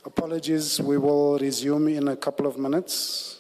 Apologies, we will resume in a couple of minutes.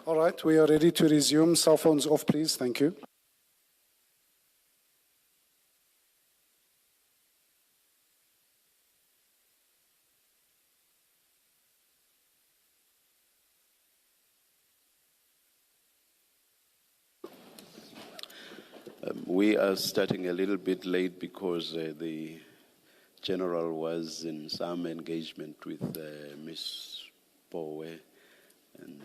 All right, we are ready to resume. Cell phones off, please. Thank you. We are starting a little bit late because the general was in some engagement with Miss Powe and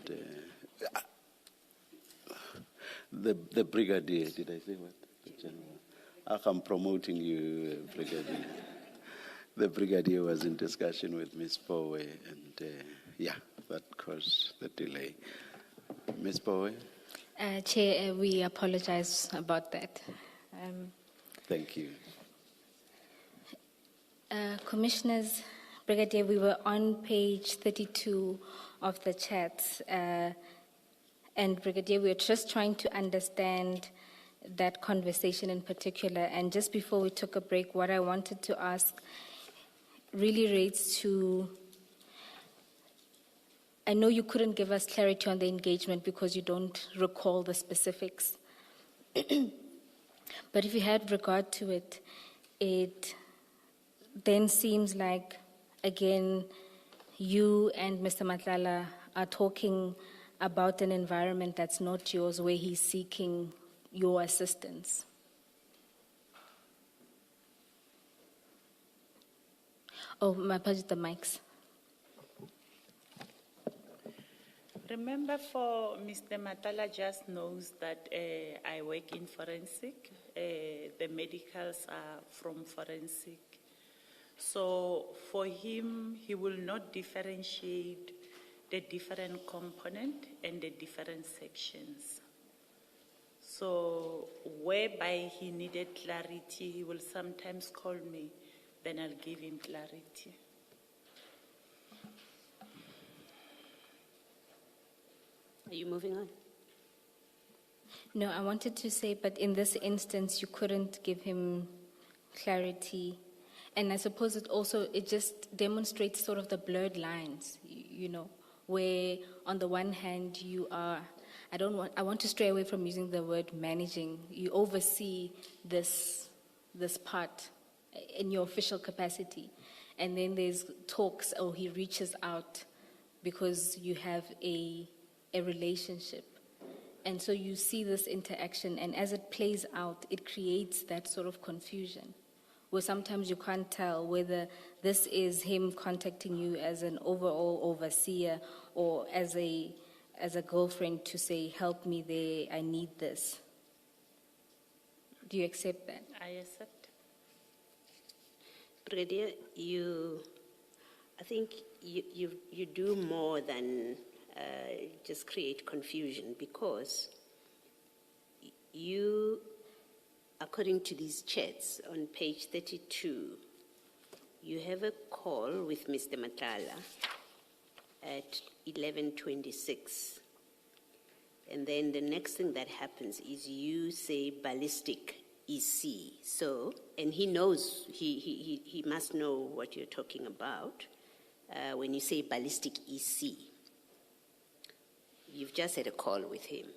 the brigadier. Did I say what? The general. I'm promoting you, brigadier. The brigadier was in discussion with Miss Powe, and yeah, that caused the delay. Miss Powe? Chair, we apologize about that. Thank you. Commissioners, Brigadier, we were on page 32 of the chat, and Brigadier, we were just trying to understand that conversation in particular. And just before we took a break, what I wanted to ask really relates to, I know you couldn't give us clarity on the engagement because you don't recall the specifics. But if you had regard to it, it then seems like, again, you and Mr. Matlala are talking about an environment that's not yours, where he's seeking your assistance. Oh, my apologies, the mics. Remember, for Mr. Matala just knows that I work in forensic. The medicals are from forensic. So for him, he will not differentiate the different component and the different sections. So whereby he needed clarity, he will sometimes call me, then I'll give him clarity. Are you moving on? No, I wanted to say, but in this instance, you couldn't give him clarity. And I suppose it just demonstrates sort of the blurred lines, you know, where on the one hand I want to stray away from using the word managing. You oversee this part in your official capacity. And then there's talks, or he reaches out because you have a relationship. And so you see this interaction, and as it plays out, it creates that sort of confusion, where sometimes you can't tell whether this is him contacting you as an overall overseer or as a girlfriend to say, help me there, I need this. Do you accept that? I accept. Brigadier, I think you do more than just create confusion, because you, according to these chats on page 32, you have a call with Mr. Matala at 11:26. And then the next thing that happens is you say ballistic EC. So, and he knows, he must know what you're talking about when you say ballistic EC. You've just had a call with him.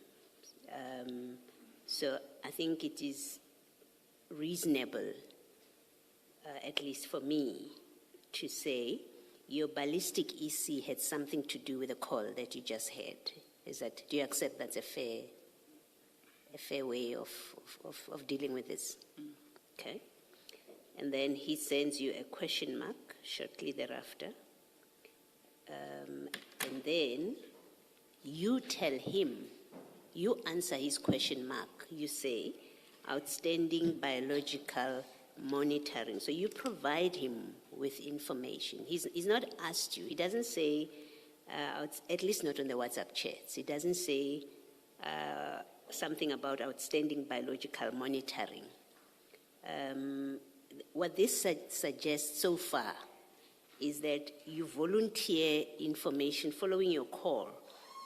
So I think it is reasonable, at least for me, to say your ballistic EC had something to do with the call that you just had. Do you accept that's a fair way of dealing with this? Okay. And then he sends you a question mark shortly thereafter. And then you tell him, you answer his question mark. You say, outstanding biological monitoring. So you provide him with information. He's not asked you. He doesn't say, at least not on the WhatsApp chats. He doesn't say something about outstanding biological monitoring. What this suggests so far is that you volunteer information following your call.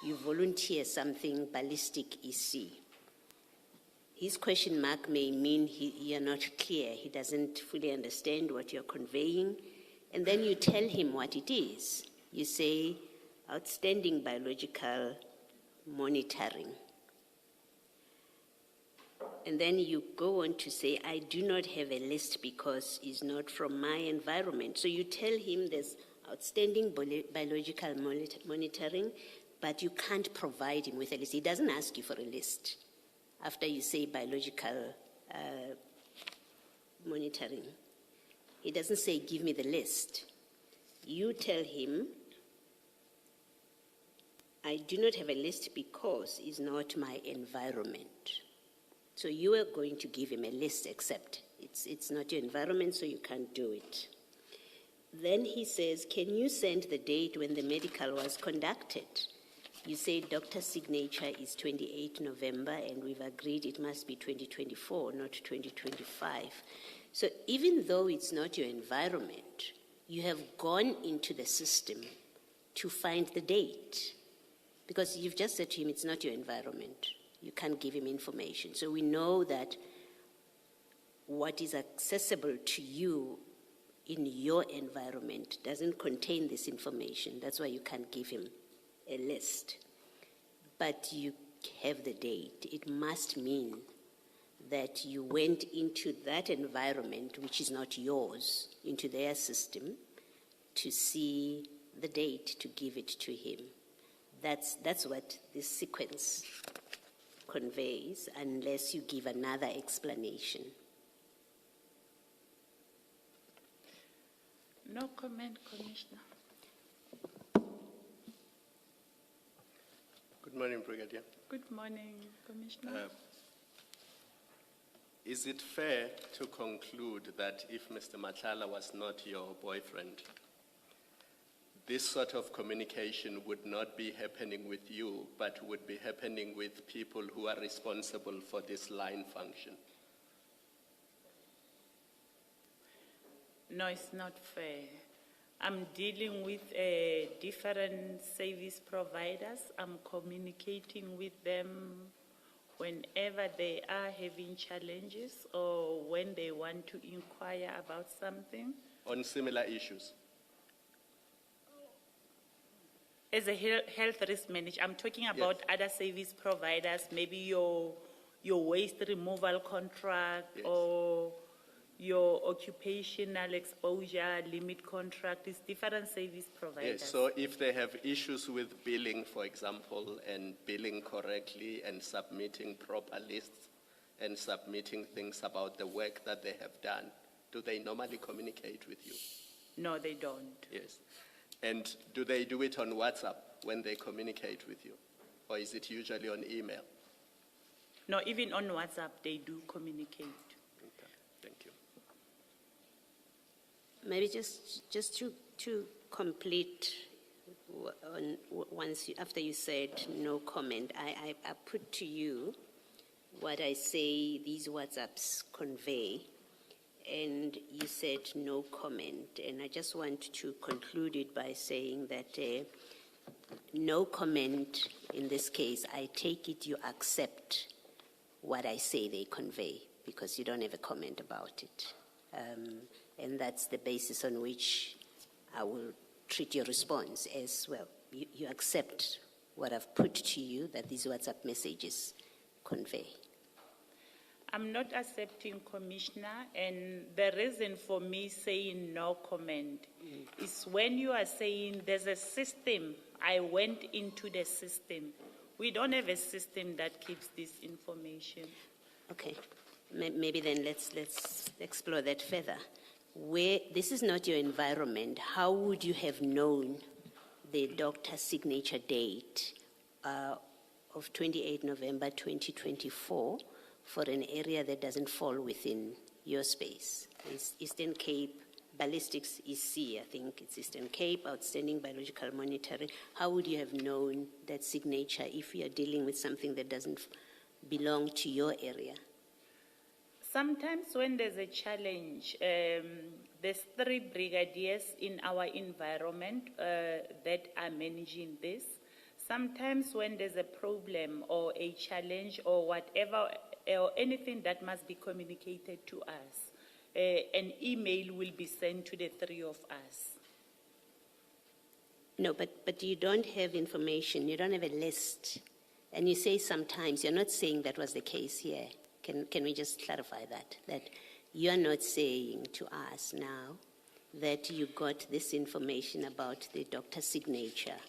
You volunteer something ballistic EC. His question mark may mean you're not clear. He doesn't fully understand what you're conveying. And then you tell him what it is. You say, outstanding biological monitoring. And then you go on to say, I do not have a list because it's not from my environment. So you tell him there's outstanding biological monitoring, but you can't provide him with a list. He doesn't ask you for a list after you say biological monitoring. He doesn't say, give me the list. You tell him, I do not have a list because it's not my environment. So you are going to give him a list, except it's not your environment, so you can't do it. Then he says, can you send the date when the medical was conducted? You say doctor's signature is 28 November, and we've agreed it must be 2024, not 2025. So even though it's not your environment, you have gone into the system to find the date, because you've just said to him it's not your environment. You can't give him information. So we know that what is accessible to you in your environment doesn't contain this information. That's why you can't give him a list. But you have the date. It must mean that you went into that environment, which is not yours, into their system, to see the date, to give it to him. That's what this sequence conveys, unless you give another explanation. No comment, Commissioner. Good morning, Brigadier. Good morning, Commissioner. Is it fair to conclude that if Mr. Matala was not your boyfriend, this sort of communication would not be happening with you, but would be happening with people who are responsible for this line function? No, it's not fair. I'm dealing with different service providers. I'm communicating with them whenever they are having challenges or when they want to inquire about something. On similar issues? As a health risk manager, I'm talking about other service providers, maybe your waste removal contract Yes. or your occupational exposure limit contract. It's different service providers. Yes, so if they have issues with billing, for example, and billing correctly and submitting proper lists and submitting things about the work that they have done, do they normally communicate with you? No, they don't. Yes. And do they do it on WhatsApp when they communicate with you? Or is it usually on email? No, even on WhatsApp, they do communicate. Okay, thank you. Maybe just to complete after you said no comment, I put to you what I say these WhatsApps convey, and you said no comment, and I just want to conclude it by saying that no comment in this case, I take it you accept what I say they convey because you don't have a comment about it. And that's the basis on which I will treat your response as well. You accept what I've put to you that these WhatsApp messages convey. I'm not accepting, Commissioner, and the reason for me saying no comment is when you are saying there's a system, I went into the system. We don't have a system that keeps this information. Okay, maybe then let's explore that further. Where this is not your environment, how would you have known the doctor's signature date of 28 November 2024 for an area that doesn't fall within your space? It's Eastern Cape, ballistics is C, I think it's Eastern Cape, outstanding biological monitoring. How would you have known that signature if you are dealing with something that doesn't belong to your area? Sometimes when there's a challenge, there's 3 brigadiers in our environment that are managing this. Sometimes when there's a problem or a challenge or whatever, or anything that must be communicated to us, an email will be sent to the 3 of us. No, but you don't have information, you don't have a list. And you say sometimes, you're not saying that was the case here. Can we just clarify that? That you're not saying to us now that you got this information about the doctor's signature,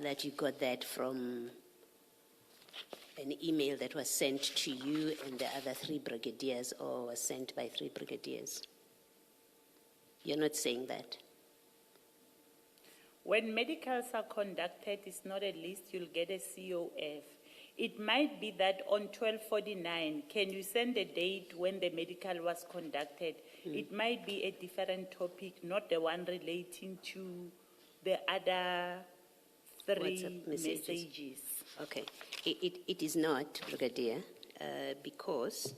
that you got that from an email that was sent to you and the other 3 brigadiers or was sent by 3 brigadiers. You're not saying that. When medicals are conducted, it's not a list, you'll get a COF. It might be that on 1249, can you send the date when the medical was conducted? It might be a different topic, not the one relating to the other 3 WhatsApp messages. messages. Okay. It is not, Brigadier, because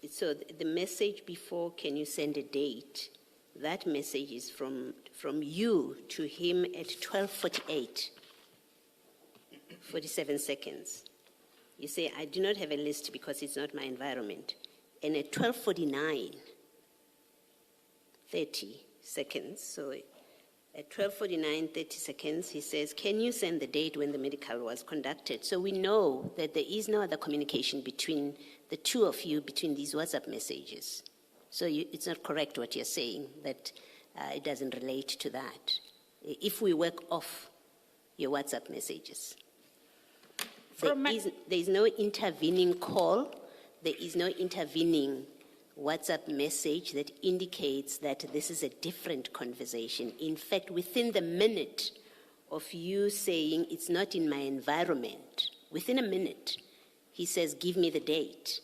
so the message before, can you send a date? That message is from you to him at 12:48, 47 seconds. You say, I do not have a list because it's not my environment. And at 12:49, 30 seconds, so at 12:49, 30 seconds, he says, can you send the date when the medical was conducted? So we know that there is no other communication between the 2 of you, between these WhatsApp messages. So it's not correct what you're saying, that it doesn't relate to that. If we work off your WhatsApp messages, there is no intervening call, there is no intervening WhatsApp message that indicates that this is a different conversation. In fact, within the minute of you saying it's not in my environment, within a minute, he says, give me the date.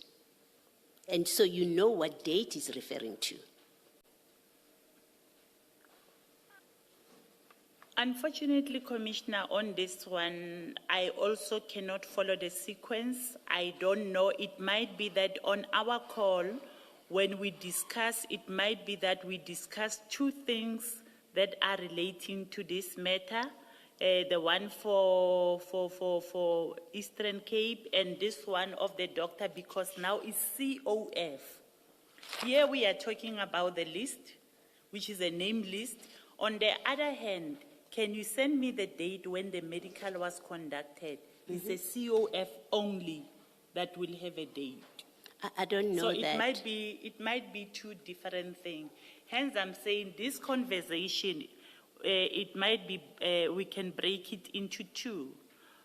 And so you know what date he's referring to. Unfortunately, Commissioner, on this one, I also cannot follow the sequence. I don't know. It might be that on our call, when we discuss, it might be that we discuss two things that are relating to this matter. The one for Eastern Cape and this one of the doctor, because now it's COF. Here we are talking about the list, which is a name list. On the other hand, can you send me the date when the medical was conducted? It's a COF only that will have a date. I don't know So that. it might be two different things. Hence, I'm saying this conversation, it might be, we can break it into two.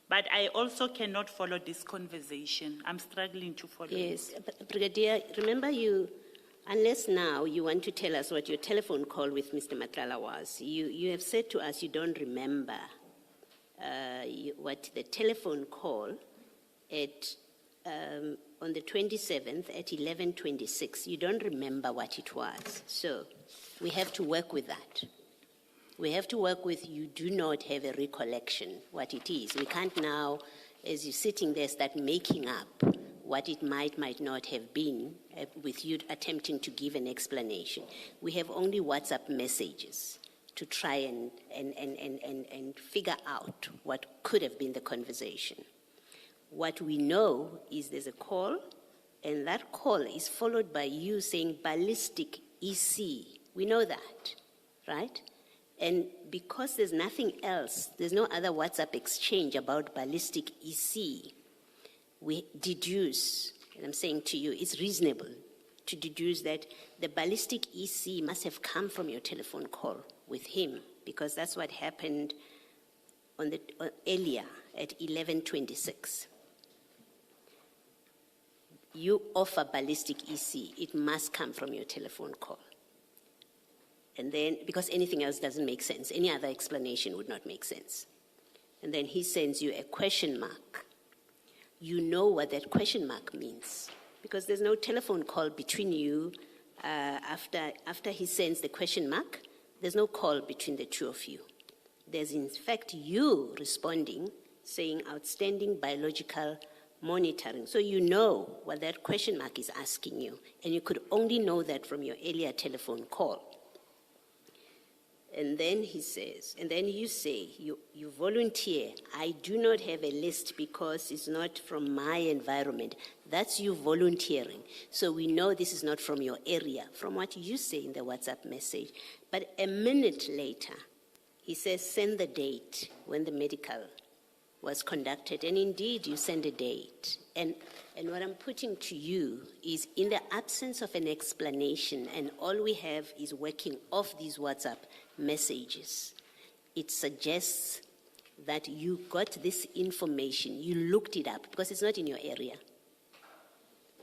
But I also cannot follow this conversation. I'm struggling to follow. Yes, but Brigadier, remember unless now you want to tell us what your telephone call with Mr. Madlanga was, you have said to us you don't remember what the telephone call at, on the 27th at 11:26, you don't remember what it was. So we have to work with that. We have to work with you do not have a recollection what it is. We can't now, as you're sitting there, start making up what it might not have been with you attempting to give an explanation. We have only WhatsApp messages to try and figure out what could have been the conversation. What we know is there's a call, and that call is followed by you saying ballistic EC. We know that, right? And because there's nothing else, there's no other WhatsApp exchange about ballistic EC, we deduce, and I'm saying to you, it's reasonable to deduce that the ballistic EC must have come from your telephone call with him, because that's what happened on the earlier at 11:26. You offer ballistic EC, it must come from your telephone call. And then, because anything else doesn't make sense, any other explanation would not make sense. And then he sends you a question mark. You know what that question mark means, because there's no telephone call between you after he sends the question mark. There's no call between the two of you. There's in fact you responding, saying outstanding biological monitoring. So you know what that question mark is asking you, and you could only know that from your earlier telephone call. And then he says, and then you say, you volunteer, I do not have a list because it's not from my environment. That's you volunteering. So we know this is not from your area, from what you say in the WhatsApp message. But a minute later, he says, send the date when the medical was conducted. And indeed, you send a date. And what I'm putting to you is, in the absence of an explanation, and all we have is working off these WhatsApp messages, it suggests that you got this information, you looked it up, because it's not in your area.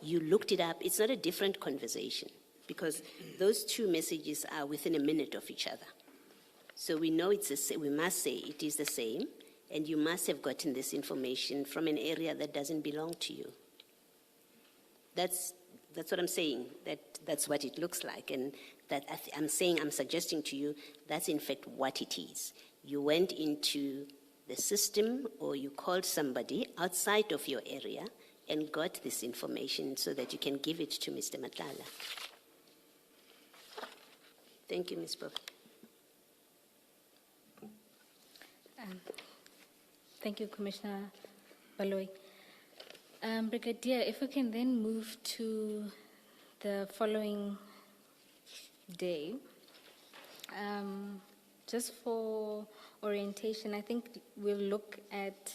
You looked it up, it's not a different conversation, because those two messages are within a minute of each other. So we know we must say it is the same, and you must have gotten this information from an area that doesn't belong to you. That's what I'm saying, that's what it looks like, and that I'm suggesting to you, that's in fact what it is. You went into the system, or you called somebody outside of your area and got this information so that you can give it to Mr. Madlanga. Thank you, Ms. Bob. Thank you, Commissioner Baloyi. Brigadier, if we can then move to the following day. Just for orientation, I think we'll look at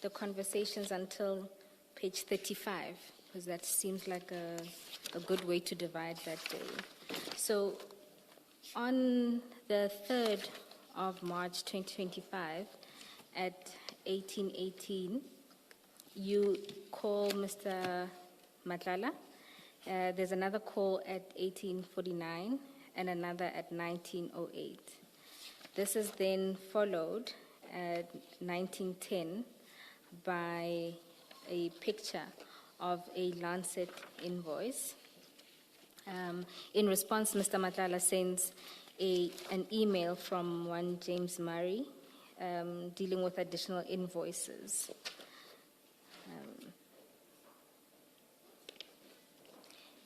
the conversations until page 35, because that seems like a good way to divide that day. So on the 3rd of March 2025 at 18:18, you call Mr. Madlanga. There's another call at 18:49 and another at 19:08. This is then followed at 19:10 by a picture of a Lancet invoice. In response, Mr. Madlanga sends an email from one James Murray dealing with additional invoices.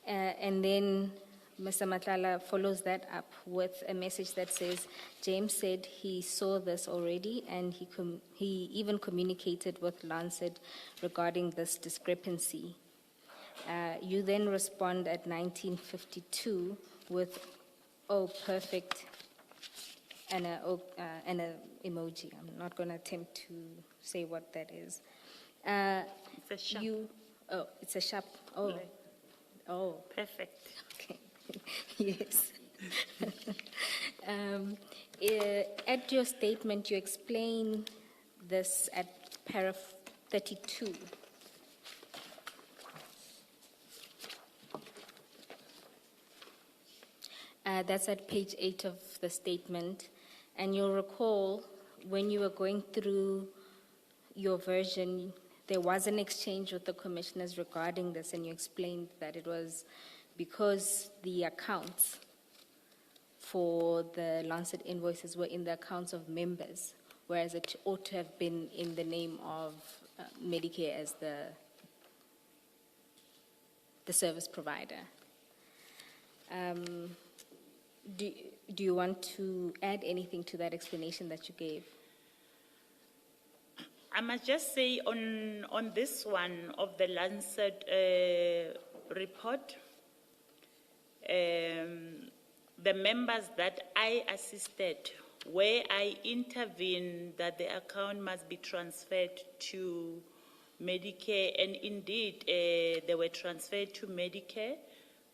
And then Mr. Madlanga follows that up with a message that says, James said he saw this already and he even communicated with Lancet regarding this discrepancy. You then respond at 1952 with, oh, perfect, and a emoji. I'm not going to attempt to say what that is. It's a sharp. It's a sharp. Oh, Right. oh. Perfect. Okay. Yes. At your statement, you explain this at paragraph 32. That's at page 8 of the statement. And you'll recall when you were going through your version, there was an exchange with the commissioners regarding this, and you explained that it was because the accounts for the Lancet invoices were in the accounts of members, whereas it ought to have been in the name of Medicare as the service provider. Do you want to add anything to that explanation that you gave? I must just say on this one of the Lancet report, the members that I assisted, where I intervened that the account must be transferred to Medicare, and indeed they were transferred to Medicare.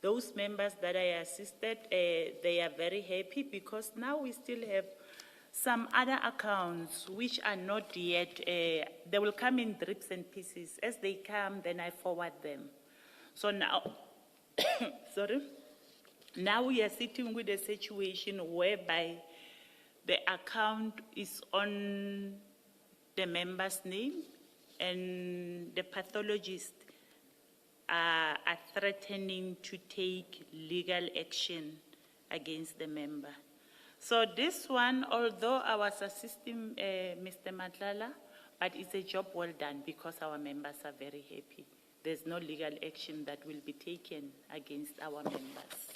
Those members that I assisted, they are very happy because now we still have some other accounts which are not yet, they will come in drips and pieces. As they come, then I forward them. So now, sorry, now we are sitting with a situation whereby the account is on the member's name and the pathologist are threatening to take legal action against the member. So this one, although I was assisting Mr. Madlanga, but it's a job well done because our members are very happy. There's no legal action that will be taken against our members.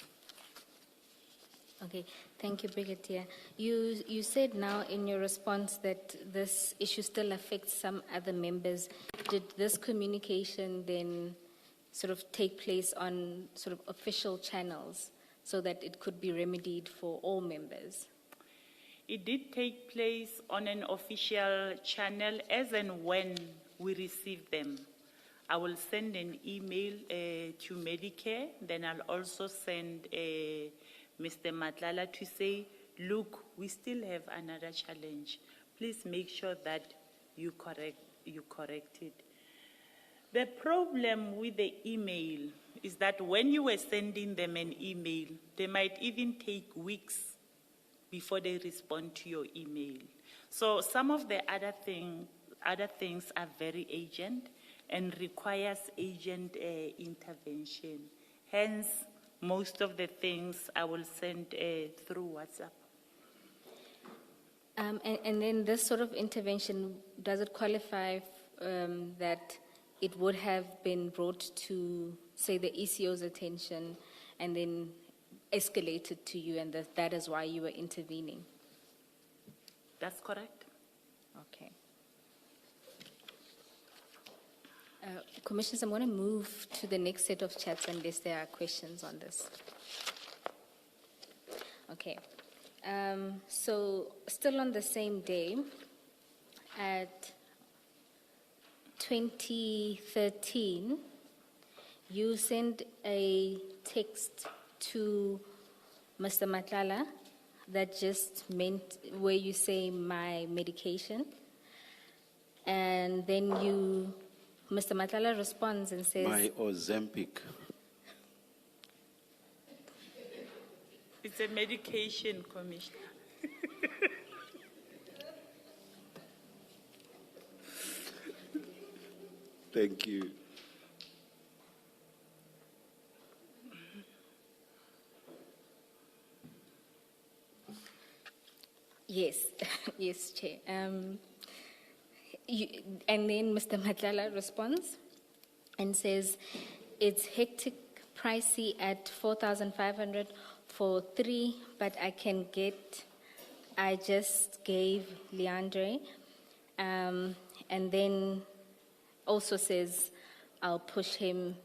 Okay, thank you, Brigitte. You said now in your response that this issue still affects some other members. Did this communication then sort of take place on sort of official channels so that it could be remedied for all members? It did take place on an official channel as and when we receive them. I will send an email to Medicare, then I'll also send Mr. Madlanga to say, look, we still have another challenge. Please make sure that you correct it. The problem with the email is that when you were sending them an email, they might even take weeks before they respond to your email. So some of the other things are very urgent and requires urgent intervention. Hence, most of the things I will send through WhatsApp. And then this sort of intervention, does it qualify that it would have been brought to, say, the ECO's attention and then escalated to you, and that is why you were intervening? That's correct. Okay. Commissioners, I'm going to move to the next set of chats unless there are questions on this. Okay. So still on the same day, at 2013, you sent a text to Mr. Madlanga that just meant where you say my medication, and then Mr. Madlanga responds and says, My Ozempic. It's a medication, Commissioner. Thank you. Yes, yes, Chair. And then Mr. Madlala responds and says, it's hectic, pricey at 4,500 for 3, but I just gave Leandre. And then also says, I'll push him.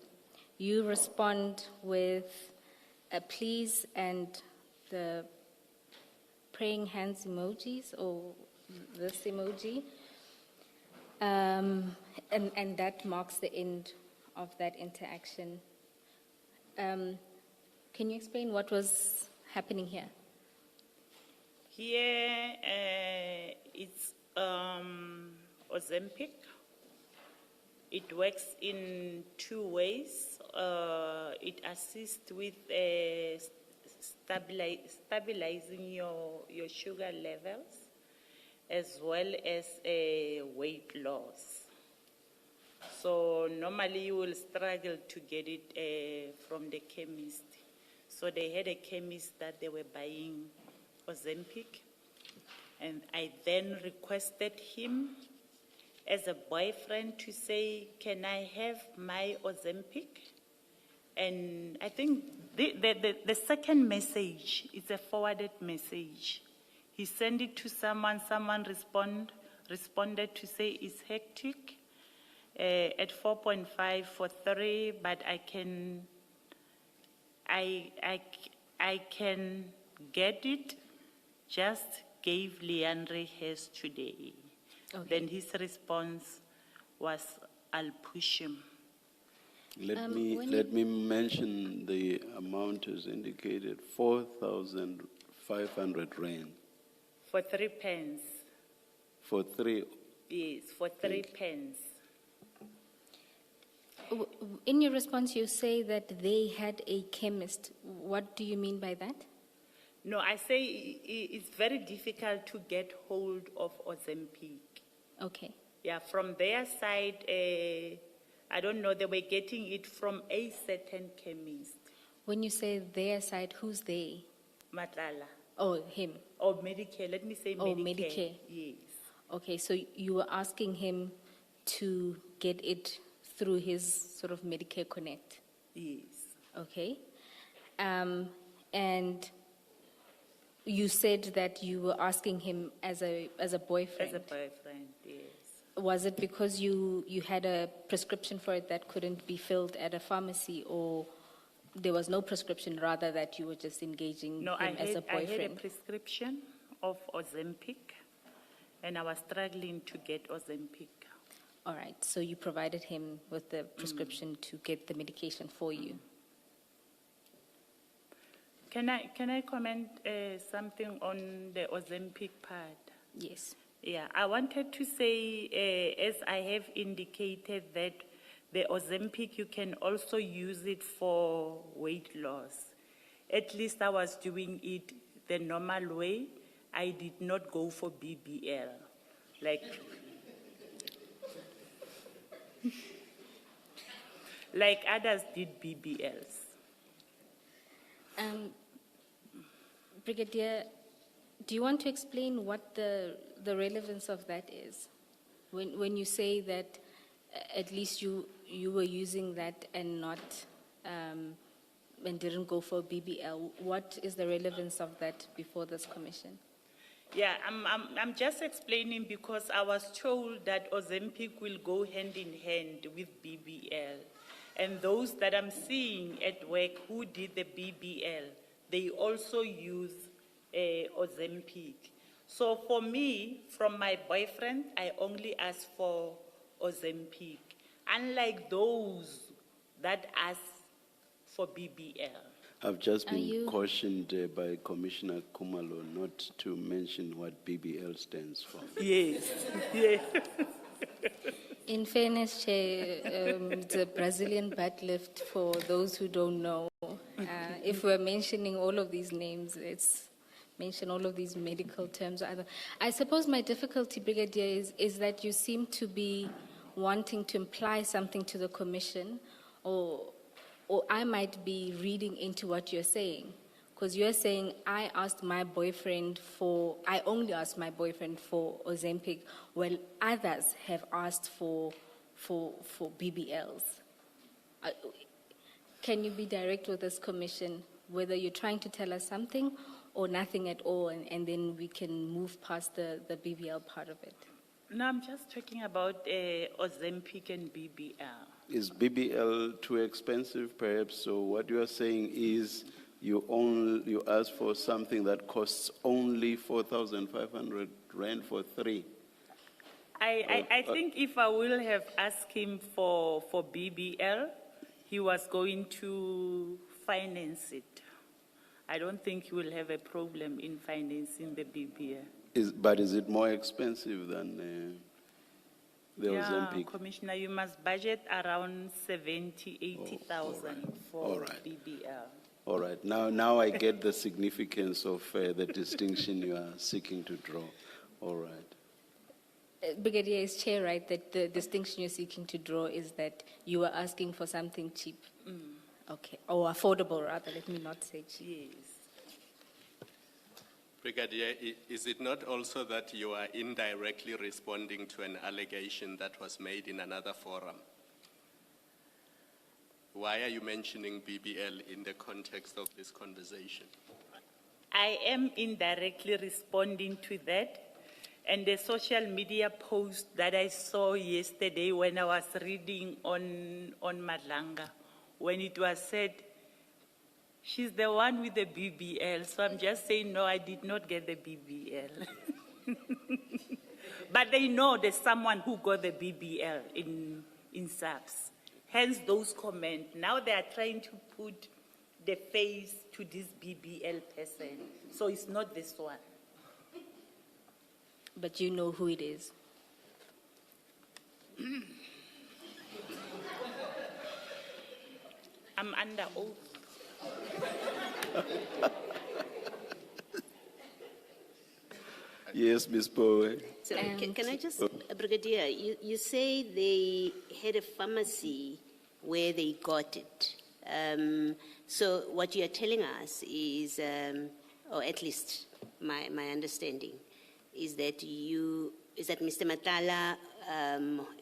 You respond with a please and the praying hands emojis or this emoji. And that marks the end of that interaction. Can you explain what was happening here? Here, it's Ozempic. It works in 2 ways. It assists with stabilizing your sugar levels as well as weight loss. So normally you will struggle to get it from the chemist. So they had a chemist that they were buying Ozempic, and I then requested him as a boyfriend to say, can I have my Ozempic? And I think the second message is a forwarded message. He sent it to someone responded to say it's hectic at 4.5 for 3, but I can get it, just gave Leandre his today. Okay. Then his response was, I'll push him. Let me mention the amount is indicated, 4,500 rand. For 3 pence. For 3, Yes, for 3 pence. In your response, you say that they had a chemist. What do you mean by that? No, I say it's very difficult to get hold of Ozempic. Okay. Yeah, from their side, I don't know, they were getting it from a certain chemist, When you say their side, who's they? Madlanga. Oh, him. Or Medicare, let me say Oh, Medicare. Medicare. Yes. Okay, so you were asking him to get it through his sort of Medicare Connect. Yes. Okay. And you said that you were asking him as a boyfriend. As a boyfriend, yes. Was it because you had a prescription for it that couldn't be filled at a pharmacy, or there was no prescription, rather that you were just engaging No, him as a I had a boyfriend? prescription of Ozempic, and I was struggling to get Ozempic. All right, so you provided him with the prescription to get the medication for you. Can I comment something on the Ozempic part? Yes. Yeah, I wanted to say, as I have indicated, that the Ozempic, you can also use it for weight loss. At least I was doing it the normal way. I did not go for BBL. Like others did BBLs. Brigadier, do you want to explain what the relevance of that is? When you say that at least you were using that and not and didn't go for BBL, what is the relevance of that before this commission? Yeah, I'm just explaining because I was told that Ozempic will go hand in hand with BBL. And those that I'm seeing at work who did the BBL, they also use Ozempic. So for me, from my boyfriend, I only ask for Ozempic, unlike those that ask for BBL. I've just Are been you- cautioned by Commissioner Kumalo not to mention what BBL stands for. Yes, yes. In fairness, Chair, it's a Brazilian butt lift for those who don't know. If we're mentioning all of these names, it's mention all of these medical terms. I suppose my difficulty, Brigadier, is that you seem to be wanting to imply something to the commission, or I might be reading into what you're saying. Because you're saying, I only asked my boyfriend for Ozempic, while others have asked for BBLs. Can you be direct with this commission, whether you're trying to tell us something or nothing at all, and then we can move past the BBL part of it? No, I'm just talking about Ozempic and BBL. Is BBL too expensive, perhaps? So what you are saying is you ask for something that costs only 4,500 rand for 3. I think if I will have asked him for BBL, he was going to finance it. I don't think he will have a problem in financing the BBL. But is it more expensive than the Ozempic? Commissioner, you must budget around 70,000, 80,000 for BBL. All right. Now I get the significance of the distinction you are seeking to draw. All right. Brigadier is chair, right, that the distinction you're seeking to draw is that you are asking for something cheap? Okay, or affordable rather, let me not say cheap. Yes. Brigadier, is it not also that you are indirectly responding to an allegation that was made in another forum? Why are you mentioning BBL in the context of this conversation? I am indirectly responding to that. And the social media post that I saw yesterday when I was reading on Madlanga, when it was said, she's the one with the BBL. So I'm just saying, no, I did not get the BBL. But they know there's someone who got the BBL in SAPS. Hence those comments. Now they are trying to put the face to this BBL person. So it's not this one. But you know who it is. I'm under oath. Yes, Ms. Poe. So can I just, Brigadier, you say they had a pharmacy where they got it. So what you're telling us is, or at least my understanding, is that Mr. Matala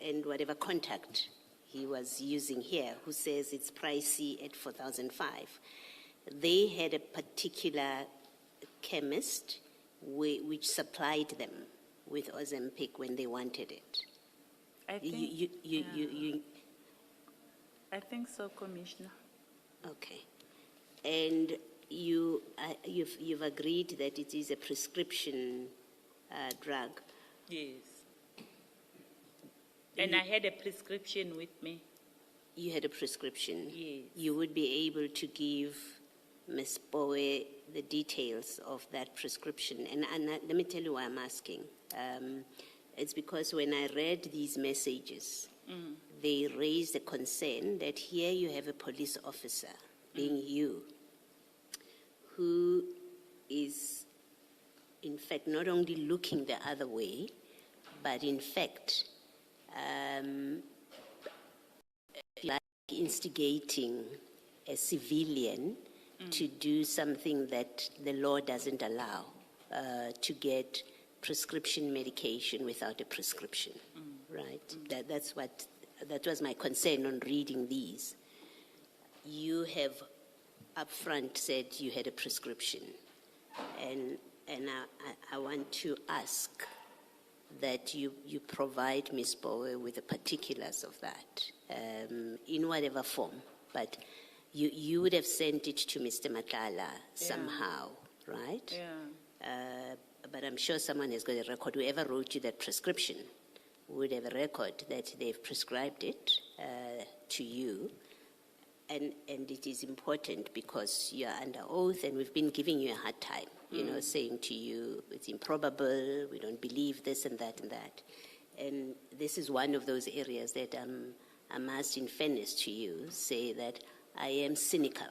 and whatever contact he was using here, who says it's pricey at 4,005, they had a particular chemist which supplied them with Ozempic when they wanted it. I think so, Commissioner. Okay. And you've agreed that it is a prescription drug. Yes. And I had a prescription with me. You had a prescription. Yes. You would be able to give Ms. Poe the details of that prescription. And let me tell you why I'm asking. It's because when I read these messages, they raised a concern that here you have a police officer, being you, who is in fact not only looking the other way, but in fact like instigating a civilian to do something that the law doesn't allow, to get prescription medication without a prescription, right? That was my concern on reading these. You have upfront said you had a prescription, and I want to ask that you provide Ms. Poe with the particulars of that, in whatever form, but you would have sent it to Mr. Matala somehow, right? Yeah. But I'm sure someone has got a record. Whoever wrote you that prescription would have a record that they've prescribed it to you. And it is important because you are under oath and we've been giving you a hard time, saying to you, it's improbable, we don't believe this and that and that. And this is one of those areas that I must, in fairness to you, say that I am cynical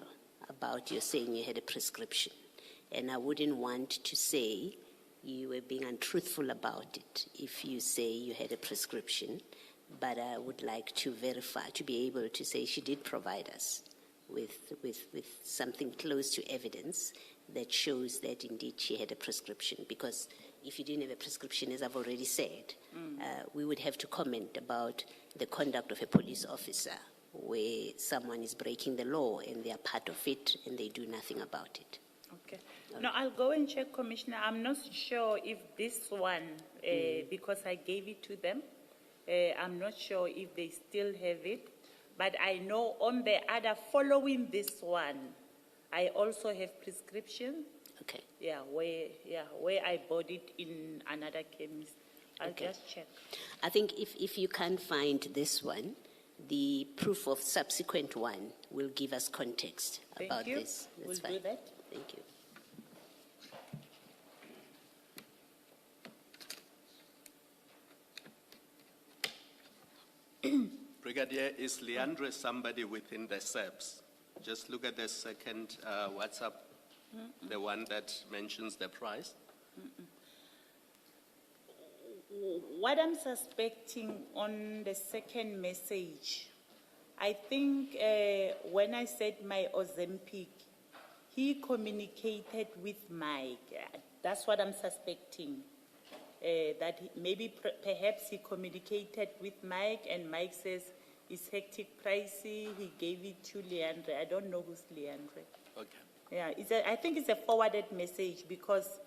about you saying you had a prescription. And I wouldn't want to say you were being untruthful about it if you say you had a prescription, but I would like to verify, to be able to say she did provide us with something close to evidence that shows that indeed she had a prescription. Because if you didn't have a prescription, as I've already said, we would have to comment about the conduct of a police officer where someone is breaking the law and they are part of it and they do nothing about it. Okay. No, I'll go and check, Commissioner. I'm not sure if this one, because I gave it to them, I'm not sure if they still have it. But I know on the other, following this one, I also have prescription. Okay. Where I bought it in another chemist. I'll just check. I think if you can't find this one, the proof of subsequent one will give us context about this. We'll do that. Thank you. Brigadier, is Leandre somebody within the SEPs? Just look at the second WhatsApp, the one that mentions the price. What I'm suspecting on the second message, I think when I said my Ozempic, he communicated with Mike. That's what I'm suspecting. Perhaps he communicated with Mike and Mike says it's hectic pricey. He gave it to Leandre. I don't know who's Leandre. Okay. Yeah, I think it's a forwarded message because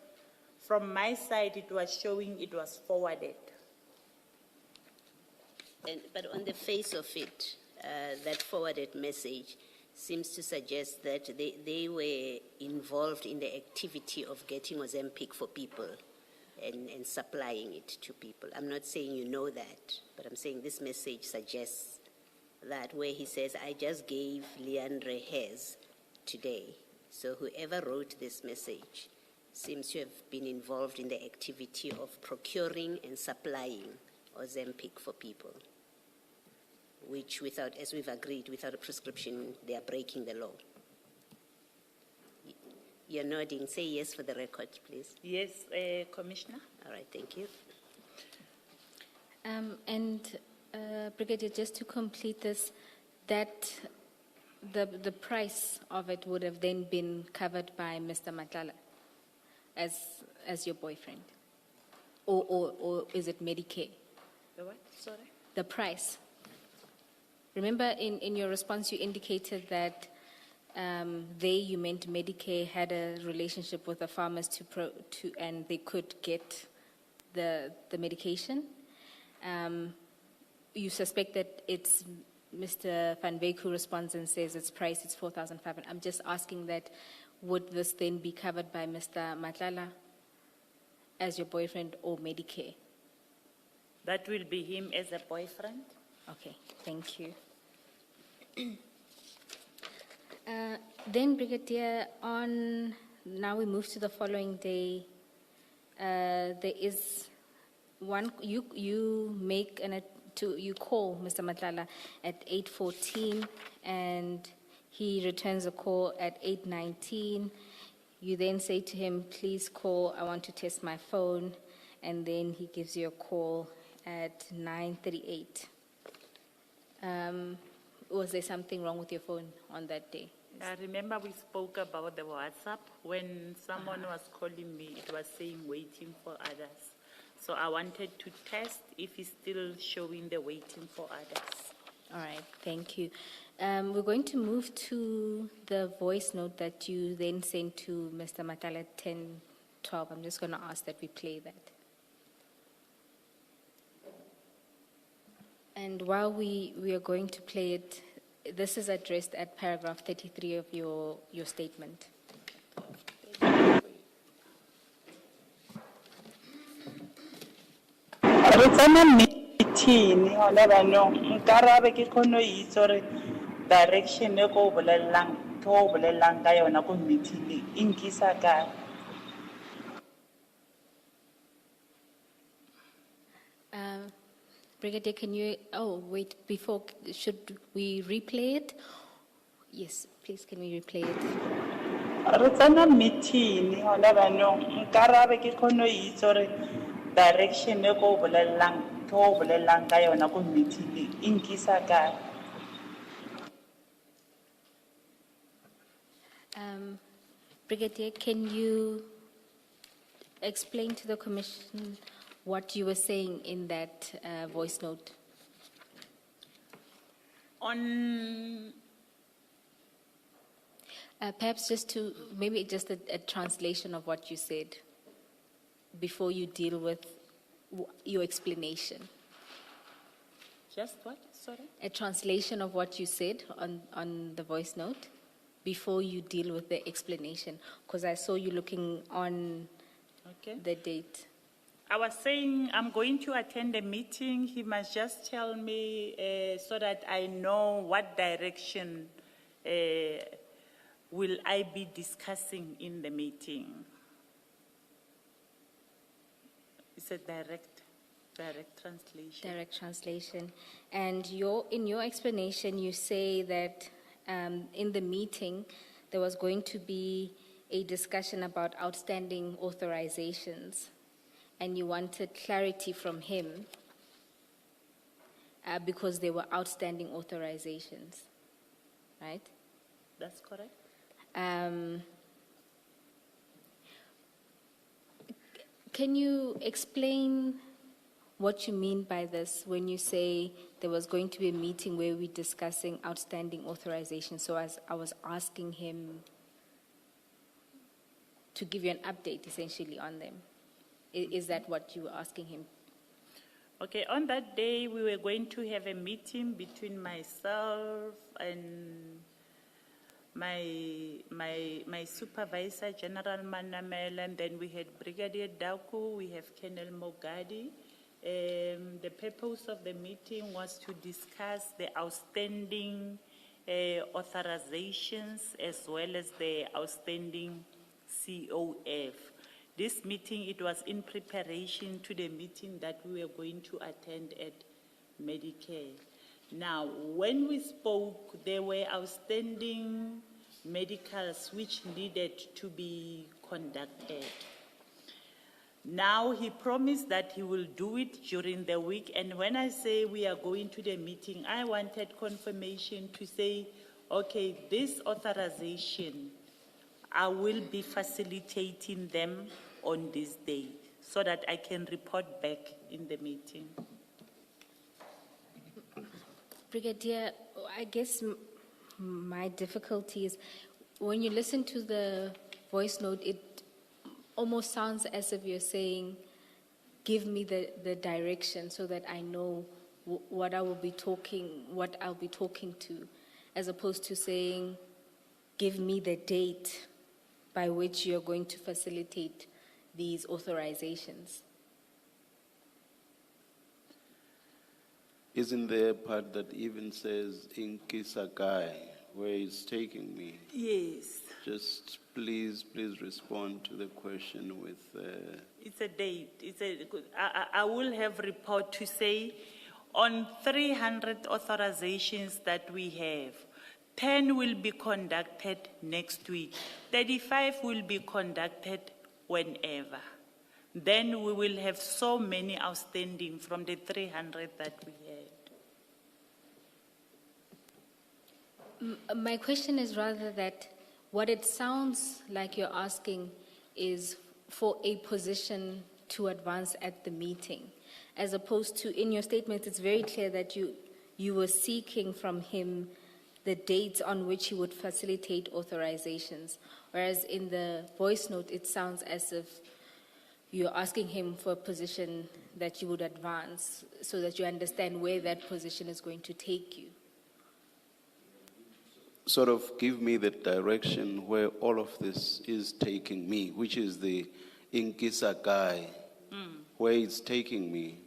from my side it was showing it was forwarded. But on the face of it, that forwarded message seems to suggest that they were involved in the activity of getting Ozempic for people and supplying it to people. I'm not saying you know that, but I'm saying this message suggests that where he says, I just gave Leandre his today. So whoever wrote this message seems to have been involved in the activity of procuring and supplying Ozempic for people, which without, as we've agreed, without a prescription, they are breaking the law. You're nodding. Say yes for the record, please. Yes, Commissioner. All right, thank you. Brigadier, just to complete this, that the price of it would have then been covered by Mr. Madlanga as your boyfriend, or is it Medicare? The what? Sorry. The price. Remember, in your response, you indicated that you meant Medicare had a relationship with the farmers and they could get the medication. You suspect that it's Mr. Van Wyk who responds and says its price is 4,500. I'm just asking that, would this then be covered by Mr. Madlanga as your boyfriend or Medicare? That will be him as a boyfriend. Okay, thank you. Then, Brigadier, now we move to the following day. There is one, you call Mr. Madlanga at 8:14 and he returns a call at 8:19. You then say to him, please call, I want to test my phone. And then he gives you a call at 9:38. Was there something wrong with your phone on that day? I remember we spoke about the WhatsApp. When someone was calling me, it was saying waiting for others. So I wanted to test if it's still showing the waiting for others. All right, thank you. We're going to move to the voice note that you then sent to Mr. Madlanga at 10:12. I'm just going to ask that we play that. And while we are going to play it, this is addressed at paragraph 33 of your statement. Re tsena meeting hona banong nkarabe ke khono itse re direction e go bolellang ka yona go meeting inkisa ka. Brigadier, can you, should we replay it? Yes, please, can we replay it? Re tsena meeting hona banong nkarabe ke khono itse re direction e go bolellang ntho o bolelelang ka yona ko meeting e nkisa kae? Brigadier, can you explain to the Commission what you were saying in that voice note? On Perhaps maybe just a translation of what you said before you deal with your explanation. just what? Sorry. A translation of what you said on the voice note before you deal with the explanation, because I saw you looking on Okay. the date. I was saying I'm going to attend a meeting. He must just tell me so that I know what direction will I be discussing in the meeting. It's a direct translation. Direct translation. And in your explanation, you say that in the meeting, there was going to be a discussion about outstanding authorizations, and you wanted clarity from him because there were outstanding authorizations, right? That's correct. Can you explain what you mean by this when you say there was going to be a meeting where we're discussing outstanding authorizations? So as I was asking him to give you an update essentially on them. Is that what you were asking him? Okay, on that day, we were going to have a meeting between myself and my supervisor, General Manamel, and then we had Brigadier Dauku, we have Colonel Mogadi. The purpose of the meeting was to discuss the outstanding authorizations as well as the outstanding COF. This meeting, it was in preparation to the meeting that we were going to attend at Medicare. Now, when we spoke, there were outstanding medicals which needed to be conducted. Now, he promised that he will do it during the week, and when I say we are going to the meeting, I wanted confirmation to say, okay, this authorization, I will be facilitating them on this day so that I can report back in the meeting. Brigadier, I guess my difficulty is when you listen to the voice note, it almost sounds as if you're saying, give me the direction so that I know what I'll be talking to, as opposed to saying, give me the date by which you're going to facilitate these authorizations. Isn't there a part that even says in Kisakai, where it's taking me? Yes, Just please respond to the question with, it's a date. I will have report to say on 300 authorizations that we have, 10 will be conducted next week, 35 will be conducted whenever. Then we will have so many outstanding from the 300 that we had. My question is rather that what it sounds like you're asking is for a position to advance at the meeting, as opposed to, in your statement, it's very clear that you were seeking from him the dates on which he would facilitate authorizations, whereas in the voice note, it sounds as if you're asking him for a position that you would advance so that you understand where that position is going to take you. sort of give me the direction where all of this is taking me, which is the Inkisakai, where it's taking me.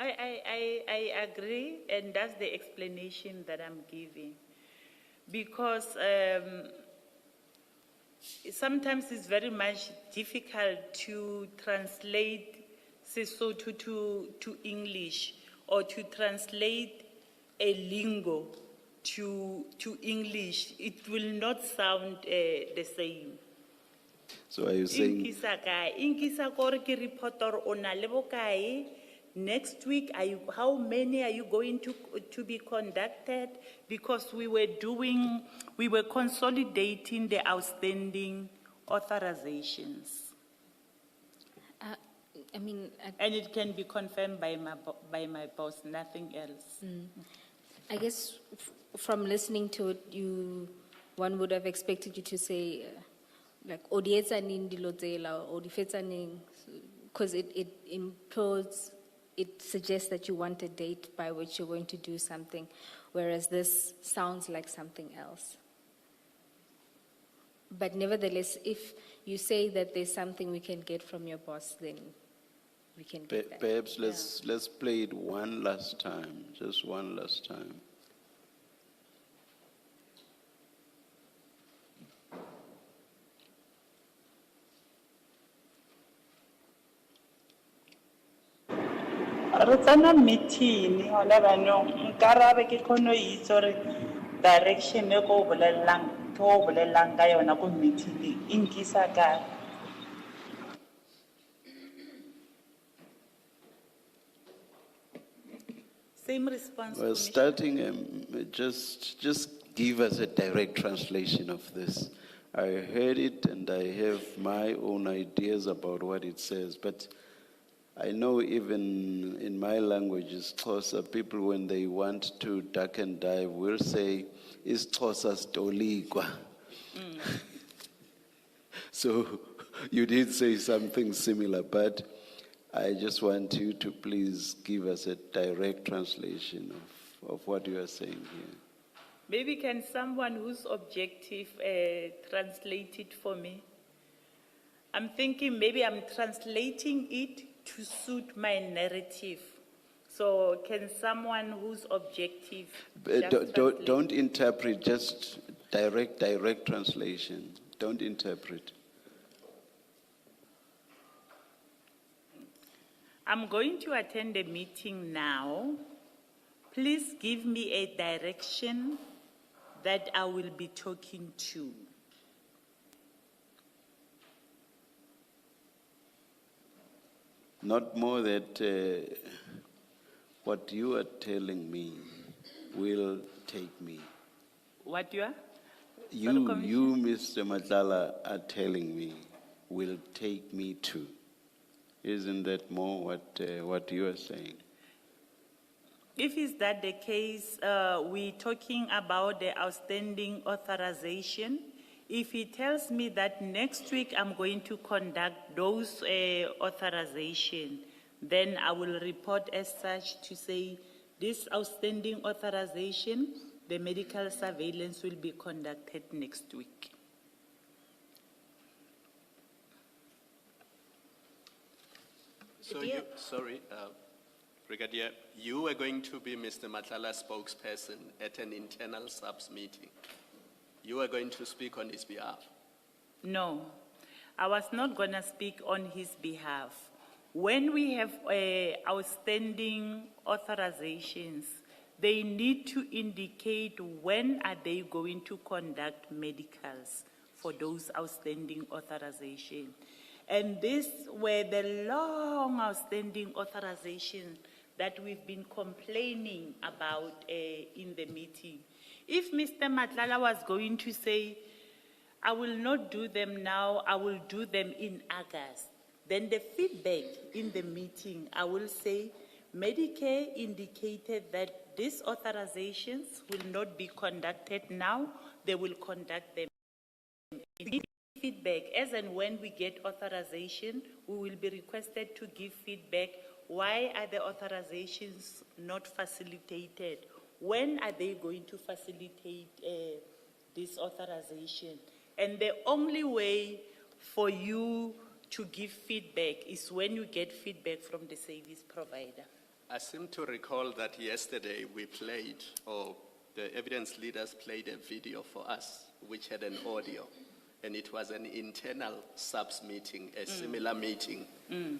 I agree, and that's the explanation that I'm giving. Because sometimes it's very much difficult to translate Sesotho to English, or to translate a lingo to English. It will not sound the same. So are you saying, Inkisa kae? Inkisa kore ke report or ona le bokae? Next week, how many are you going to be conducted? Because we were consolidating the outstanding authorizations. I mean, And it can be confirmed by my boss, nothing else. I guess from listening to it, one would have expected you to say, like, odietsa ning dilo tsela, or difetsa ning, because it implies, it suggests that you want a date by which you're going to do something, whereas this sounds like something else. But nevertheless, if you say that there's something we can get from your boss, then we can get that. perhaps let's play it one last time, just one last time. Re tsena meeting hona banong nkarabe ke khono itse re direction e go bolellang ka yona go meeting inkisa ka Same response. Well, Commissioner. starting, just give us a direct translation of this. I heard it and I have my own ideas about what it says, but I know even in my languages, Xhosa, people when they want to duck and dive will say, "Is Xhosa stolikwa?" So you did say something similar, but I just want you to please give us a direct translation of what you are saying here. Maybe can someone who's objective translate it for me? I'm thinking maybe I'm translating it to suit my narrative. So can someone who's objective just translate? Don't interpret, just direct translation. Don't interpret. I'm going to attend a meeting now. Please give me a direction that I will be talking to. Not more that what you are telling me will take me. What you are? You, Mr. Madlala, are telling me will take me to. Isn't that more what you are saying? If is that the case, we're talking about the outstanding authorization. If he tells me that next week I'm going to conduct those authorization, then I will report as such to say this outstanding authorization, the medical surveillance will be conducted next week. So you, sorry, Brigadier, you were going to be Mr. Matlala's spokesperson at an internal subs meeting. You were going to speak on his behalf. No, I was not going to speak on his behalf. When we have outstanding authorizations, they need to indicate when are they going to conduct medicals for those outstanding authorizations. And these were the long outstanding authorizations that we've been complaining about in the meeting. If Mr. Matlala was going to say, I will not do them now, I will do them in August, then the feedback in the meeting, I will say, Medicare indicated that these authorizations will not be conducted now, they will conduct them. Feedback, as and when we get authorization, we will be requested to give feedback. Why are the authorizations not facilitated? When are they going to facilitate this authorization? And the only way for you to give feedback is when you get feedback from the service provider. I seem to recall that yesterday we played, or the evidence leaders played a video for us, which had an audio. And it was an internal subs meeting, a similar meeting,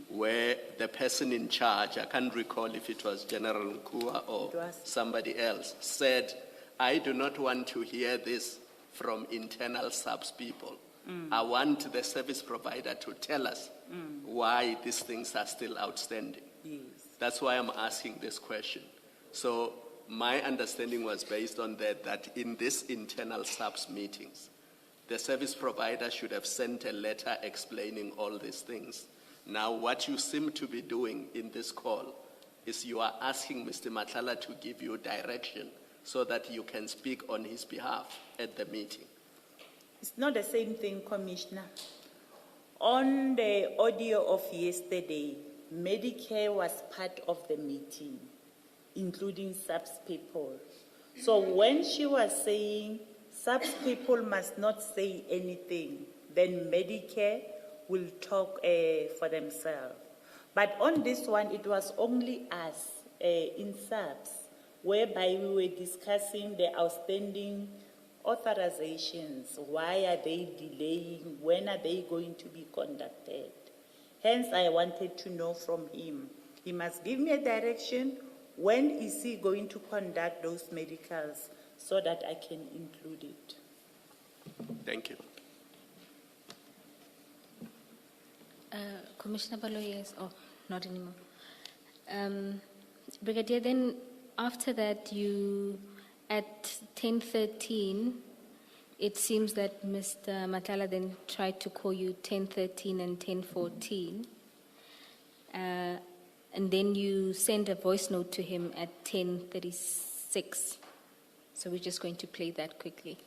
where the person in charge, I can't recall if it was General Nkua or somebody else, said, I do not want to hear this from internal subs people. I want the service provider to tell us why these things are still outstanding. Yes. That's why I'm asking this question. So my understanding was based on that in this internal SAPS meetings, the service provider should have sent a letter explaining all these things. Now, what you seem to be doing in this call is you are asking Mr. Madlanga to give you direction so that you can speak on his behalf at the meeting. It's not the same thing, Commissioner. On the audio of yesterday, Medicare was part of the meeting, including SAPS people. So when she was saying SAPS people must not say anything, then Medicare will talk for themselves. But on this one, it was only us in SAPS, whereby we were discussing the outstanding authorizations. Why are they delaying? When are they going to be conducted? Hence, I wanted to know from him. He must give me a direction. When is he going to conduct those medicals so that I can include it? Thank you. Commissioner Balo, yes. Oh, not anymore. Brigadier, then after that, at 10:13, it seems that Mr. Madlanga then tried to call you 10:13 and 10:14. And then you send a voice note to him at 10:36. So we're just going to play that quickly.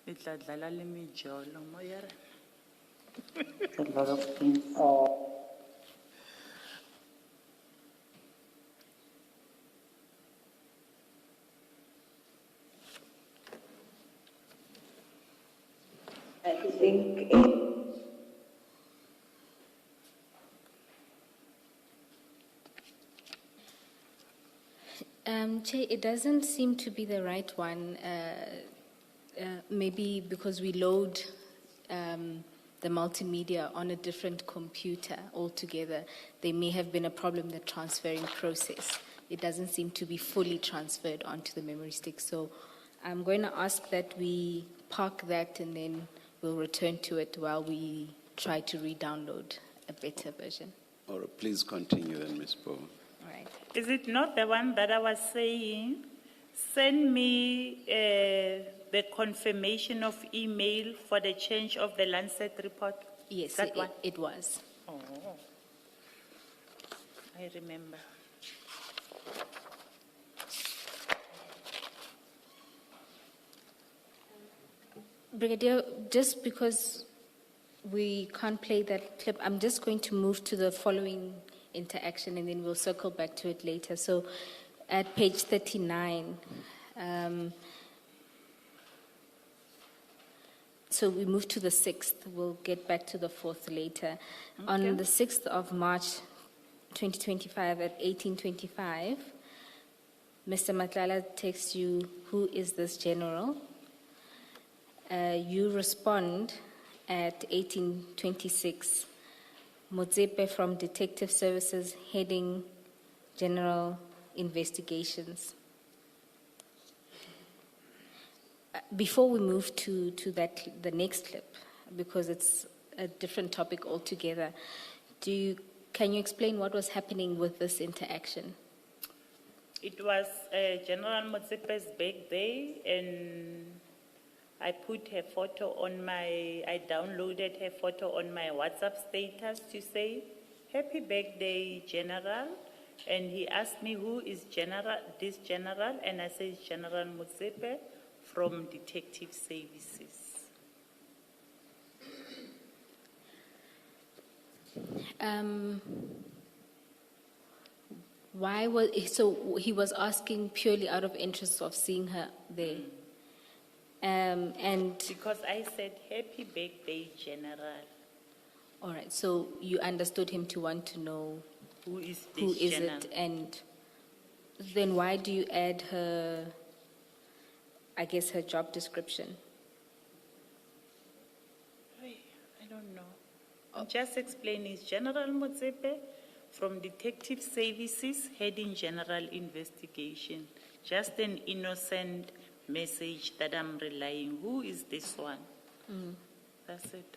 Itladlala le mijolo moyara. I think Chair, it doesn't seem to be the right one. Maybe because we load the multimedia on a different computer altogether, there may have been a problem in the transferring process. It doesn't seem to be fully transferred onto the memory stick. So I'm going to ask that we park that and then we'll return to it while we try to re-download a better version. Or please continue then, Ms. Paul. All right. Is it not the one that I was saying? Send me the confirmation of email for the change of the Lancet report. Yes, That one? it was. Oh, I remember. Brigadier, just because we can't play that clip, I'm just going to move to the following interaction and then we'll circle back to it later. So at page 39, so we move to the 6th. We'll get back to the 4th later. Okay. On the 6th of March 2025 at 18:25, Mr. Madlanga texts you, "Who is this general?" You respond at 18:26, "Motsepe from Detective Services, heading General Investigations." Before we move to the next clip, because it's a different topic altogether, can you explain what was happening with this interaction? It was General Motsepe's birthday, and I put her photo on I downloaded her photo on my WhatsApp status to say, "Happy birthday, General." And he asked me, "Who is this General?" And I said, "General Motsepe from Detective Services." So he was asking purely out of interest of seeing her there. And Because I said, "Happy birthday, General." all right, so you understood him to want to know Who is this who is General? it, and then why do you add her, I guess, her job description? I don't know. I'm just explaining, it's General Motsepe from Detective Services, heading General Investigation. Just an innocent message that I'm relaying. Who is this one? That's it.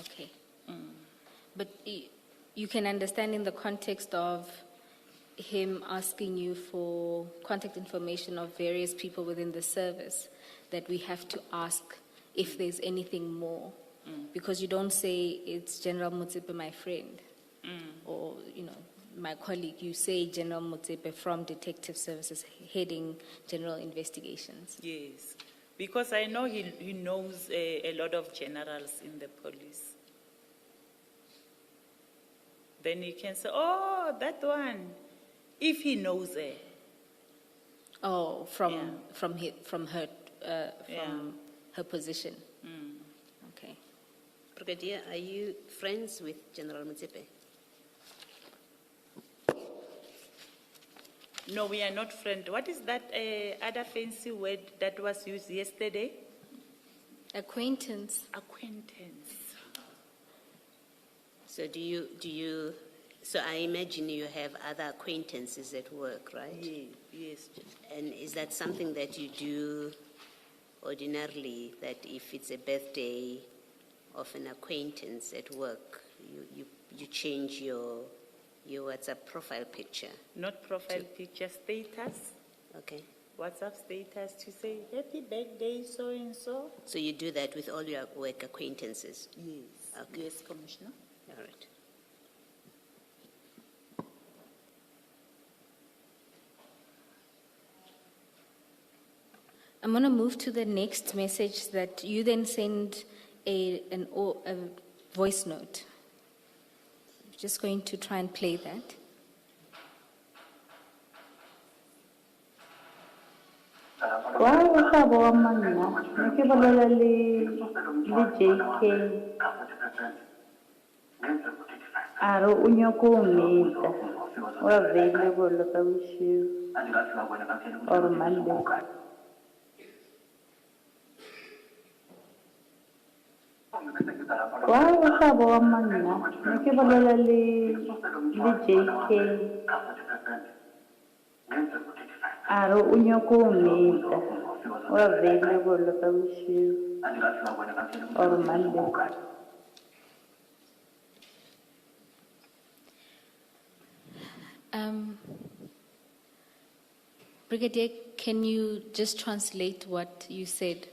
Okay. But you can understand in the context of him asking you for contact information of various people within the service that we have to ask if there's anything more. Because you don't say it's General Motsepe, my friend, or, my colleague. You say General Motsepe from Detective Services, heading General Investigations. Yes, because I know he knows a lot of generals in the police. Then he can say, oh, that one, if he knows her. Oh, Yeah. from her position. Okay. Brigadier, are you friends with General Motsepe? No, we are not friends. What is that other fancy word that was used yesterday? Acquaintance. Acquaintance. So so I imagine you have other acquaintances at work, right? Yes. And is that something that you do ordinarily, that if it's a birthday of an acquaintance at work, you change your WhatsApp profile picture? Not profile picture, status. Okay. WhatsApp status to say, happy birthday, so-and-so. So you do that with all your work acquaintances? Yes. Okay. Yes, Commissioner. All right. I'm going to move to the next message that you then send a voice note. I'm just going to try and play that. Wa sabo wa manna ke bolela le JK a re o nyaka o meta o available ka bosiu or Monday. Wa sabo wa manna ke bolela le JK a re o nyaka o meta o available ka bosiu or Monday. Brigadier, can you just translate what you said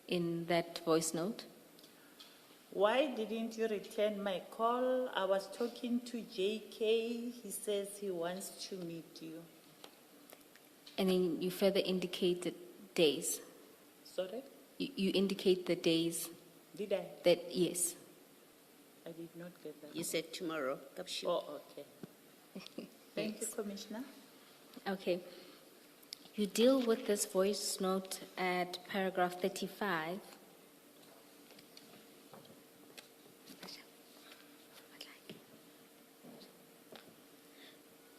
in that voice note? Why didn't you return my call? I was talking to JK. He says he wants to meet you. And then you further indicate the days. Sorry? You indicate the days Did I? that, yes. I did not get that. You said tomorrow, Kapshu. Oh, okay. Thank you, Commissioner. Okay. You deal with this voice note at paragraph 35.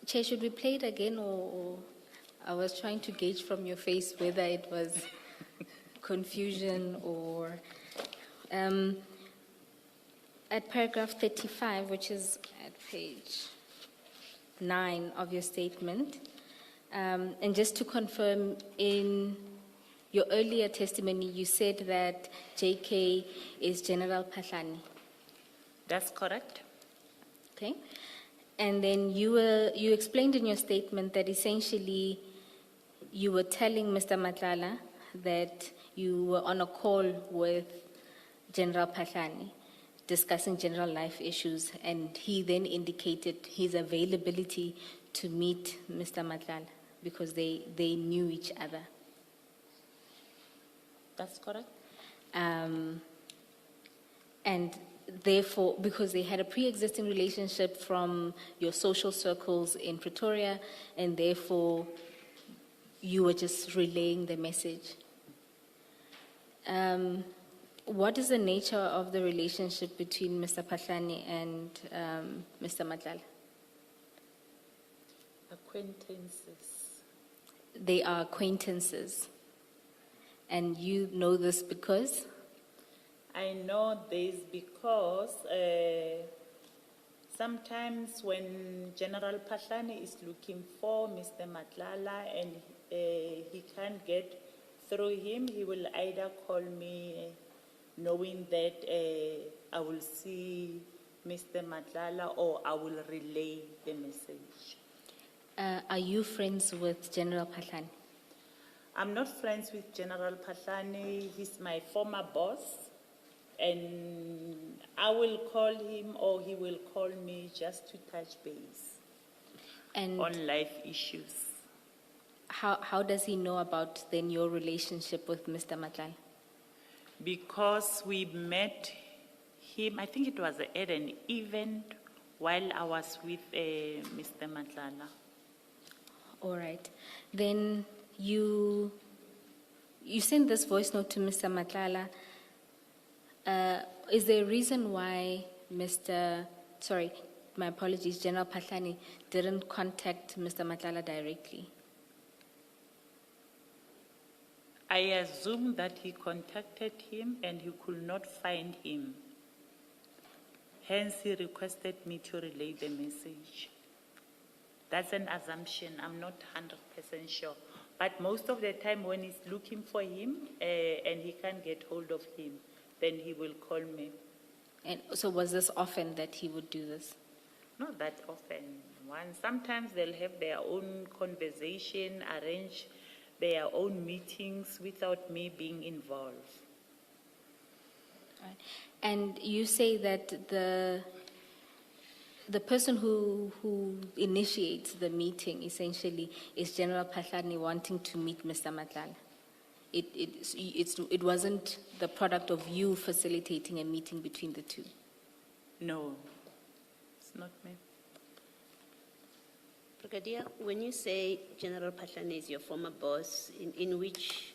Chair, should we play it again, or I was trying to gauge from your face whether it was confusion or... at paragraph 35, which is at page 9 of your statement, and just to confirm, in your earlier testimony, you said that JK is General Pahlani. That's correct. Okay? And then you explained in your statement that essentially you were telling Mr. Madlanga that you were on a call with General Pahlani discussing general life issues, and he then indicated his availability to meet Mr. Madlanga because they knew each other. That's correct. And therefore, because they had a pre-existing relationship from your social circles in Pretoria, and therefore you were just relaying the message. What is the nature of the relationship between Mr. Pahlani and Mr. Madlanga? Acquaintances. They are acquaintances. And you know this because? I know this because sometimes when General Patlani is looking for Mr. Madlanga and he can't get through him, he will either call me knowing that I will see Mr. Madlanga or I will relay the message. Are you friends with General Patlani? I'm not friends with General Patlani. He's my former boss. And I will call him or he will call me just to touch base And on life issues. how does he know about then your relationship with Mr. Madlanga? Because we met him, I think it was at an event while I was with Mr. Madlanga. All right. Then you sent this voice note to Mr. Madlanga. Is there a reason why General Patlani didn't contact Mr. Madlanga directly? I assume that he contacted him and he could not find him. Hence, he requested me to relay the message. That's an assumption. I'm not 100% sure. But most of the time when he's looking for him and he can't get hold of him, then he will call me. And so was this often that he would do this? Not that often. Sometimes they'll have their own conversation, arrange their own meetings without me being involved. Right. And you say that the person who initiates the meeting essentially is General Patlani wanting to meet Mr. Madlanga. It wasn't the product of you facilitating a meeting between the two. No, it's not me. Brigadier, when you say General Patlani is your former boss, in which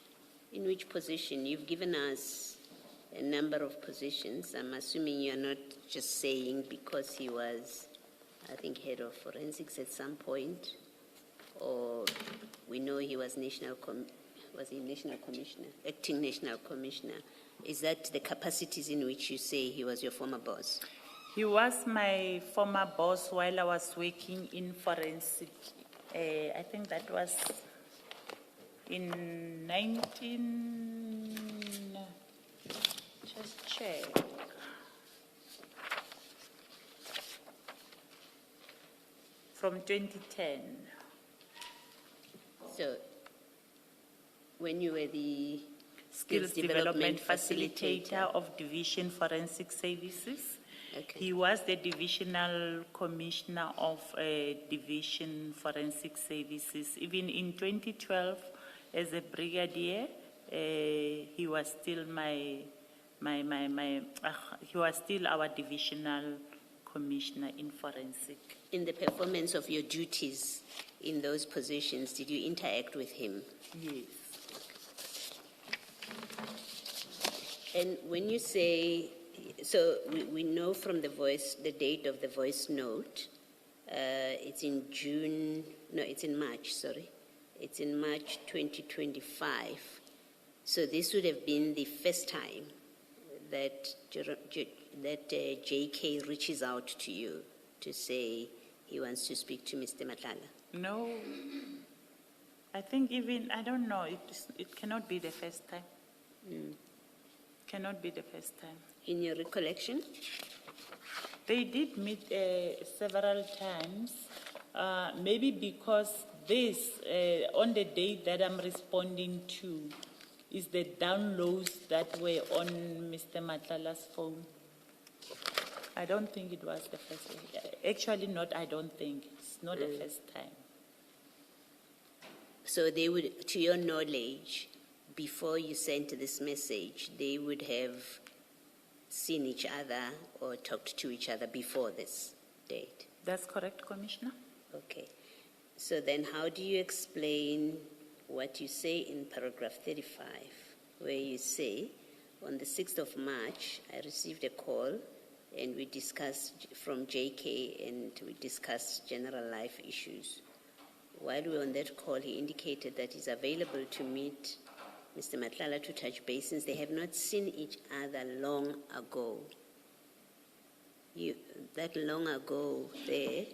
position? You've given us a number of positions. I'm assuming you're not just saying because he was, I think, head of forensics at some point, or we know he was national commissioner, acting national commissioner. Is that the capacities in which you say he was your former boss? He was my former boss while I was working in forensic. I think that was in just check. From 2010. So, when you were the Skills Development Facilitator of Division Forensic Services. Okay. He was the Divisional Commissioner of Division Forensic Services. Even in 2012, as a brigadier, he was still he was still our Divisional Commissioner in Forensic. In the performance of your duties in those positions, did you interact with him? Yes. And when you say, so we know from the date of the voice note, it's in March, sorry. It's in March 2025. So this would have been the first time that JK reaches out to you to say he wants to speak to Mr. Madlanga. No. I think I don't know, it cannot be the first time. Cannot be the first time. In your recollection? They did meet several times, maybe because this, on the day that I'm responding to, is the downloads that were on Mr. Madlanga's phone. I don't think it was the first time. Actually, I don't think. It's not the first time. So they would, to your knowledge, before you sent this message, they would have seen each other or talked to each other before this date? That's correct, Commissioner. Okay. So then how do you explain what you say in paragraph 35, where you say, on the 6th of March, I received a call and we discussed from JK and we discussed general life issues. While we were on that call, he indicated that he's available to meet Mr. Madlanga to touch base since they have not seen each other long ago. That long ago there,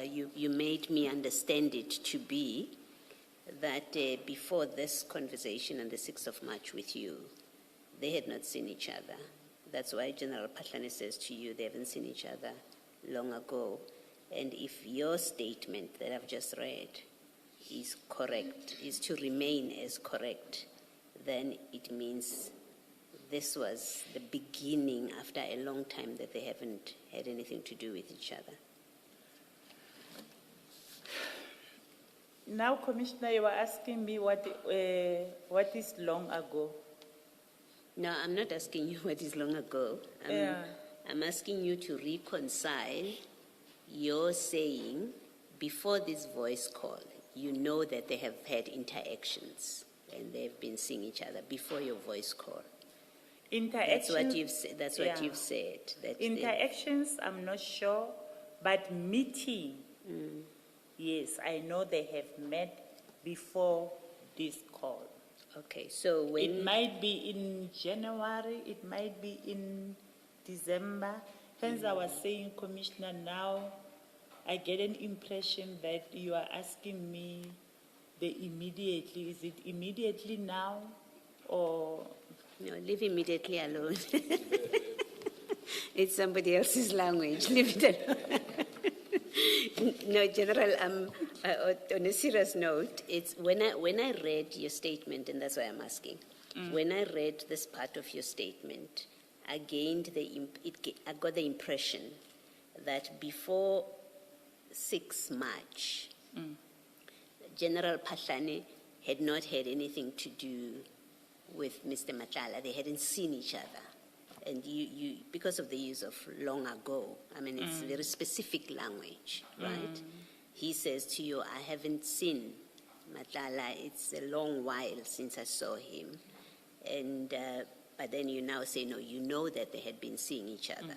you made me understand it to be that before this conversation on the 6th of March with you, they had not seen each other. That's why General Patlane says to you they haven't seen each other long ago. And if your statement that I've just read is correct, is to remain as correct, then it means this was the beginning after a long time that they haven't had anything to do with each other. Now, Commissioner, you were asking me what is long ago. No, I'm not asking you what is long ago. I'm asking you to reconcile your saying before this voice call, you know that they have had interactions and they've been seeing each other before your voice call. Interactions. That's what you've said. That's what you've said. That interactions, I'm not sure, but meeting, yes, I know they have met before this call. Okay, so when It might be in January, it might be in December. Hence, I was saying, Commissioner, now I get an impression that you are asking me the immediately. Is it immediately now or? no, leave immediately alone. It's somebody else's language. Leave it alone. No, General. On a serious note, it's when I read your statement, and that's why I'm asking. When I read this part of your statement, I got the impression that before 6 March, General Patlane had not had anything to do with Mr. Madlanga. They hadn't seen each other. And you because of the use of long ago, I mean, it's very specific language, right? He says to you, I haven't seen Madlanga. It's a long while since I saw him. And but then you now say, no, you know that they had been seeing each other.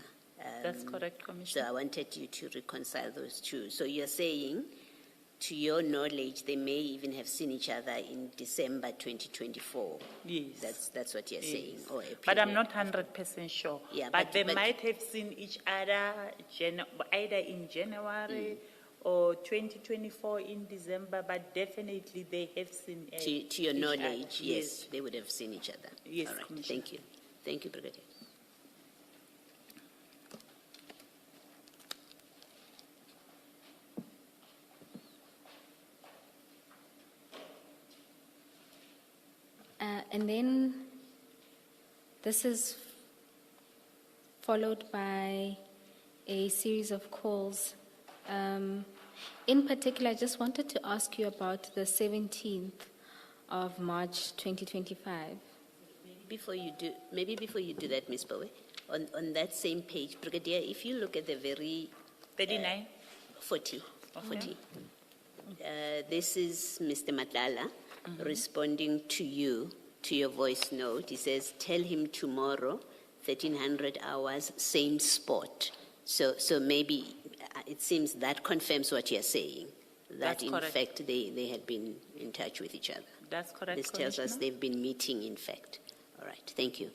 That's correct, So Commissioner. I wanted you to reconcile those two. So you're saying, to your knowledge, they may even have seen each other in December 2024. Yes. That's what you're saying. Yes. Or a But I'm period. not 100% sure. Yeah, but they but- might have seen each other either in January or 2024 in December, but definitely they have seen To your each other. knowledge, yes, they would have seen each other. Yes, All right, Commissioner. thank you. Thank you, Brigitte. And then this is followed by a series of calls. In particular, I just wanted to ask you about the 17th of March 2025. Maybe before you do that, Ms. Bowe, on that same page, Brigadier, if you look at the very 39? 40. This is Mr. Madlanga responding to you, to your voice note. He says, tell him tomorrow, 1300 hours, same spot. So maybe it seems that confirms what you're saying, that That's in correct. fact they had been in touch with each other. That's correct, This tells us Commissioner. they've been meeting, in fact. All right, thank you.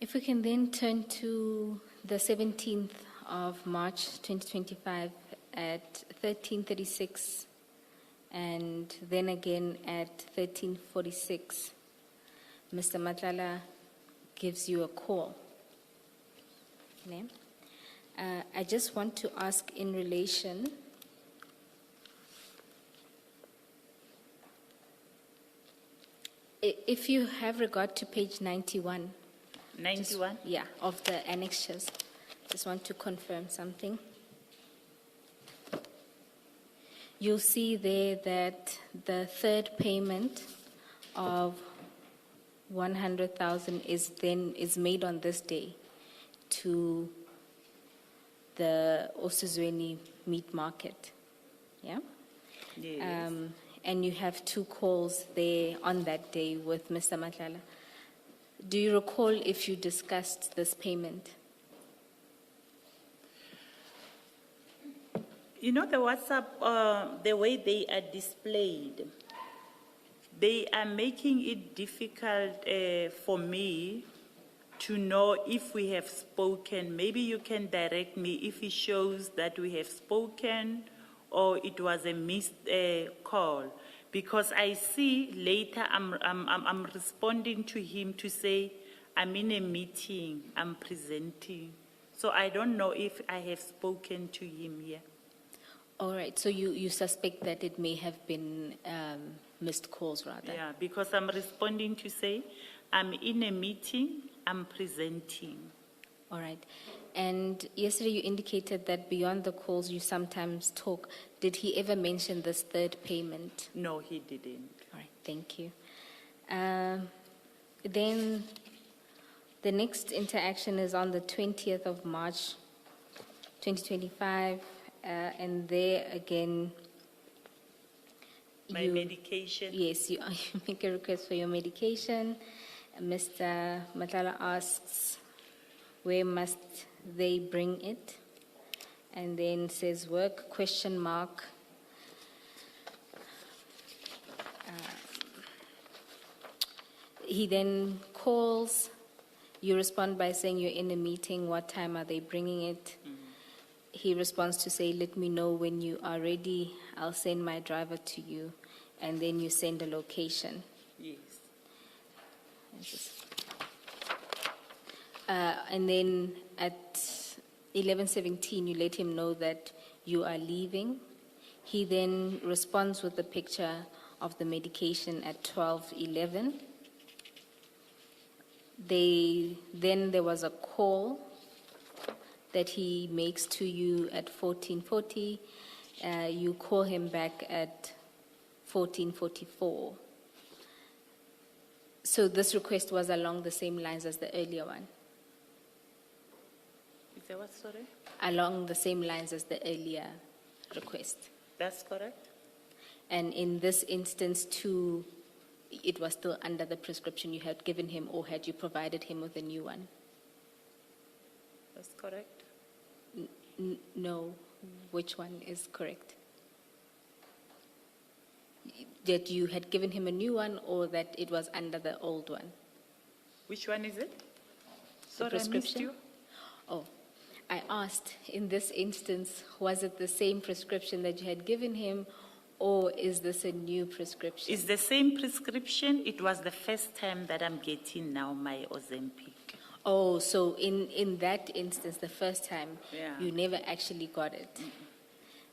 If we can then turn to the 17th of March 2025 at 13:36 and then again at 13:46, Mr. Madlanga gives you a call. Okay. I just want to ask in relation if you have regard to page 91. 91? Yeah, of the annexures. Just want to confirm something. You'll see there that the third payment of 100,000 is made on this day to the Osuzweni meat market. Yeah? Yes. And you have two calls there on that day with Mr. Madlanga. Do you recall if you discussed this payment? You know, the WhatsApp, the way they are displayed, they are making it difficult for me to know if we have spoken. Maybe you can direct me if it shows that we have spoken or it was a missed call. Because I see later I'm responding to him to say, I'm in a meeting, I'm presenting. So I don't know if I have spoken to him here. All right, so you suspect that it may have been missed calls rather? Yeah, because I'm responding to say, I'm in a meeting, I'm presenting. All right. And yesterday you indicated that beyond the calls you sometimes talk. Did he ever mention this third payment? No, he didn't. All right, thank you. Then the next interaction is on the 20th of March, 2025, and there again, My medication. Yes, you make a request for your medication. Mr. Matala asks, where must they bring it? And then says work, question mark. He then calls. You respond by saying you're in a meeting. What time are they bringing it? He responds to say, let me know when you are ready. I'll send my driver to you. And then you send a location. Yes. And then at 11:17, you let him know that you are leaving. He then responds with a picture of the medication at 12:11. Then there was a call that he makes to you at 14:40. You call him back at 14:44. So this request was along the same lines as the earlier one? Is that what, sorry? Along the same lines as the earlier request. That's correct? And in this instance too, it was still under the prescription you had given him, or had you provided him with a new one? That's correct? No. Which one is correct? That you had given him a new one, or that it was under the old one? Which one is it? The Sorry, I missed prescription? you. Oh, I asked, in this instance, was it the same prescription that you had given him, or is this a new prescription? It's the same prescription. It was the first time that I'm getting now my Ozempic. Oh, so in that instance, the first time, Yeah. you never actually got it.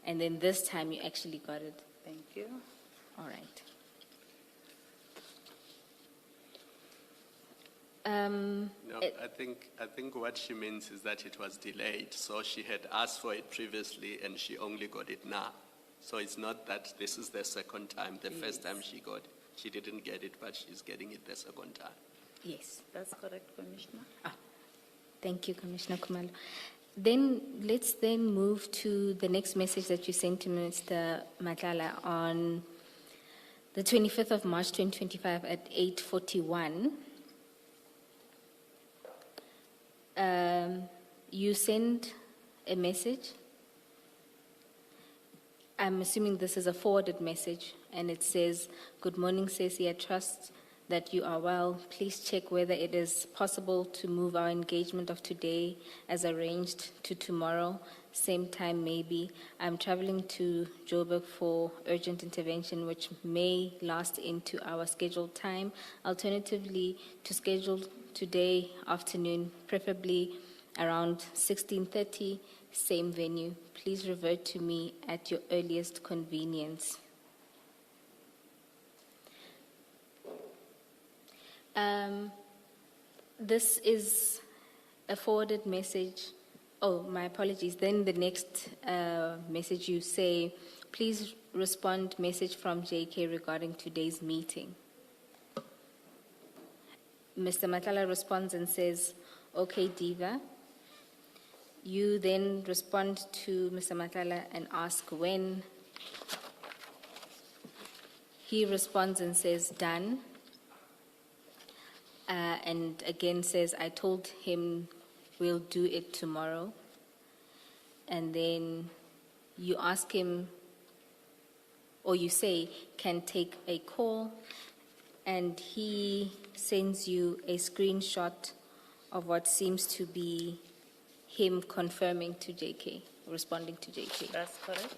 And then this time you actually got it. Thank you. All right. No, I think what she means is that it was delayed. So she had asked for it previously and she only got it now. So it's not that this is the second time. The first time she didn't get it, but she's getting it the second time. Yes. That's correct, Commissioner. Thank you, Commissioner Kumalo. Then let's then move to the next message that you sent to Mr. Madlanga on the 25th of March 2025 at 8:41. You sent a message. I'm assuming this is a forwarded message, and it says, "Good morning, Ceci. I trust that you are well. Please check whether it is possible to move our engagement of today as arranged to tomorrow, same time maybe. I'm traveling to Joburg for urgent intervention, which may last into our scheduled time. Alternatively, to schedule today afternoon, preferably around 16:30, same venue. Please revert to me at your earliest convenience." This is a forwarded message. Oh, my apologies. Then the next message you say, "Please respond message from JK regarding today's meeting." Mr. Matala responds and says, "Okay, Diva." You then respond to Mr. Matala and ask when. He responds and says, "Done." And again says, "I told him we'll do it tomorrow." And then you ask him, or you say, can take a call, and he sends you a screenshot of what seems to be him confirming to JK, responding to JK. That's correct.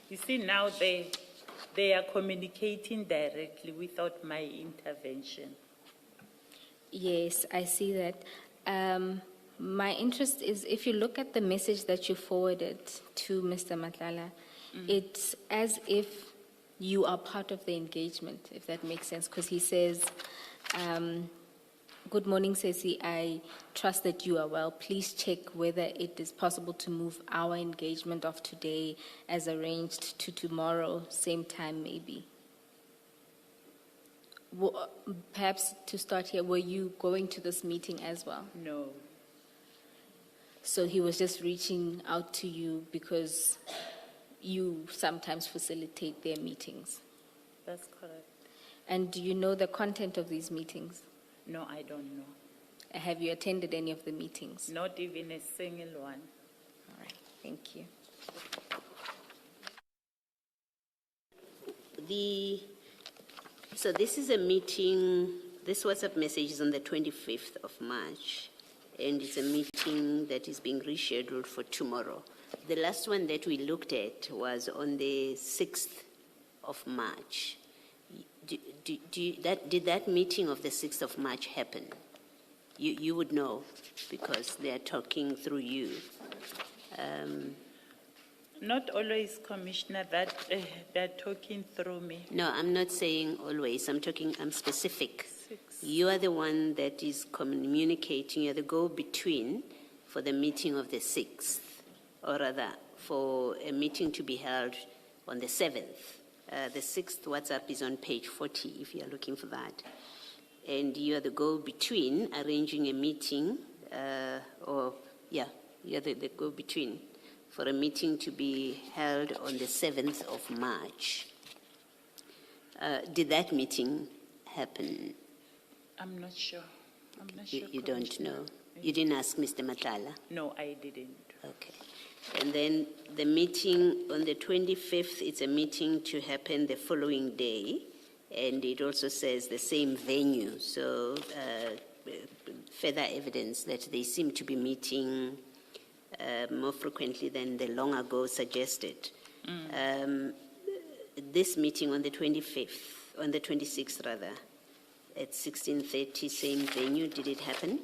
You see, now they are communicating directly without my intervention. Yes, I see that. My interest is, if you look at the message that you forwarded to Mr. Madlanga, it's as if you are part of the engagement, if that makes sense, because he says, good morning, Ceci. I trust that you are well. Please check whether it is possible to move our engagement of today as arranged to tomorrow, same time maybe. Perhaps to start here, were you going to this meeting as well? No. So he was just reaching out to you because you sometimes facilitate their meetings. That's correct. And do you know the content of these meetings? No, I don't know. Have you attended any of the meetings? Not even a single one. All right, thank you. So this is a meeting, this WhatsApp message is on the 25th of March, and it's a meeting that is being rescheduled for tomorrow. The last one that we looked at was on the 6th of March. Did that meeting of the 6th of March happen? You would know because they are talking through you. Not always, Commissioner, that they're talking through me. No, I'm not saying always. I'm specific. 6. You are the one that is communicating. You're the go-between for the meeting of the 6th, or rather, for a meeting to be held on the 7th. The 6th WhatsApp is on page 40, if you're looking for that. And you are the go-between arranging a meeting, you're the go-between for a meeting to be held on the 7th of March. Did that meeting happen? I'm not sure. I'm not sure. You don't Commissioner. know? You didn't ask Mr. Madlanga? No, I didn't. Okay. And then the meeting on the 25th, it's a meeting to happen the following day, and it also says the same venue. So further evidence that they seem to be meeting more frequently than the long ago suggested. This meeting on the 25th, on the 26th rather, at 16:30, same venue, did it happen?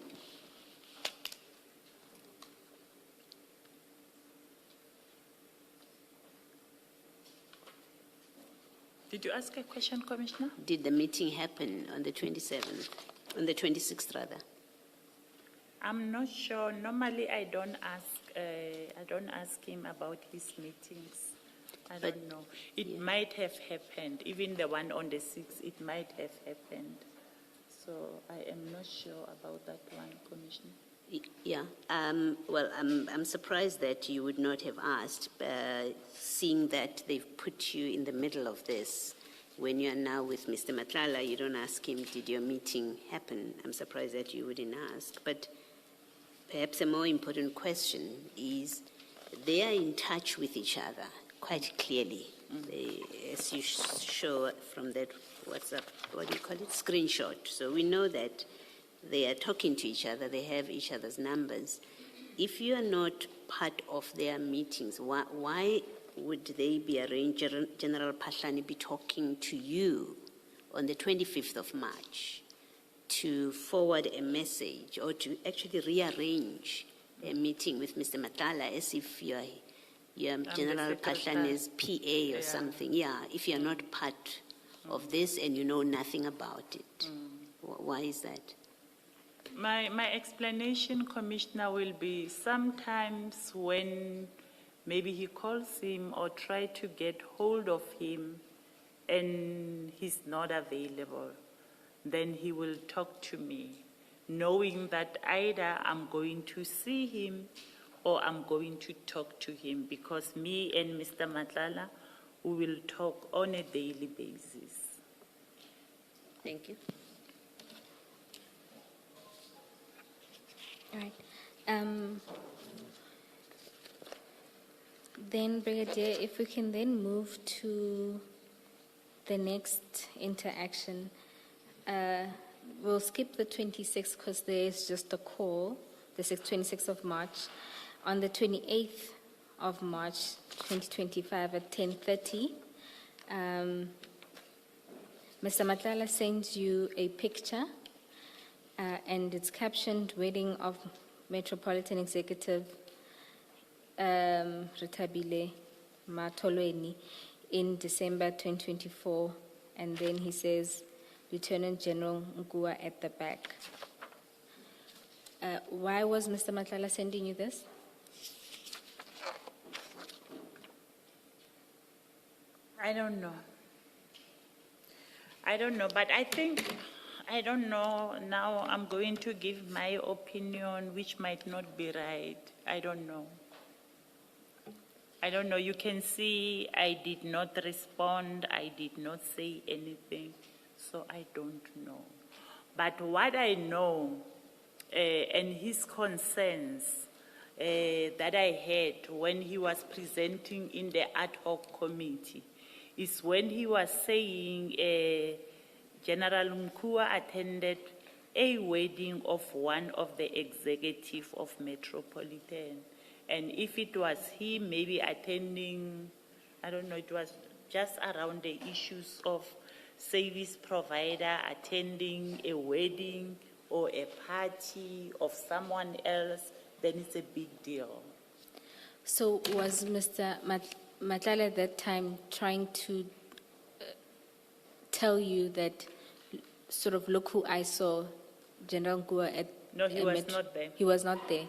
Did you ask a question, Commissioner? Did the meeting happen on the 27th, on the 26th rather? I'm not sure. Normally, I don't ask him about his meetings. I don't know. It might have happened. Even the one on the 6th, it might have happened. So I am not sure about that one, Commissioner. Yeah. Well, I'm surprised that you would not have asked, seeing that they've put you in the middle of this. When you are now with Mr. Madlanga, you don't ask him, did your meeting happen? I'm surprised that you wouldn't ask. But perhaps a more important question is, they are in touch with each other quite clearly. They, as you show from that WhatsApp, what do you call it, screenshot. So we know that they are talking to each other, they have each other's numbers. If you are not part of their meetings, why would they be arranged, General Pahlani be talking to you on the 25th of March to forward a message or to actually rearrange a meeting with Mr. Madlanga as if you're General Pahlani's PA or something? Yeah, if you're not part of this and you know nothing about it. Why is that? My explanation, Commissioner, will be sometimes when maybe he calls him or try to get hold of him and he's not available, then he will talk to me, knowing that either I'm going to see him or I'm going to talk to him, because me and Mr. Madlanga, we will talk on a daily basis. Thank you. All right. Then, Brigadier, if we can then move to the next interaction. We'll skip the 26th because there's just a call, the 26th of March. On the 28th of March, 2025 at 10:30, Mr. Madlanga sends you a picture and it's captioned Wedding of Metropolitan Executive Retabile Matolweni in December 2024, and then he says Lieutenant General Nkua at the back. Why was Mr. Madlanga sending you this? I don't know. I don't know, but I think, I don't know, now I'm going to give my opinion, which might not be right. I don't know. I don't know. You can see I did not respond. I did not say anything. So I don't know. But what I know, and his concerns that I had when he was presenting in the ad hoc committee, is when he was saying General Nkua attended a wedding of one of the executive of Metropolitan. And if it was him, maybe attending, I don't know, it was just around the issues of service provider attending a wedding or a party of someone else, then it's a big deal. So was Mr. Madlanga at that time trying to tell you that, sort of, look who I saw, General Nkua at... No, he was not there. He was not there?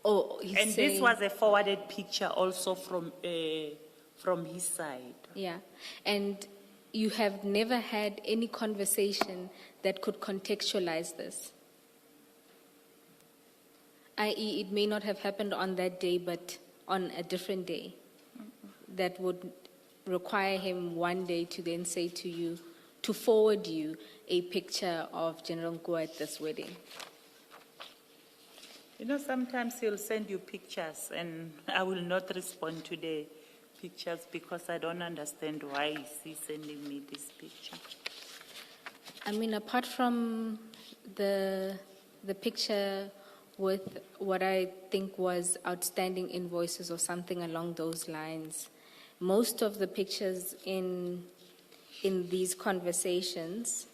Oh, he's And saying, this was a forwarded picture also from his side. Yeah. And you have never had any conversation that could contextualize this? I.e., it may not have happened on that day, but on a different day, that would require him one day to then say to you, to forward you a picture of General Nkua at this wedding. You know, sometimes he'll send you pictures and I will not respond to the pictures because I don't understand why is he sending me this picture. I mean, apart from the picture with what I think was outstanding invoices or something along those lines, most of the pictures in these conversations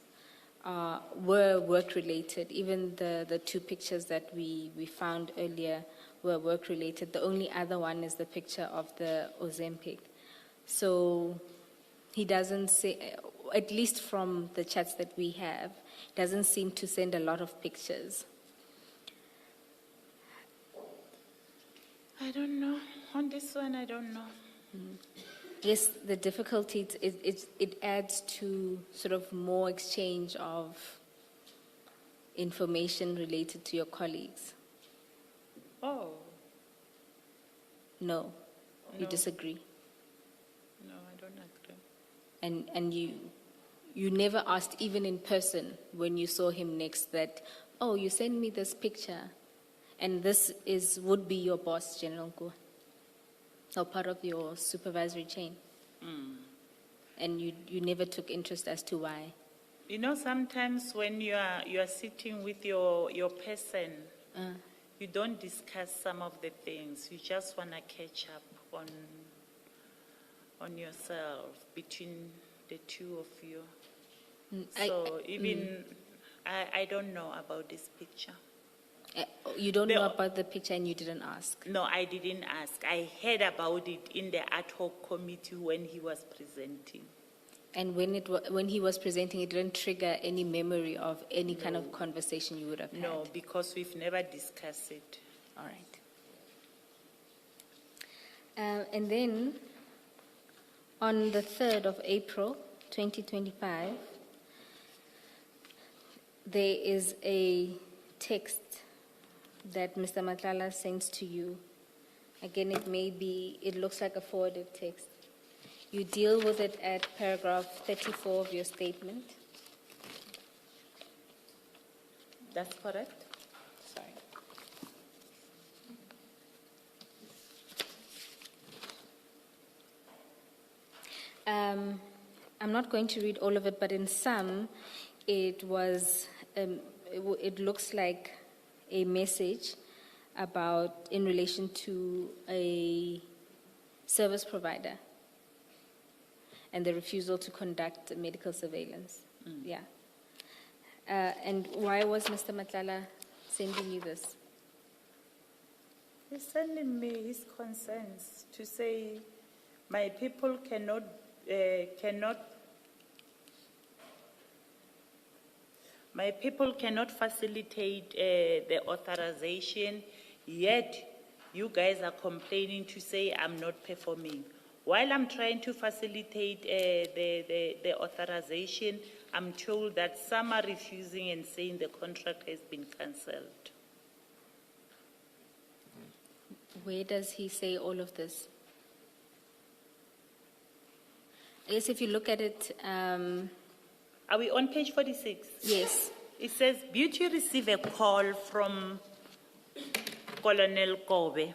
were work-related. Even the two pictures that we found earlier were work-related. The only other one is the picture of the Ozempic. So he doesn't say, at least from the chats that we have, doesn't seem to send a lot of pictures. I don't know. On this one, I don't know. Yes, the difficulty, it adds to sort of more exchange of information related to your colleagues. Oh, No, you No. disagree. no, I don't agree. And you never asked, even in person, when you saw him next, that, oh, you sent me this picture, and this would be your boss, General Nkua, or part of your supervisory chain. And you never took interest as to why. You know, sometimes when you are sitting with your person, you don't discuss some of the things. You just want to catch up on yourself between the two of you. So I don't know about this picture. You don't The- know about the picture and you didn't ask. No, I didn't ask. I heard about it in the ad hoc committee when he was presenting. And when he was presenting, it didn't trigger any memory of any kind of conversation you would have had? No, because we've never discussed it. All right. And then, on the 3rd of April, 2025, there is a text that Mr. Madlanga sends to you. Again, it looks like a forwarded text. You deal with it at paragraph 34 of your statement. That's correct? Sorry. I'm not going to read all of it, but in some, it was, it looks like a message about, in relation to a service provider and the refusal to conduct medical surveillance. Yeah. And why was Mr. Matlala sending you this? He's sending me his concerns to say my people cannot facilitate the authorization, yet you guys are complaining to say I'm not performing. While I'm trying to facilitate the authorization, I'm told that some are refusing and saying the contract has been cancelled. Where does he say all of this? I guess if you look at it, Are we on page 46? yes. It says, Beauty received a call from Colonel Kobe.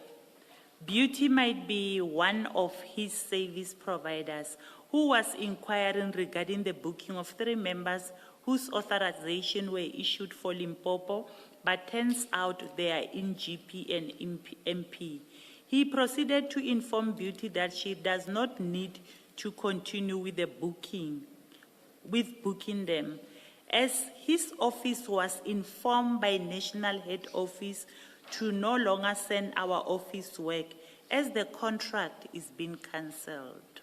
Beauty might be one of his service providers who was inquiring regarding the booking of 3 members whose authorization were issued for Limpopo, but turns out they are in GP and MP. He proceeded to inform Beauty that she does not need to continue with the booking them, as his office was informed by National Head Office to no longer send our office work as the contract is being cancelled.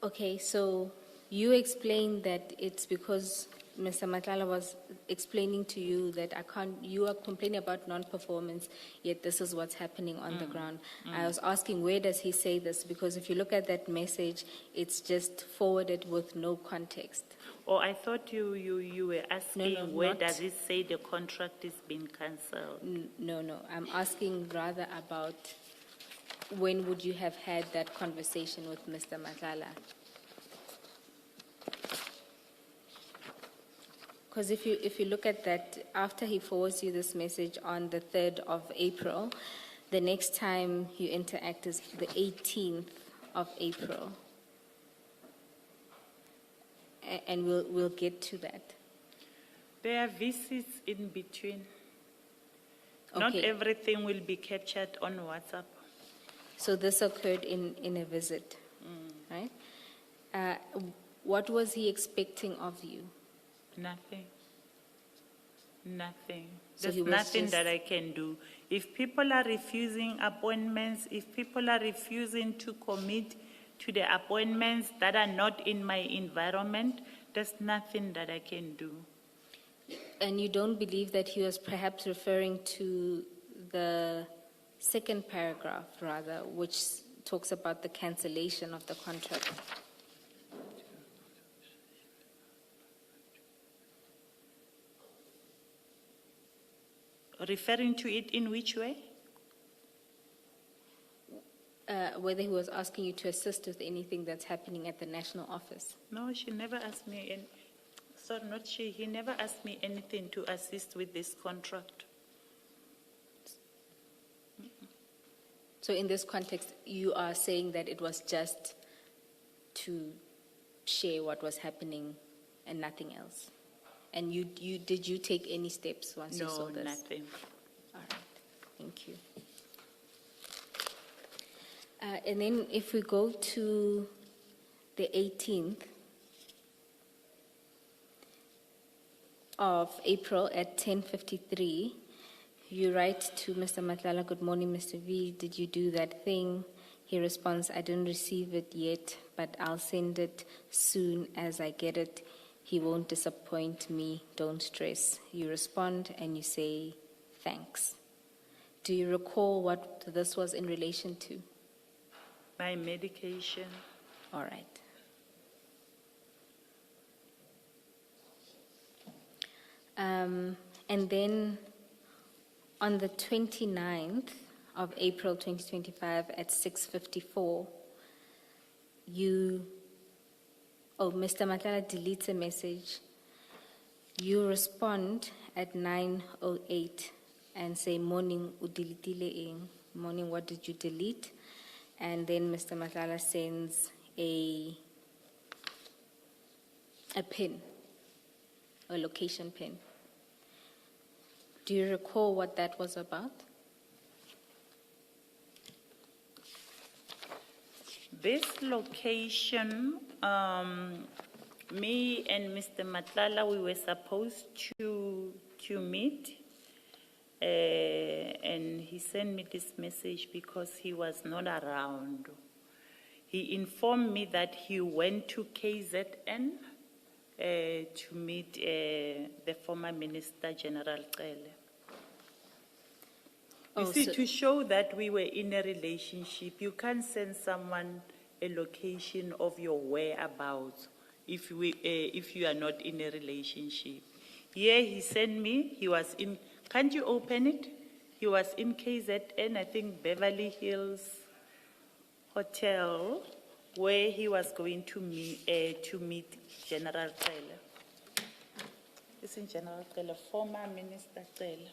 Okay, so you explained that it's because Mr. Matlala was explaining to you that you are complaining about non-performance, yet this is what's happening on the ground. I was asking, where does he say this? Because if you look at that message, it's just forwarded with no context. Oh, I thought you were asking No, where not- does it say the contract is being cancelled? No, I'm asking rather about when would you have had that conversation with Mr. Matlala? Because if you look at that, after he forwards you this message on the 3rd of April, the next time you interact is the 18th of April. And we'll get to that. There are visits in between. Not Okay. everything will be captured on WhatsApp. So this occurred in a visit, right? What was he expecting of you? Nothing. Nothing. So There's he was nothing just- that I can do. If people are refusing appointments, if people are refusing to commit to the appointments that are not in my environment, there's nothing that I can do. And you don't believe that he was perhaps referring to the second paragraph, rather, which talks about the cancellation of the contract? Referring to it in which way? Whether he was asking you to assist with anything that's happening at the national office. No, she never asked me, sorry, not she, he never asked me anything to assist with this contract. So in this context, you are saying that it was just to share what was happening and nothing else? And did you take any steps once you saw No, this? nothing. All right, thank you. And then if we go to the 18th of April at 10:53, you write to Mr. Matlala, "Good morning, Mr. V. Did you do that thing?" He responds, "I didn't receive it yet, but I'll send it soon as I get it. He won't disappoint me, don't stress." You respond and you say, "Thanks." Do you recall what this was in relation to? My medication. All right. And then on the 29th of April 2025 at 6:54, Mr. Matlala deletes a message. You respond at 9:08 and say, "Morning, udelitile eng." Morning, what did you delete? and then Mr. Madlanga sends a pin, a location pin. Do you recall what that was about? This location, me and Mr. Madlanga, we were supposed to meet. And he sent me this message because he was not around. He informed me that he went to KZN to meet the former Minister General Cele. You Oh, see, so- to show that we were in a relationship, you can't send someone a location of your whereabouts if you are not in a relationship. Here he sent me, he was in, can't you open it? He was in KZN, I think Beverly Hills Hotel, where he was going to meet General Cele. Isn't General Cele, former Minister Cele?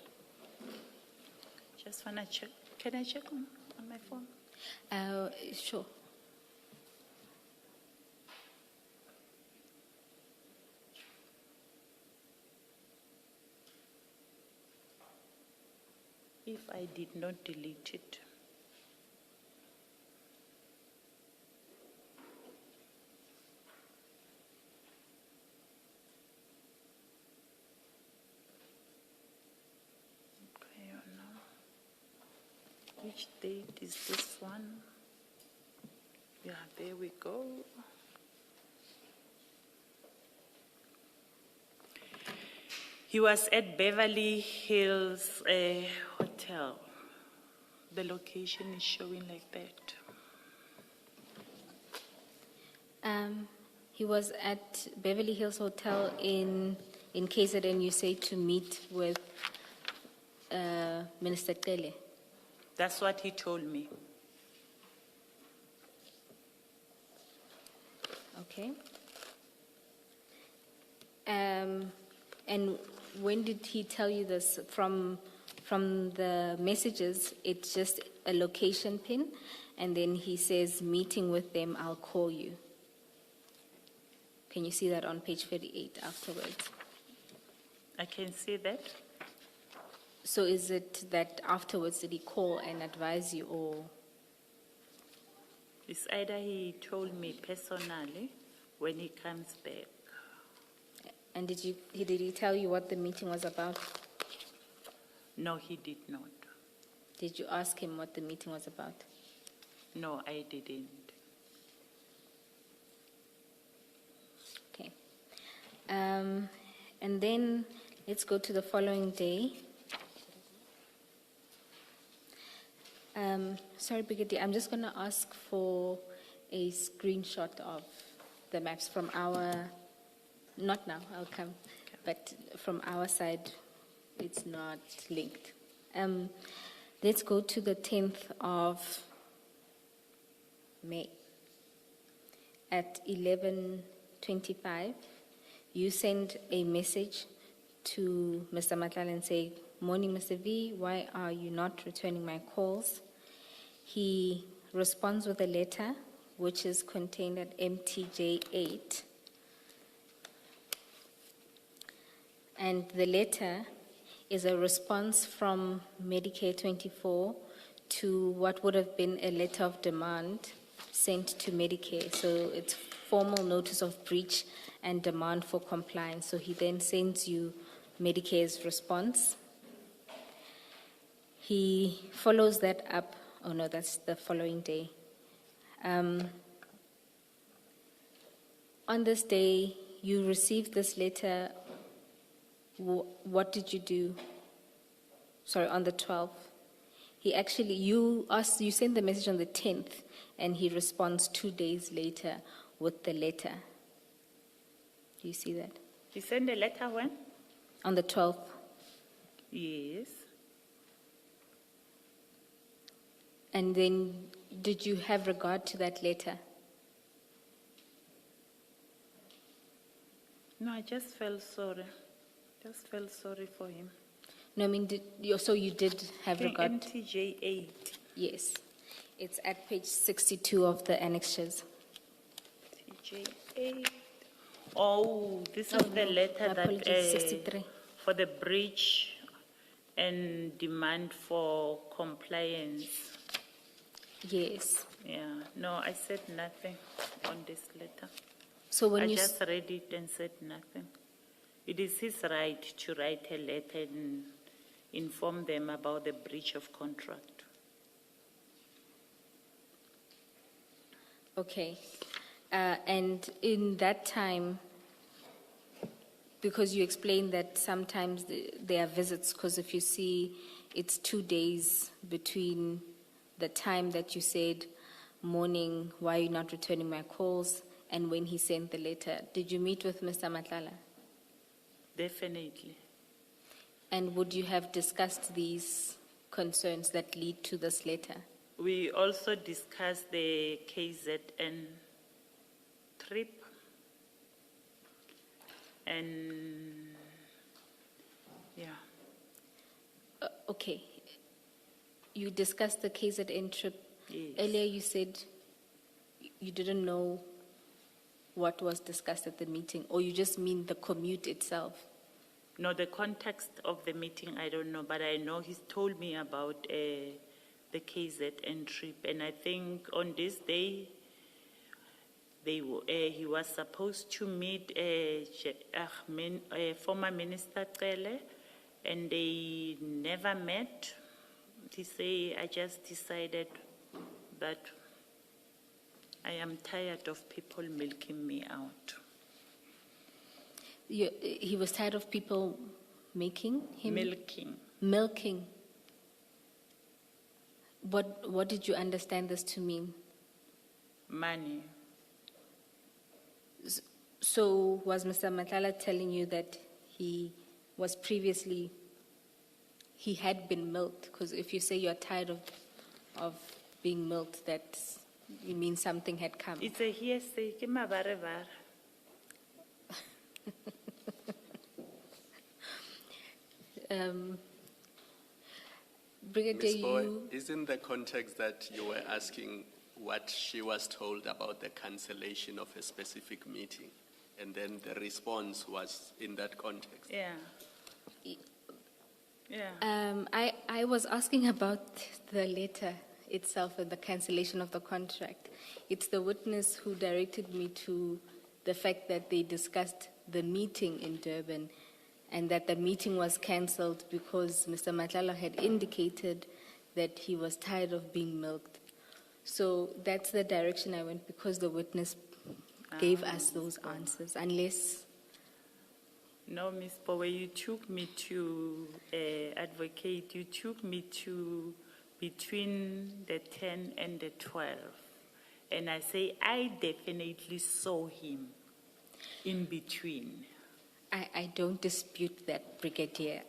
Just wanna check. Can I check on my phone? Sure. If I did not delete it. Okay, now. Which date is this one? Yeah, there we go. He was at Beverly Hills Hotel. The location is showing like that. He was at Beverly Hills Hotel in KZN, you say, to meet with Minister Cele. That's what he told me. Okay. And when did he tell you this? From the messages, it's just a location pin, and then he says, meeting with them, I'll call you. Can you see that on page 38 afterwards? I can see that. So is it that afterwards did he call and advise you, or? It's either he told me personally when he comes back. And did he tell you what the meeting was about? No, he did not. Did you ask him what the meeting was about? No, I didn't. Okay. And then let's go to the following day. Sorry, Brigitte, I'm just going to ask for a screenshot of the maps from our, not now, I'll come, but from our side, it's not linked. Let's go to the 10th of May. At 11:25, you send a message to Mr. Madlanga and say, "Morning, Mr. V, why are you not returning my calls?" He responds with a letter, which is contained at MTJ 8. And the letter is a response from Medicare 24 to what would have been a letter of demand sent to Medicare. So it's formal notice of breach and demand for compliance. So he then sends you Medicare's response. He follows that up. Oh no, that's the following day. On this day, you received this letter. What did you do? Sorry, on the 12th. He actually, you sent the message on the 10th, and he responds 2 days later with the letter. Do you see that? He sent a letter when? On the 12th. Yes. And then, did you have regard to that letter? No, I just felt sorry. Just felt sorry for him. No, I mean, so you did have regard? MTJ 8. Yes. It's at page 62 of the annexures. TJ8. Oh, this is Oh, the no, letter my that, apologies, 63. for the breach and demand for compliance. Yes. Yeah, no, I said nothing on this letter. So I when you, just read it and said nothing. It is his right to write a letter and inform them about the breach of contract. okay. And in that time, because you explained that sometimes there are visits, because if you see, it's 2 days between the time that you said, morning, why are you not returning my calls, and when he sent the letter. Did you meet with Mr. Madlanga? Definitely. And would you have discussed these concerns that lead to this letter? We also discussed the KZN trip and yeah. Okay. You discussed the KZN trip. Yes. Earlier you said you didn't know what was discussed at the meeting, or you just mean the commute itself? No, the context of the meeting, I don't know, but I know he's told me about the KZN trip, and I think on this day, he was supposed to meet former Minister Cele, and they never met. He say, I just decided that I am tired of people milking me out. He was tired of people making him? Milking. Milking. What did you understand this to mean? Money. So was Mr. Madlanga telling you that he was previously, he had been milked? Because if you say you're tired of being milked, that you mean something had come. It's a hearsay. Ke mabarevare. Brigadier, Ms. Boy, you, isn't the context that you were asking what she was told about the cancellation of a specific meeting? And then the response was in that context. Yeah. Yeah. I was asking about the letter itself and the cancellation of the contract. It's the witness who directed me to the fact that they discussed the meeting in Durban and that the meeting was cancelled because Mr. Madlanga had indicated that he was tired of being milked. So that's the direction I went, because the witness gave us those answers, unless... No, Ms. Bowe, you took me to advocate. You took me to between the 10 and the 12. And I say, I definitely saw him in between. I don't dispute that, Brigadier.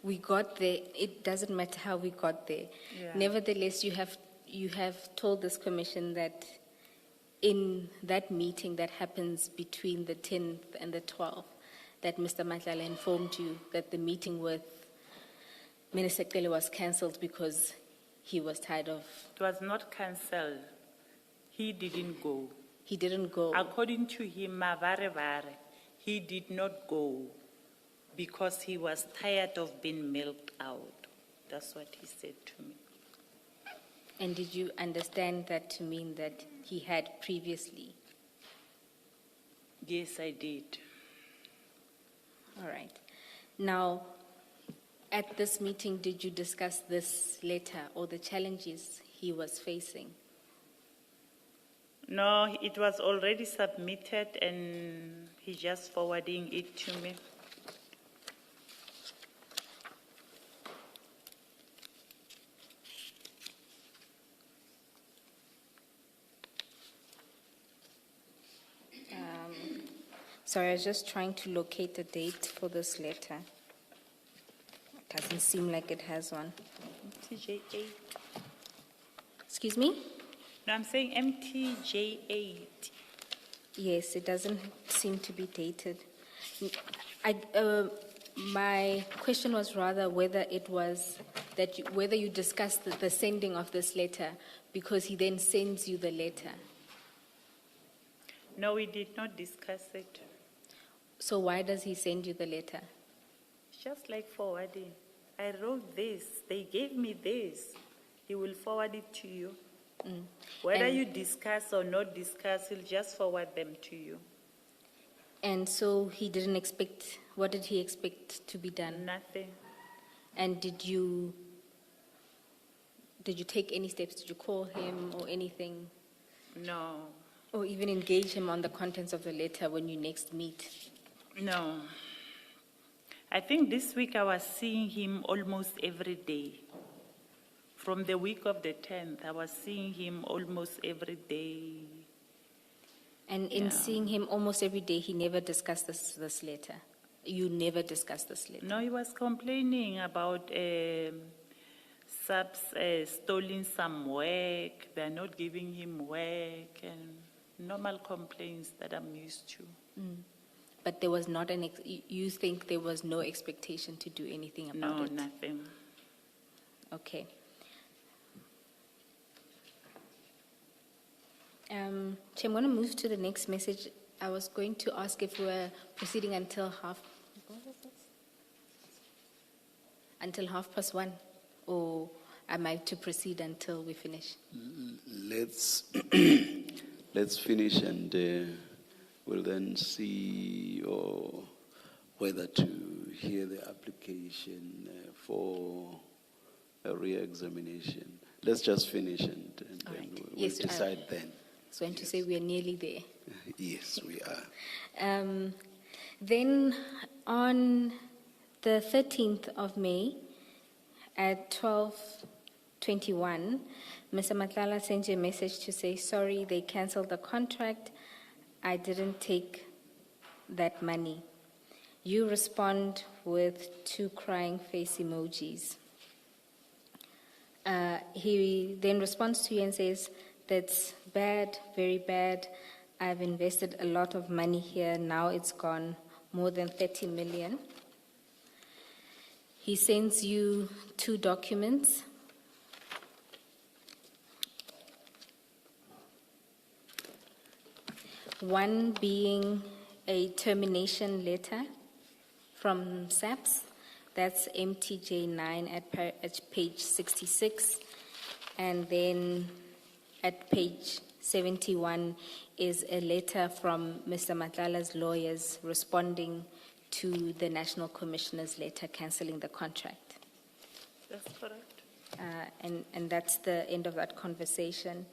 We got there. It doesn't matter how we got there. Yeah. Nevertheless, you have told this commission that in that meeting that happens between the 10th and the 12th, that Mr. Madlanga informed you that the meeting with Minister Cele was cancelled because he was tired of... It was not cancelled. He didn't go. He didn't go. According to him, Mavarevare, he did not go because he was tired of being milked out. That's what he said to me. And did you understand that to mean that he had previously? Yes, I did. All right. Now, at this meeting, did you discuss this letter or the challenges he was facing? No, it was already submitted and he's just forwarding it to me. Sorry, I was just trying to locate the date for this letter. It doesn't seem like it has one. MTJ8. Excuse me? No, I'm saying MTJ8. Yes, it doesn't seem to be dated. My question was rather whether it was whether you discussed the sending of this letter, because he then sends you the letter. No, we did not discuss it. So why does he send you the letter? Just like forwarding. I wrote this, they gave me this. He will forward it to you. Whether And- you discuss or not discuss, he'll just forward them to you. And so he didn't expect, what did he expect to be done? Nothing. And did you take any steps? Did you call him or anything? No, Or even engage him on the contents of the letter when you next meet? no. I think this week I was seeing him almost every day. From the week of the 10th, I was seeing him almost every day. And in Yeah. seeing him almost every day, he never discussed this letter? You never discussed this letter? No, he was complaining about subs stealing some work, they're not giving him work, and normal complaints that I'm used to. But there was not you think there was no expectation to do anything about No, it? nothing. Okay. Chair, I'm going to move to the next message. I was going to ask if we were proceeding until until 1:30, or am I to proceed until we finish? Let's let's finish, and we'll then see whether to hear the application for a re-examination. Let's just finish, and All then right. we'll Yes, decide then. I was going to say we are nearly there. Yes, we are. Then on the 13th of May at 12:21, Mr. Madlanga sent you a message to say, sorry, they canceled the contract. I didn't take that money. You respond with 2 crying face emojis. He then responds to you and says, that's bad, very bad. I've invested a lot of money here. Now it's gone, more than 30 million. He sends you 2 documents. One being a termination letter from SAPS. That's MTJ9 at page 66. And then at page 71 is a letter from Mr. Madlanga's lawyers responding to the National Commissioner's letter cancelling the contract. That's correct. And that's the end of that conversation.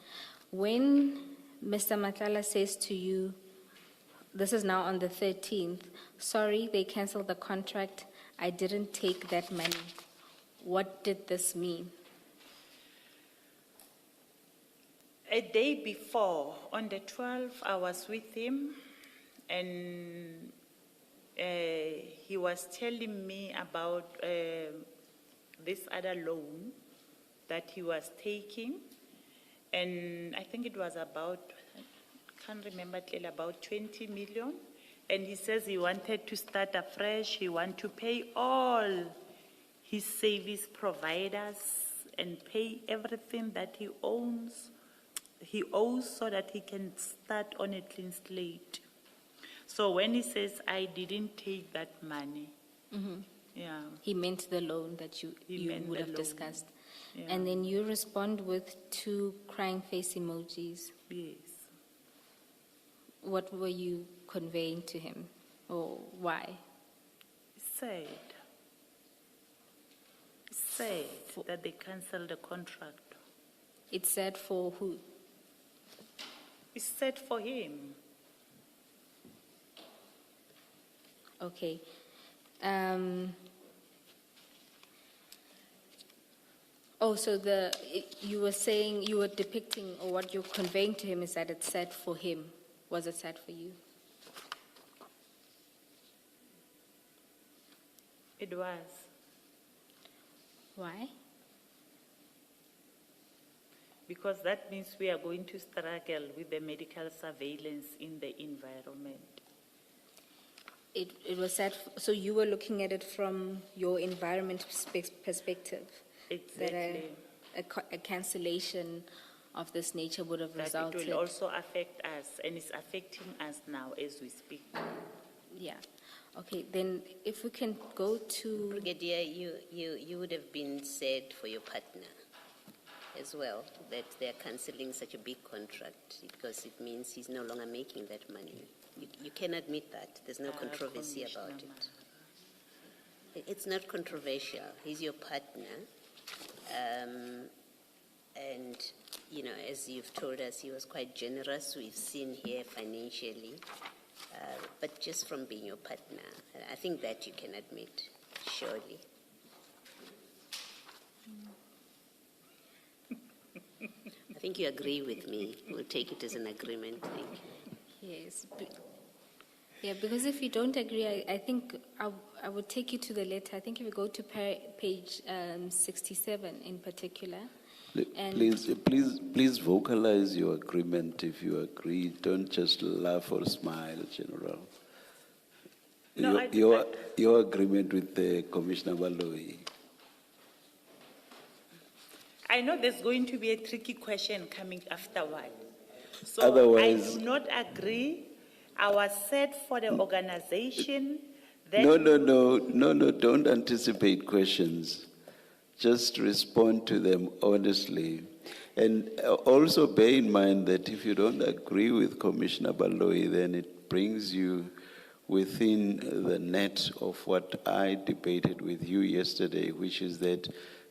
When Mr. Madlanga says to you, this is now on the 13th, sorry, they canceled the contract, I didn't take that money. What did this mean? A day before, on the 12th, I was with him, and he was telling me about this other loan that he was taking, and I think it was about, I can't remember clearly, about 20 million. And he says he wanted to start afresh. He wanted to pay all his service providers and pay everything that he owes so that he can start on a clean slate. So when he says, I didn't take that money, yeah, He meant the loan that He you meant would the have loan. discussed. Yeah. And then you respond with 2 crying face emojis. yes. What were you conveying to him, or why? It's sad that they canceled the contract. It's sad for who? It's sad for him. Okay. So you were saying, you were depicting, or what you're conveying to him is that it's sad for him. Was it sad for you? It was. Why? Because that means we are going to struggle with the medical surveillance in the environment. It was sad. So you were looking at it from your environment perspective. Exactly. a cancellation of this nature would have That it resulted. will also affect us, and it's affecting us now as we speak. Yeah. Okay, then if we can go to, Brigadier, you would have been sad for your partner as well, that they're cancelling such a big contract, because it means he's no longer making that money. You can admit that. There's no controversy about Commissioner it. It's not controversial. He's your partner. And, you know, as you've told us, he was quite generous. We've seen here financially. But just from being your partner, I think that you can admit, surely. I think you agree with me. We'll take it as an agreement. Thank you. yes. Yeah, because if you don't agree, I think I would take you to the letter. I think if you go to page 67 in particular. And Please vocalize your agreement if you agree. Don't just laugh or smile, General. No, Your agreement with Commissioner Baloyi. I know there's going to be a tricky question coming afterward. So Otherwise- I do not agree. I was set for the organization. That No, don't anticipate questions. Just respond to them honestly. And also bear in mind that if you don't agree with Commissioner Baloyi, then it brings you within the net of what I debated with you yesterday, which is that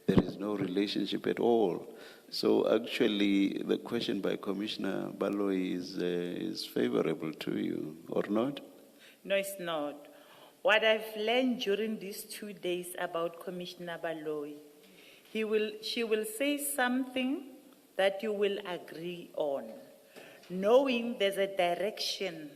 there is no relationship at all. So actually, the question by Commissioner Baloyi is favorable to you, or not? No, it's not. What I've learned during these 2 days about Commissioner Baloyi, she will say something that you will agree on, knowing there's a direction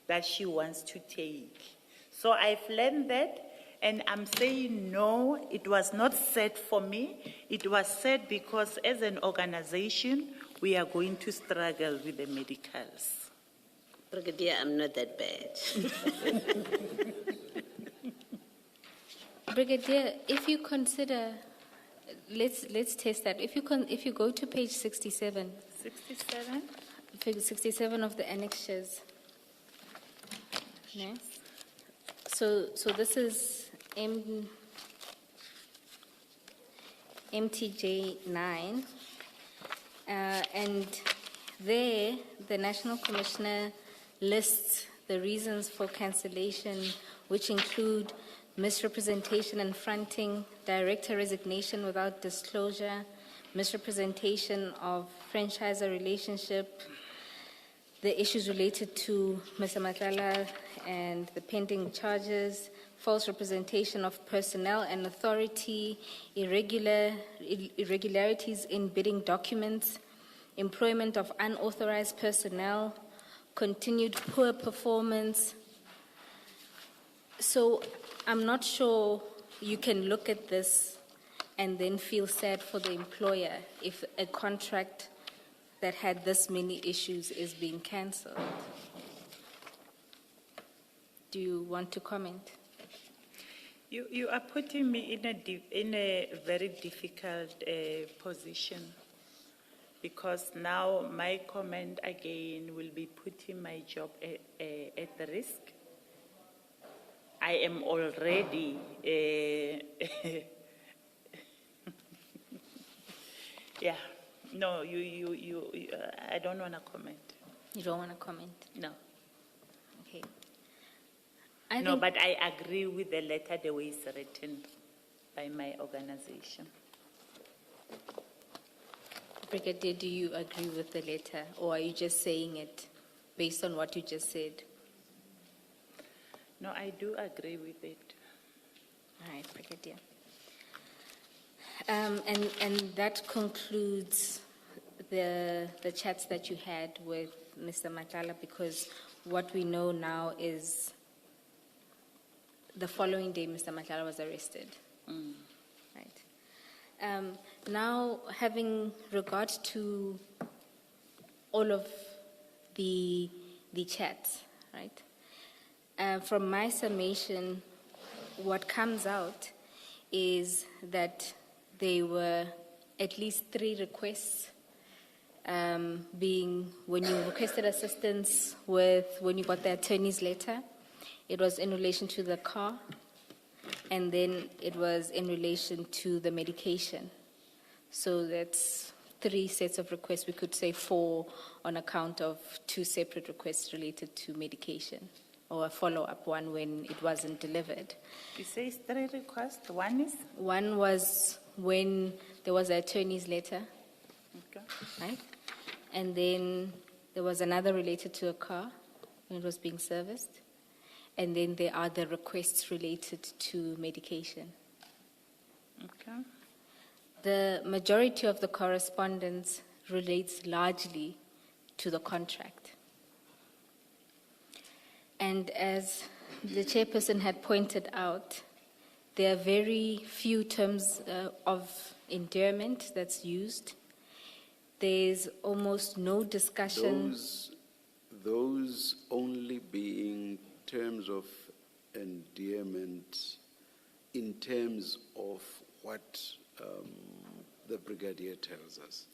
that she wants to take. So I've learned that, and I'm saying no, it was not said for me. It was said because as an organization, we are going to struggle with the medicals. Brigadier, I'm not that bad. Brigadier, if you consider, let's test that. If you go to page 67, 67? figure 67 of the annexures. Yeah. So this is MTJ 9, and there the National Commissioner lists the reasons for cancellation, which include misrepresentation and fronting, director resignation without disclosure, misrepresentation of franchisor relationship, the issues related to Mr. Madlanga and the pending charges, false representation of personnel and authority, irregularities in bidding documents, employment of unauthorized personnel, continued poor performance. So I'm not sure you can look at this and then feel sad for the employer if a contract that had this many issues is being cancelled. Do you want to comment? You are putting me in a very difficult position, because now my comment again will be putting my job at risk. I am already yeah. No, I don't want to comment. You don't want to comment? No. Okay. No, but I agree with the letter the way it's written by my organization. Brigadier, do you agree with the letter, or are you just saying it based on what you just said? No, I do agree with it. All right, Brigadier. And that concludes the chats that you had with Mr. Madlanga, because what we know now is the following day Mr. Madlanga was arrested. Right. Now, having regard to all of the chats, right? From my summation, what comes out is that there were at least 3 requests, being when you requested assistance when you got the attorney's letter, it was in relation to the car, and then it was in relation to the medication. So that's 3 sets of requests. We could say 4 on account of 2 separate requests related to medication, or a follow-up one when it wasn't delivered. You say 3 requests, one is? One was when there was an attorney's letter, Okay. right? And then there was another related to a car when it was being serviced. And then there are the requests related to medication. Okay. The majority of the correspondence relates largely to the contract. And as the chairperson had pointed out, there are very few terms of endearment that's used. There's almost no discussion. Those only being terms of endearment in terms of what the brigadier tells us.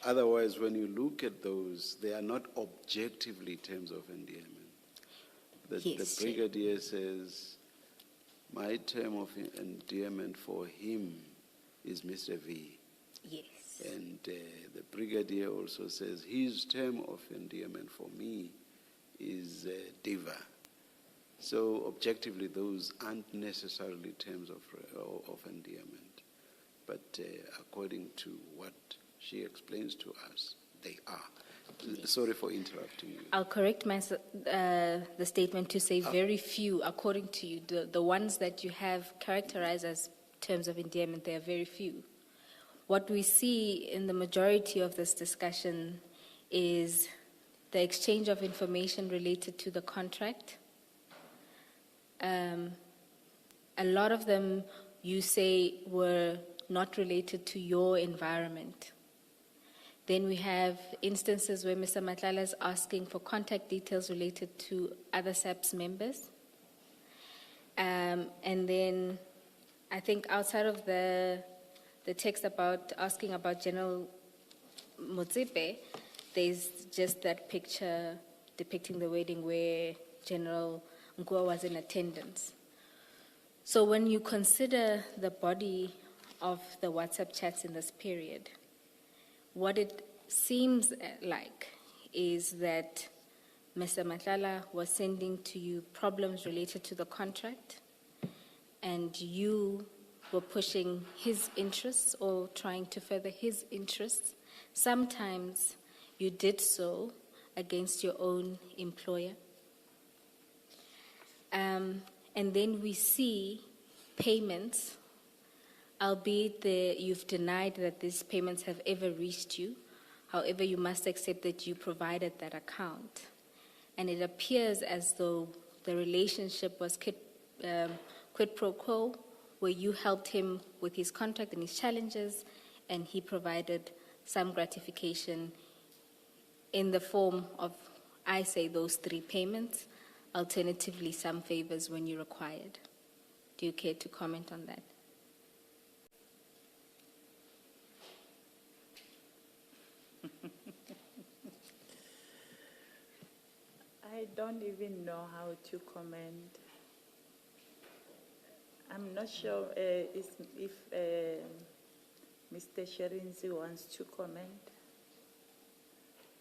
Otherwise, when you look at those, they are not objectively terms of endearment. Yes, The brigadier says, my term of endearment for him is Mr. V. Yes. And the brigadier also says his term of endearment for me is Diva. So objectively, those aren't necessarily terms of endearment, but according to what she explains to us, they are. Sorry for interrupting you. I'll correct the statement to say very few, according to you. The ones that you have characterized as terms of endearment, they are very few. What we see in the majority of this discussion is the exchange of information related to the contract. A lot of them, you say, were not related to your environment. Then we have instances where Mr. Madlanga is asking for contact details related to other SAPS members. And then I think outside of the text about asking about General Motsepe, there's just that picture depicting the wedding where General Nkua was in attendance. So when you consider the body of the WhatsApp chats in this period, what it seems like is that Mr. Madlanga was sending to you problems related to the contract, and you were pushing his interests or trying to further his interests. Sometimes you did so against your own employer. And then we see payments, albeit you've denied that these payments have ever reached you. However, you must accept that you provided that account. And it appears as though the relationship was quid pro quo, where you helped him with his contract and his challenges, and he provided some gratification in the form of, I say, those 3 payments, alternatively some favors when you required. Do you care to comment on that? I don't even know how to comment. I'm not sure if Mr. Sherinzi wants to comment.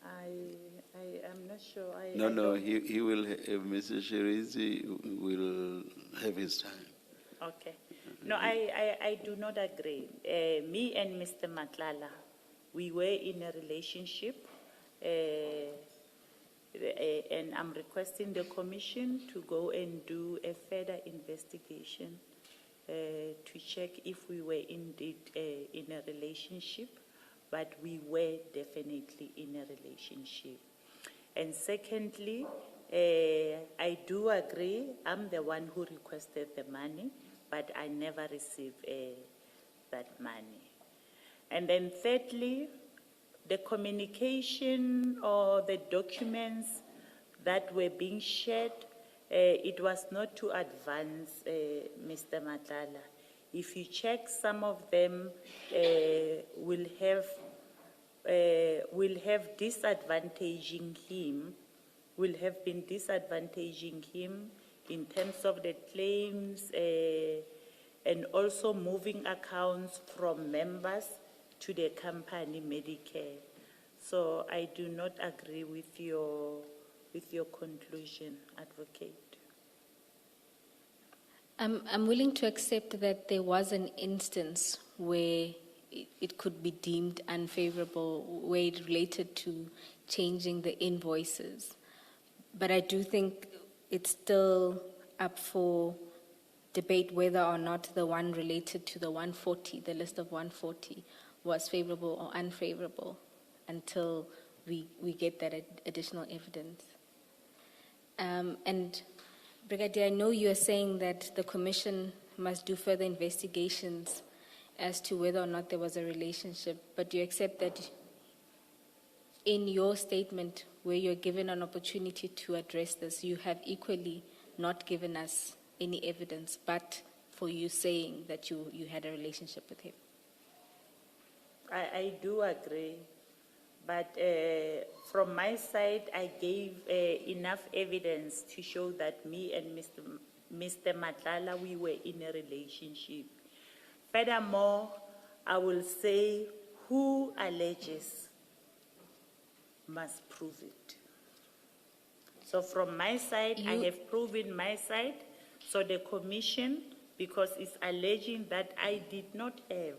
I'm not sure. He will. Mr. Sherizi will have his time. Okay. No, I do not agree. Me and Mr. Madlanga, we were in a relationship, and I'm requesting the commission to go and do a further investigation to check if we were indeed in a relationship, but we were definitely in a relationship. And secondly, I do agree, I'm the one who requested the money, but I never received that money. And then thirdly, the communication or the documents that were being shared, it was not to advance Mr. Madlanga. If you check, some of them will have disadvantaging him, will have been disadvantaging him in terms of the claims and also moving accounts from members to the company Medicare. So I do not agree with your conclusion, Advocate. I'm willing to accept that there was an instance where it could be deemed unfavorable, where it related to changing the invoices. But I do think it's still up for debate whether or not the one related to the 140, the list of 140, was favorable or unfavorable until we get that additional evidence. And Brigadier, I know you are saying that the Commission must do further investigations as to whether or not there was a relationship, but do you accept that in your statement where you're given an opportunity to address this, you have equally not given us any evidence, but for you saying that you had a relationship with him? I do agree, but from my side, I gave enough evidence to show that me and Mr. Madlanga, we were in a relationship. Furthermore, I will say who alleges must prove it. So from my side, I have proven my side. So the Commission, because it's alleging that I did not have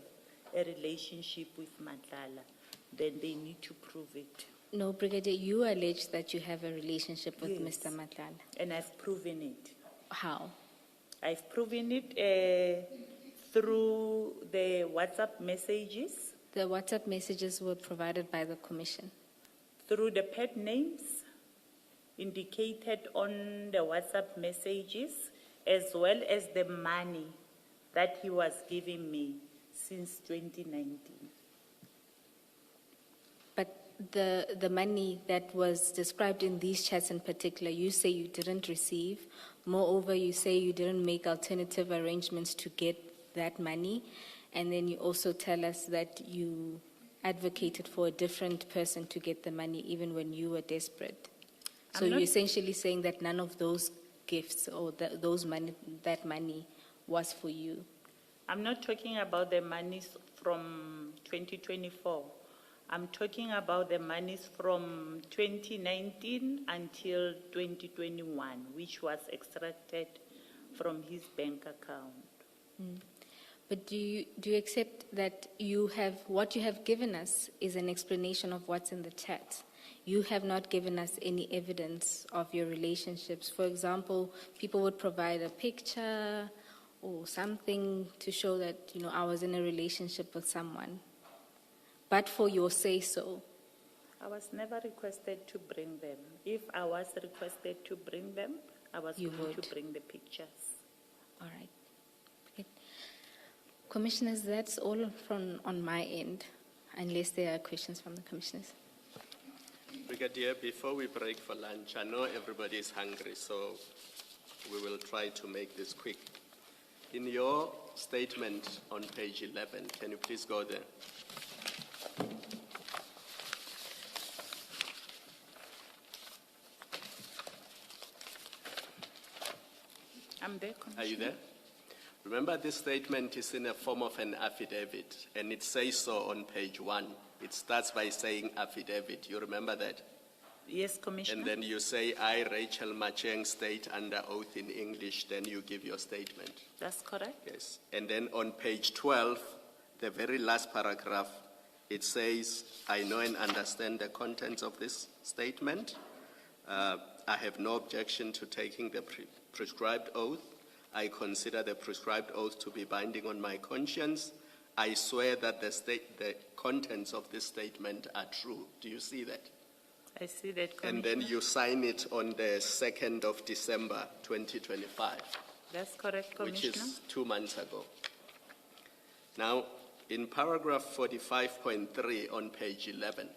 a relationship with Madlanga, then they need to prove it. No, Brigadier, you allege that you have a relationship with Yes. Mr. Madlanga. And I've proven it. How? I've proven it through the WhatsApp messages, The WhatsApp messages were provided by the Commission. through the pet names indicated on the WhatsApp messages, as well as the money that he was giving me since 2019. But the money that was described in these chats in particular, you say you didn't receive. Moreover, you say you didn't make alternative arrangements to get that money. And then you also tell us that you advocated for a different person to get the money even when you were desperate. So I'm you're not- essentially saying that none of those gifts or that money was for you. I'm not talking about the monies from 2024. I'm talking about the monies from 2019 until 2021, which was extracted from his bank account. But do you accept that what you have given us is an explanation of what's in the chat? You have not given us any evidence of your relationships. For example, people would provide a picture or something to show that, I was in a relationship with someone. But for your say-so. I was never requested to bring them. If I was requested to bring them, I was You going would. to bring the pictures. All right. Okay. Commissioners, that's all on my end, unless there are questions from the commissioners. Brigadier, before we break for lunch, I know everybody is hungry, so we will try to make this quick. In your statement on page 11, can you please go there? I'm there, Are Commissioner. you there? Remember, this statement is in a form of an affidavit, and it says so on page 1. It starts by saying affidavit. You remember that? Yes, Commissioner. And then you say, I, Rachel Macheng, state under oath in English, then you give your statement. That's correct. Yes. And then on page 12, the very last paragraph, it says, I know and understand the contents of this statement. I have no objection to taking the prescribed oath. I consider the prescribed oath to be binding on my conscience. I swear that the contents of this statement are true. Do you see that? I see that, Commissioner. And then you sign it on the 2nd of December, 2025. That's correct, Which Commissioner. is 2 months ago. Now, in paragraph 45.3 on page 11,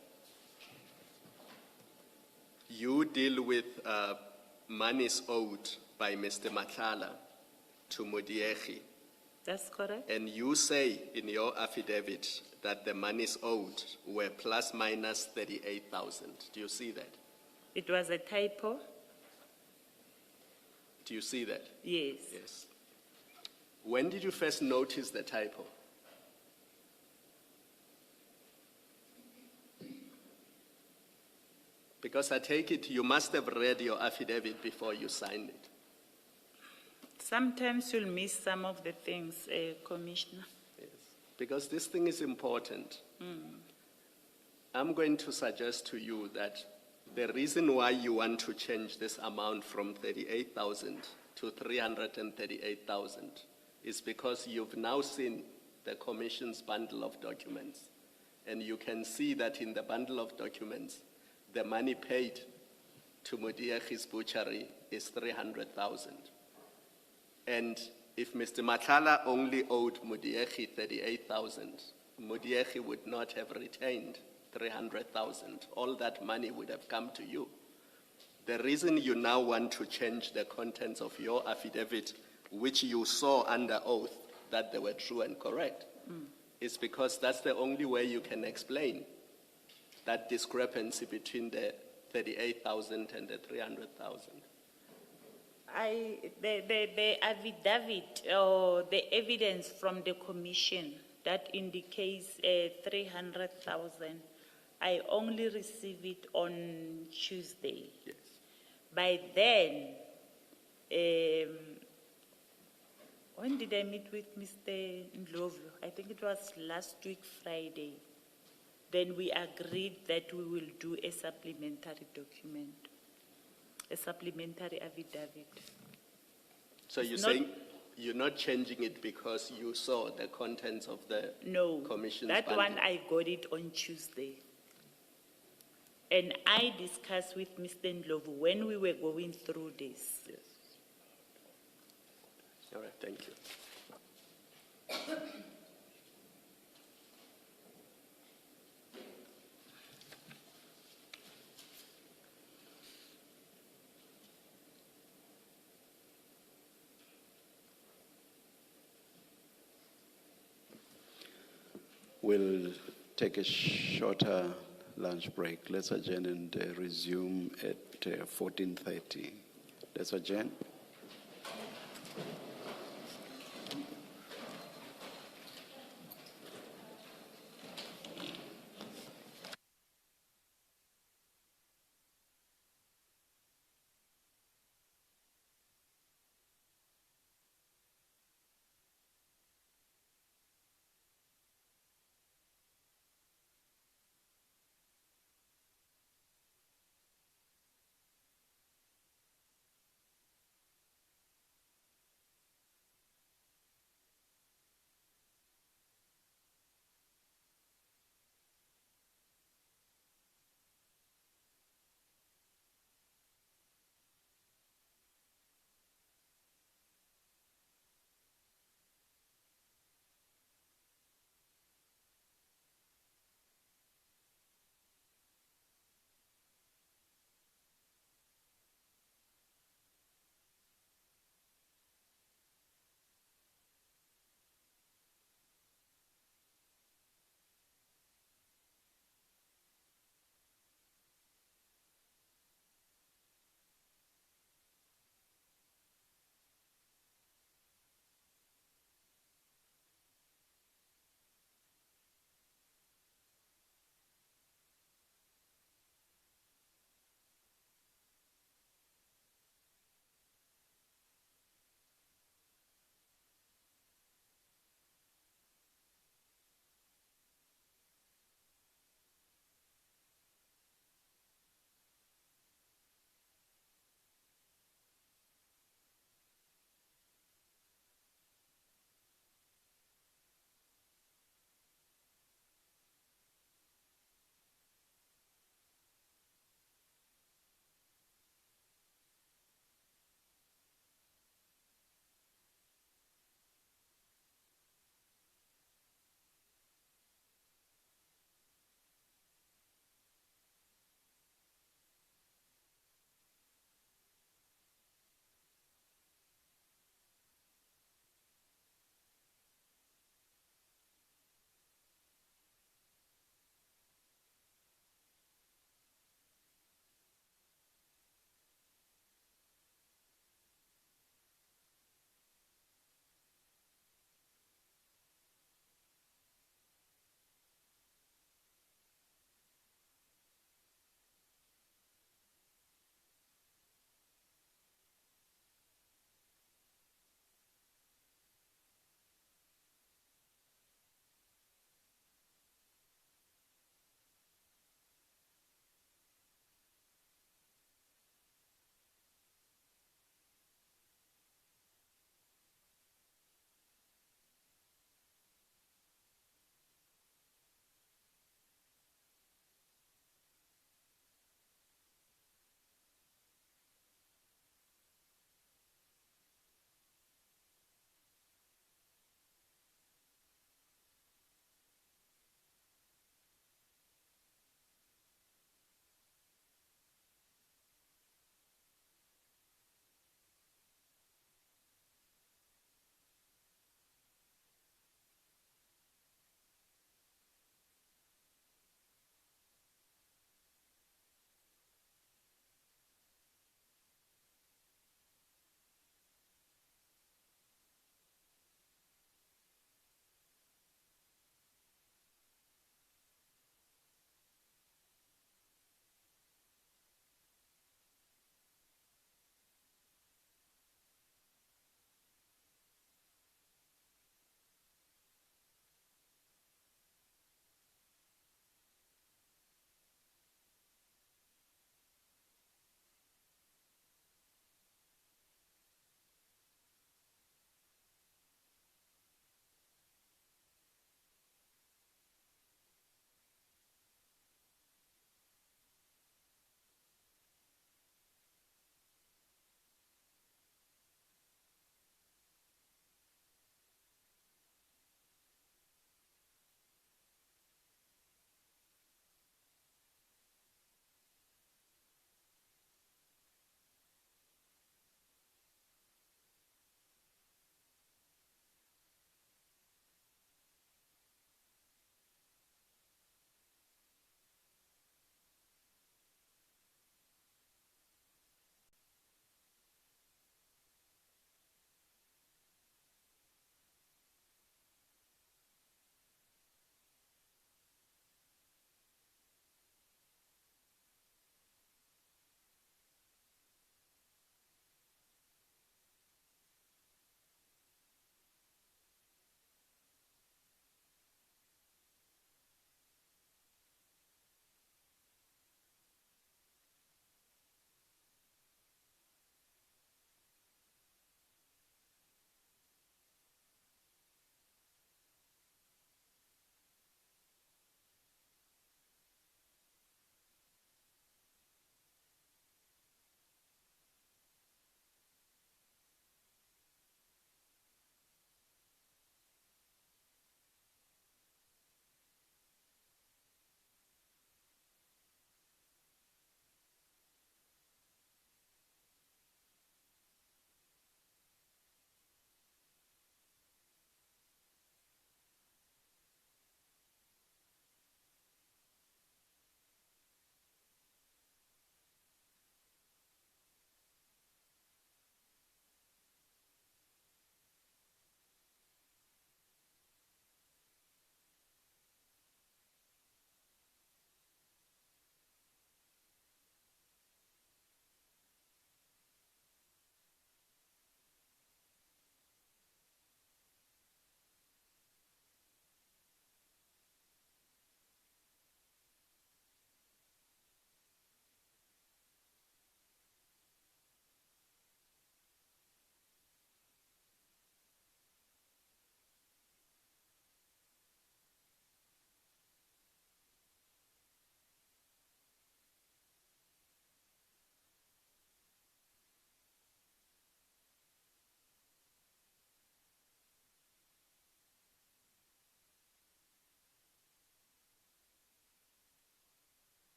you deal with monies owed by Mr. Madlanga to Modiegi That's correct. And you say in your affidavit that the monies owed were plus minus 38,000. Do you see that? It was a typo. Do you see that? Yes. Yes. When did you first notice the typo? Because I take it you must have read your affidavit before you signed it. Sometimes you'll miss some of the things, Commissioner. Yes. Because this thing is important. I'm going to suggest to you that the reason why you want to change this amount from 38,000 to 338,000 is because you've now seen the Commission's bundle of documents. And you can see that in the bundle of documents, the money paid to Mudiechi's butchery is 300,000. And if Mr. Matlala only owed Mudiechi 38,000, Mudiechi would not have retained 300,000. All that money would have come to you. The reason you now want to change the contents of your affidavit, which you saw under oath that they were true and correct, is because that's the only way you can explain that discrepancy between the 38,000 and the 300,000. The affidavit or the evidence from the commission that indicates 300,000, I only received it on Tuesday. Yes. By then, when did I meet with Mr. Ndlovu? I think it was last week, Friday. Then we agreed that we will do a supplementary document, a supplementary affidavit. So you're saying you're not changing it because you saw the contents of the No, commission's that bundle? one I got it on Tuesday. And I discussed with Mr. Ndlovu when we were going through this. Yes. All right, thank you. We'll take a shorter lunch break. Let's adjourn and resume at 14:30. Let's adjourn.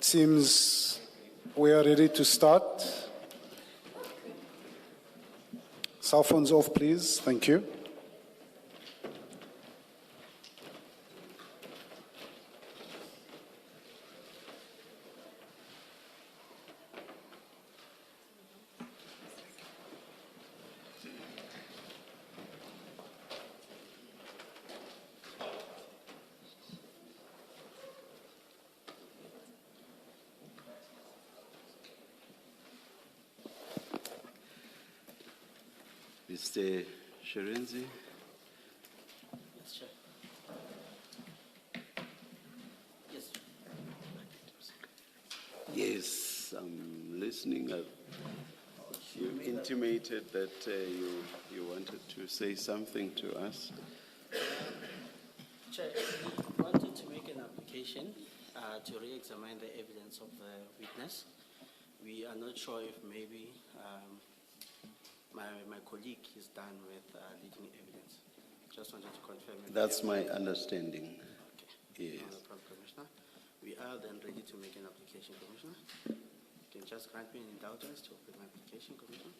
seems we are ready to start. Cell phones off, please. Thank you. Mr. Sherenzi? Yes, Chair. Yes. Yes, I'm listening. You intimated that you wanted to say something to us. Chair, we wanted to make an application to re-examine the evidence of the witness. We are not sure if maybe my colleague is done with leading evidence. Just wanted to confirm. if That's we my have- understanding. Okay. Yes. No problem, Commissioner. We are then ready to make an application, Commissioner. You can just grant me an indulgence to open my application, Commissioner.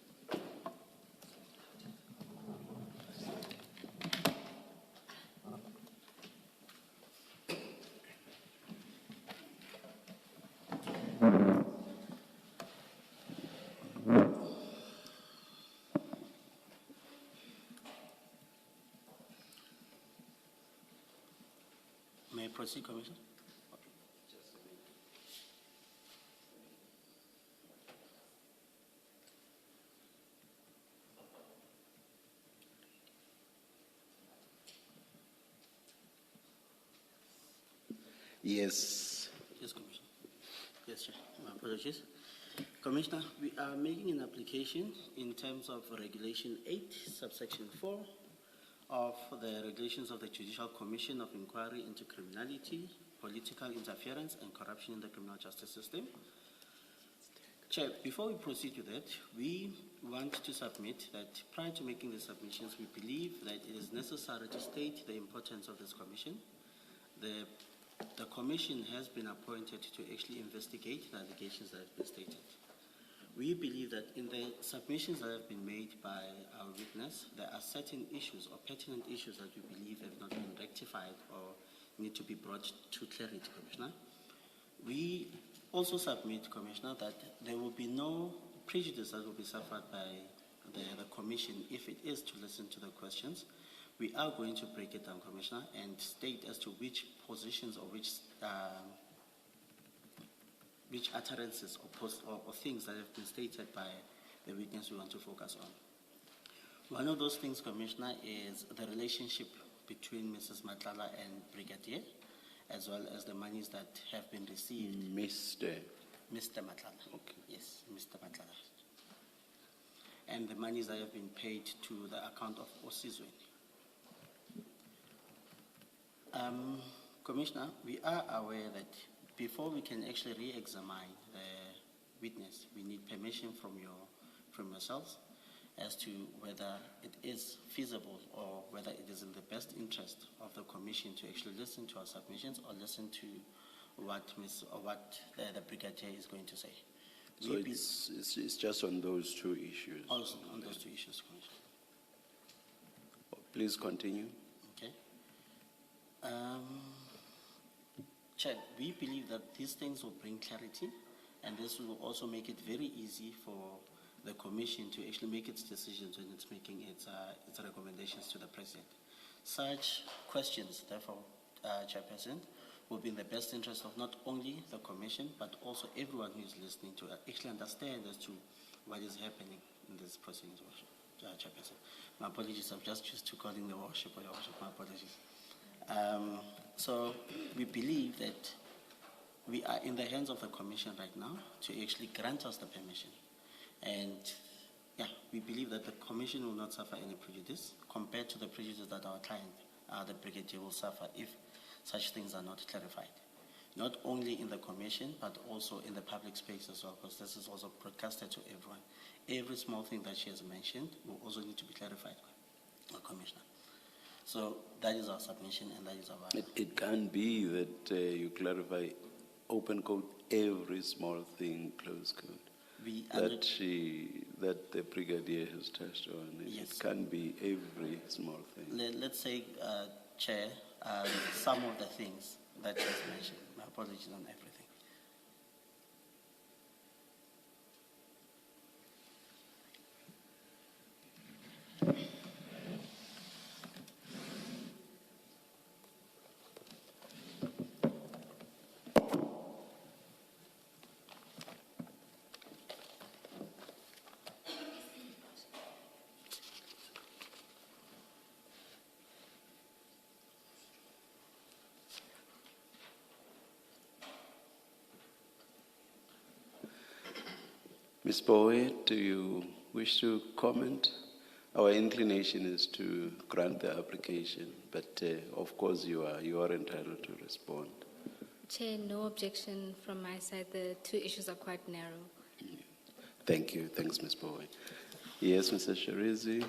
May I proceed, Commissioner? Yes. Yes, Commissioner. Yes, Chair. My apologies. Commissioner, we are making an application in terms of Regulation 8, subsection 4 of the regulations of the Judicial Commission of Inquiry into Criminality, Political Interference and Corruption in the Criminal Justice System. Chair, before we proceed with that, we want to submit that prior to making the submissions, we believe that it is necessary to state the importance of this commission. The commission has been appointed to actually investigate the allegations that have been stated. We believe that in the submissions that have been made by our witness, there are certain issues or pertinent issues that we believe have not been rectified or need to be brought to clarity, Commissioner. We also submit, Commissioner, that there will be no prejudice that will be suffered by the commission if it is to listen to the questions. We are going to break it down, Commissioner, and state as to which positions or which utterances or things that have been stated by the witness we want to focus on. One of those things, Commissioner, is the relationship between Mrs. Madlanga and Brigadier, as well as the monies that have been received. Mr. Madlanga. Okay. Yes, Mr. Madlanga. And the monies that have been paid to the account of Osizweni. Commissioner, we are aware that before we can actually re-examine the witness, we need permission from yourselves as to whether it is feasible or whether it is in the best interest of the commission to actually listen to our submissions or listen to what the brigadier is going to say. So it's just on those two issues. Also on those two issues, Commissioner. Please continue. Okay. Chair, we believe that these things will bring clarity, and this will also make it very easy for the Commission to actually make its decisions when it's making its recommendations to the President. Such questions, therefore, Chairperson, will be in the best interest of not only the Commission, but also everyone who is listening to actually understand as to what is happening in this proceedings, Chairperson. My apologies, I'm just used to calling the worship or your worship, my apologies. So we believe that we are in the hands of the Commission right now to actually grant us the permission. And yeah, we believe that the Commission will not suffer any prejudice compared to the prejudice that our client, the Brigadier, will suffer if such things are not clarified. Not only in the Commission, but also in the public space as well, because this is also broadcasted to everyone. Every small thing that she has mentioned will also need to be clarified by the Commissioner. So that is our submission and that is our... It can be that you clarify open court every small thing, close quote, We that the brigadier has touched on. Yes. It can be every small thing. let's say, Chair, some of the things that you just mentioned. My apologies on everything. Ms. Bowe, do you wish to comment? Our inclination is to grant the application, but of course you are entitled to respond. Chair, no objection from my side. The two issues are quite narrow. Thank you. Thanks, Ms. Bowe. Yes, Mr. Sherenzi.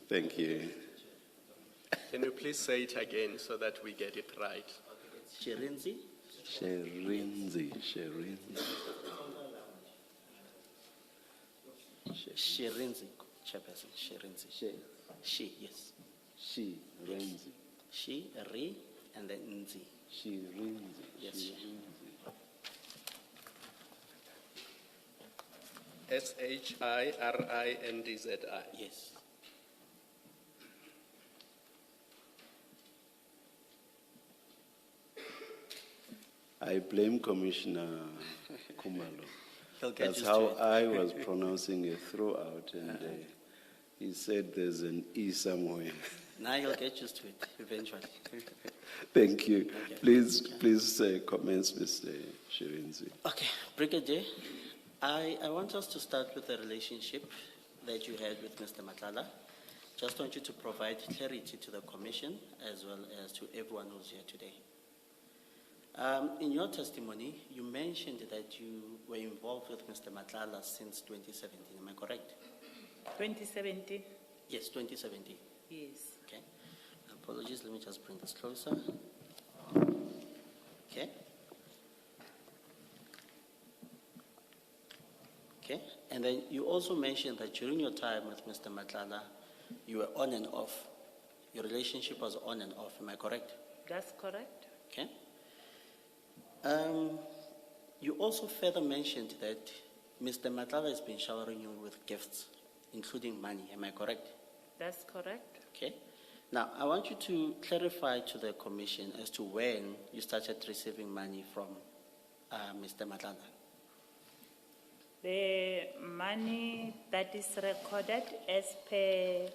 Thank you. Can you please say it again so that we get it right? Sherenzi? Sherenzi. Sherenzi, Chairperson, Sherenzi. She, yes. Sherenzi. She, Re, and then Nzi. Sherenzi. Yes, Chair. SHIRINDZI. Yes. I blame Commissioner Kumalo. He'll get That's used to how it. I was pronouncing it throughout, and he said there's an E somewhere. Now you'll get used to it eventually. Thank you. Okay. Please commence, Mr. Sherenzi. Okay, Brigadier, I want us to start with the relationship that you had with Mr. Madlanga. Just want you to provide clarity to the Commission as well as to everyone who's here today. In your testimony, you mentioned that you were involved with Mr. Madlanga since 2017. Am I correct? 2017? Yes, 2017. Yes. Okay. Apologies, let me just bring this closer. Okay. Okay. And then you also mentioned that during your time with Mr. Madlanga, you were on and off. Your relationship was on and off. Am I correct? That's correct. Okay. You also further mentioned that Mr. Madlanga has been showering you with gifts, including money. Am I correct? That's correct. Okay. Now, I want you to clarify to the Commission as to when you started receiving money from Mr. Madlanga. The money that is recorded as per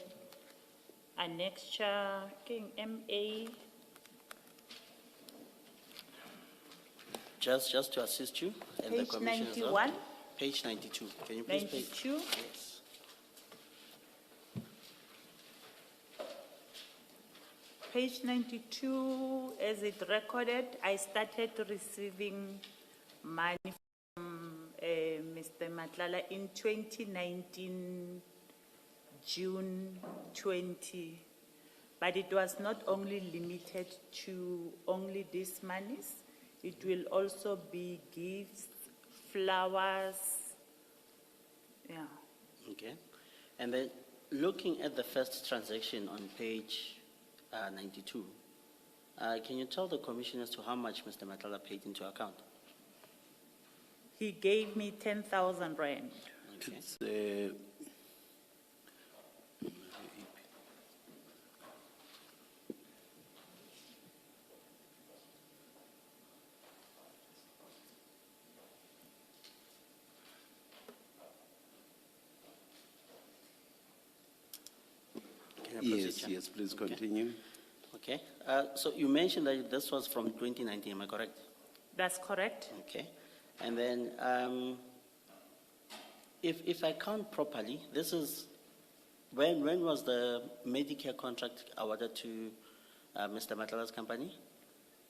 annexure King MA. Just to assist you and the Page Commission as well. 91. Page 92. Can you please 92. Yes. Page 92, as it recorded, I started receiving money from Mr. Madlanga in 2019, June 20. But it was not only limited to only these monies. It will also be gifts, flowers, yeah. Okay. And then looking at the first transaction on page 92, can you tell the Commission as to how much Mr. Madlanga paid into account? He gave me 10,000 rand. Okay. It's, Can I proceed, yes, Chair? yes, please Okay. continue. Okay. So you mentioned that this was from 2019, am I correct? That's correct. Okay. And then, if I count properly, this is, when was the Medicare contract awarded to Mr. Madlanga's company?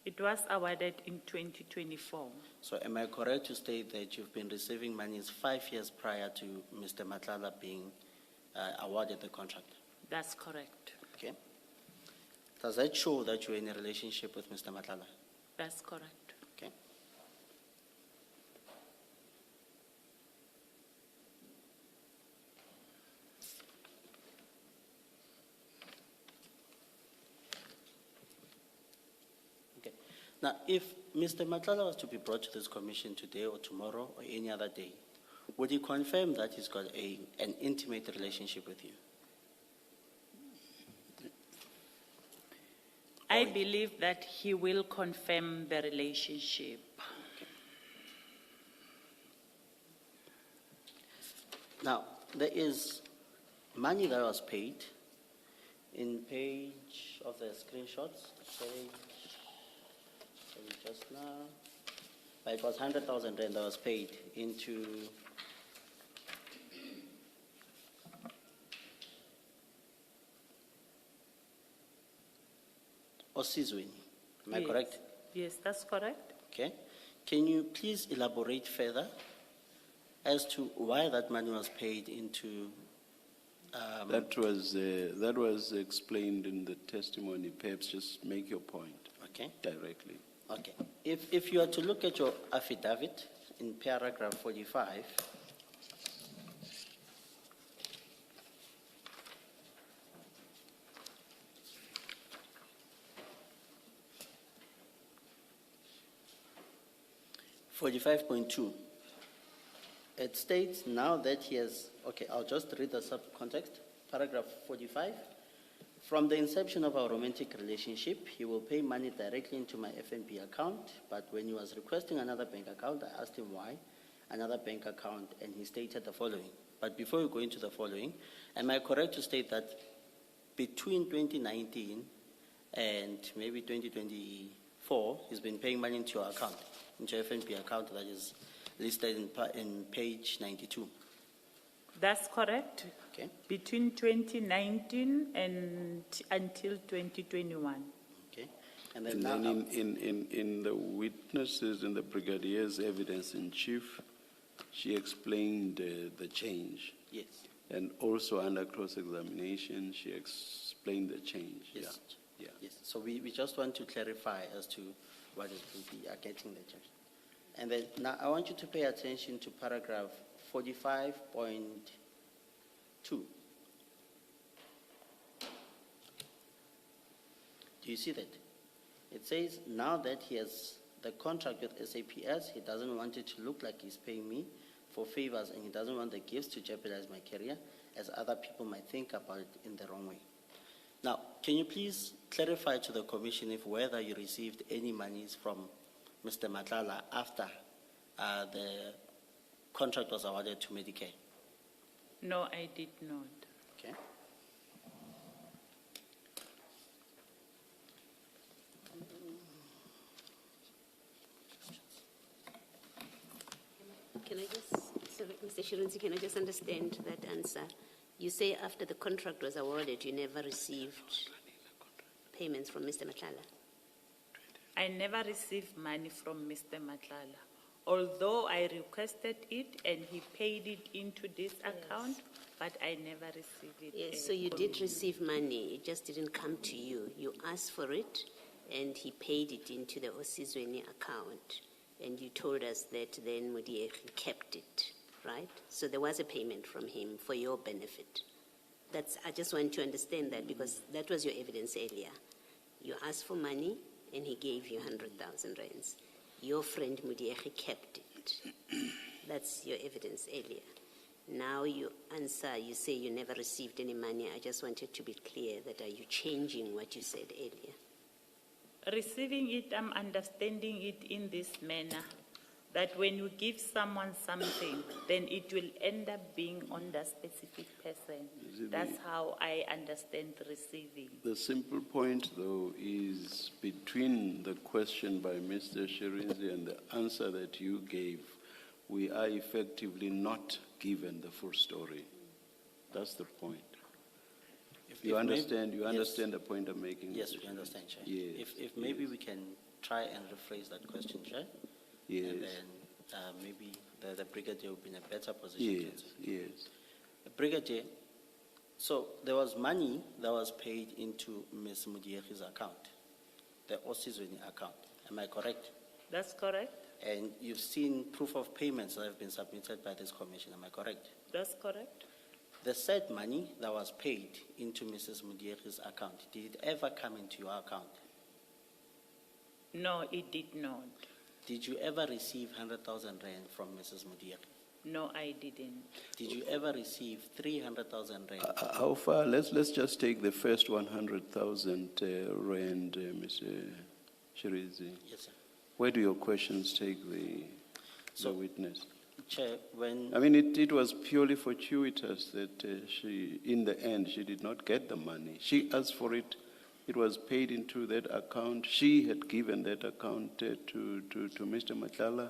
It was awarded in 2024. So am I correct to state that you've been receiving monies 5 years prior to Mr. Madlanga being awarded the contract? That's correct. Okay. Does that show that you're in a relationship with Mr. Madlanga? That's correct. Okay. Now, if Mr. Matlala was to be brought to this commission today or tomorrow or any other day, would he confirm that he's got an intimate relationship with you? I believe that he will confirm the relationship. Now, there is money that was paid in page of the screenshots, page, just now, it was 100,000 rand that was paid into Osizweni. Am I Yes. correct? Yes, that's correct. Okay. Can you please elaborate further as to why that money was paid into? That was explained in the testimony. Perhaps just make your point Okay. directly. Okay. If you are to look at your affidavit in paragraph 45, it states now that he has, okay, I'll just read the subcontext. Paragraph 45, from the inception of our romantic relationship, he will pay money directly into my FNB account, but when he was requesting another bank account, I asked him why another bank account, and he stated the following. But before we go into the following, am I correct to state that between 2019 and maybe 2024, he's been paying money into your account, into your FNB account that is listed in page 92? That's correct. Okay. Between 2019 and until 2021. Okay. And then And now, then in the witnesses, in the brigadier's evidence in chief, she explained the change. yes, And also under cross-examination, she explained the change. yes, Yeah. yes. So we just want to clarify as to what it will be getting the change. And then now I want you to pay attention to paragraph 45.2. Do you see that? It says now that he has the contract with SAPS, he doesn't want it to look like he's paying me for favors, and he doesn't want the gifts to jeopardize my career, as other people might think about it in the wrong way. Now, can you please clarify to the commission if whether you received any monies from Mr. Matlala after the contract was awarded to Medicare? No, I did not. Okay. Can I just, sorry, Mr. Shirunzi, can I just understand that answer? You say after the contract was awarded, you never received payments from Mr. Matlala? I never received money from Mr. Matlala. Although I requested it and he paid it into this account, but I never received it. Yes, so you did receive money, it just didn't come to you. You asked for it and he paid it into the Osizweni account. And you told us that then Mudieki kept it, right? So there was a payment from him for your benefit. I just want to understand that because that was your evidence earlier. You asked for money and he gave you 100,000 rands. Your friend Mudieki kept it. That's your evidence earlier. Now you answer, you say you never received any money. I just wanted to be clear that are you changing what you said earlier? Receiving it, I'm understanding it in this manner, that when you give someone something, then it will end up being on the specific person. That's how I understand receiving. The simple point, though, is between the question by Mr. Shirinzi and the answer that you gave, we are effectively not given the full story. That's the point. You understand the point I'm making? Yes, we understand, Chair. Yes. If maybe we can try and rephrase that question, Chair. Yes. And then maybe the Brigadier will be in a better position. to Yes, answer. yes. Brigadier, so there was money that was paid into Ms. Mudieki's account, the Osizweni account. Am I correct? That's correct? And you've seen proof of payments that have been submitted by this commission. Am I correct? That's correct? The said money that was paid into Mrs. Mudieki's account, did it ever come into your account? No, it did not. Did you ever receive 100,000 rand from Mrs. Mudiak? No, I didn't. Did you ever receive 300,000 rand? How far? Let's just take the first 100,000 rand, Mr. Shirizi. Yes, sir. Where do your questions take the So- witness? Chair, when I mean, it was purely fortuitous that she, in the end, she did not get the money. She asked for it. It was paid into that account. She had given that account to Mr. Madlanga.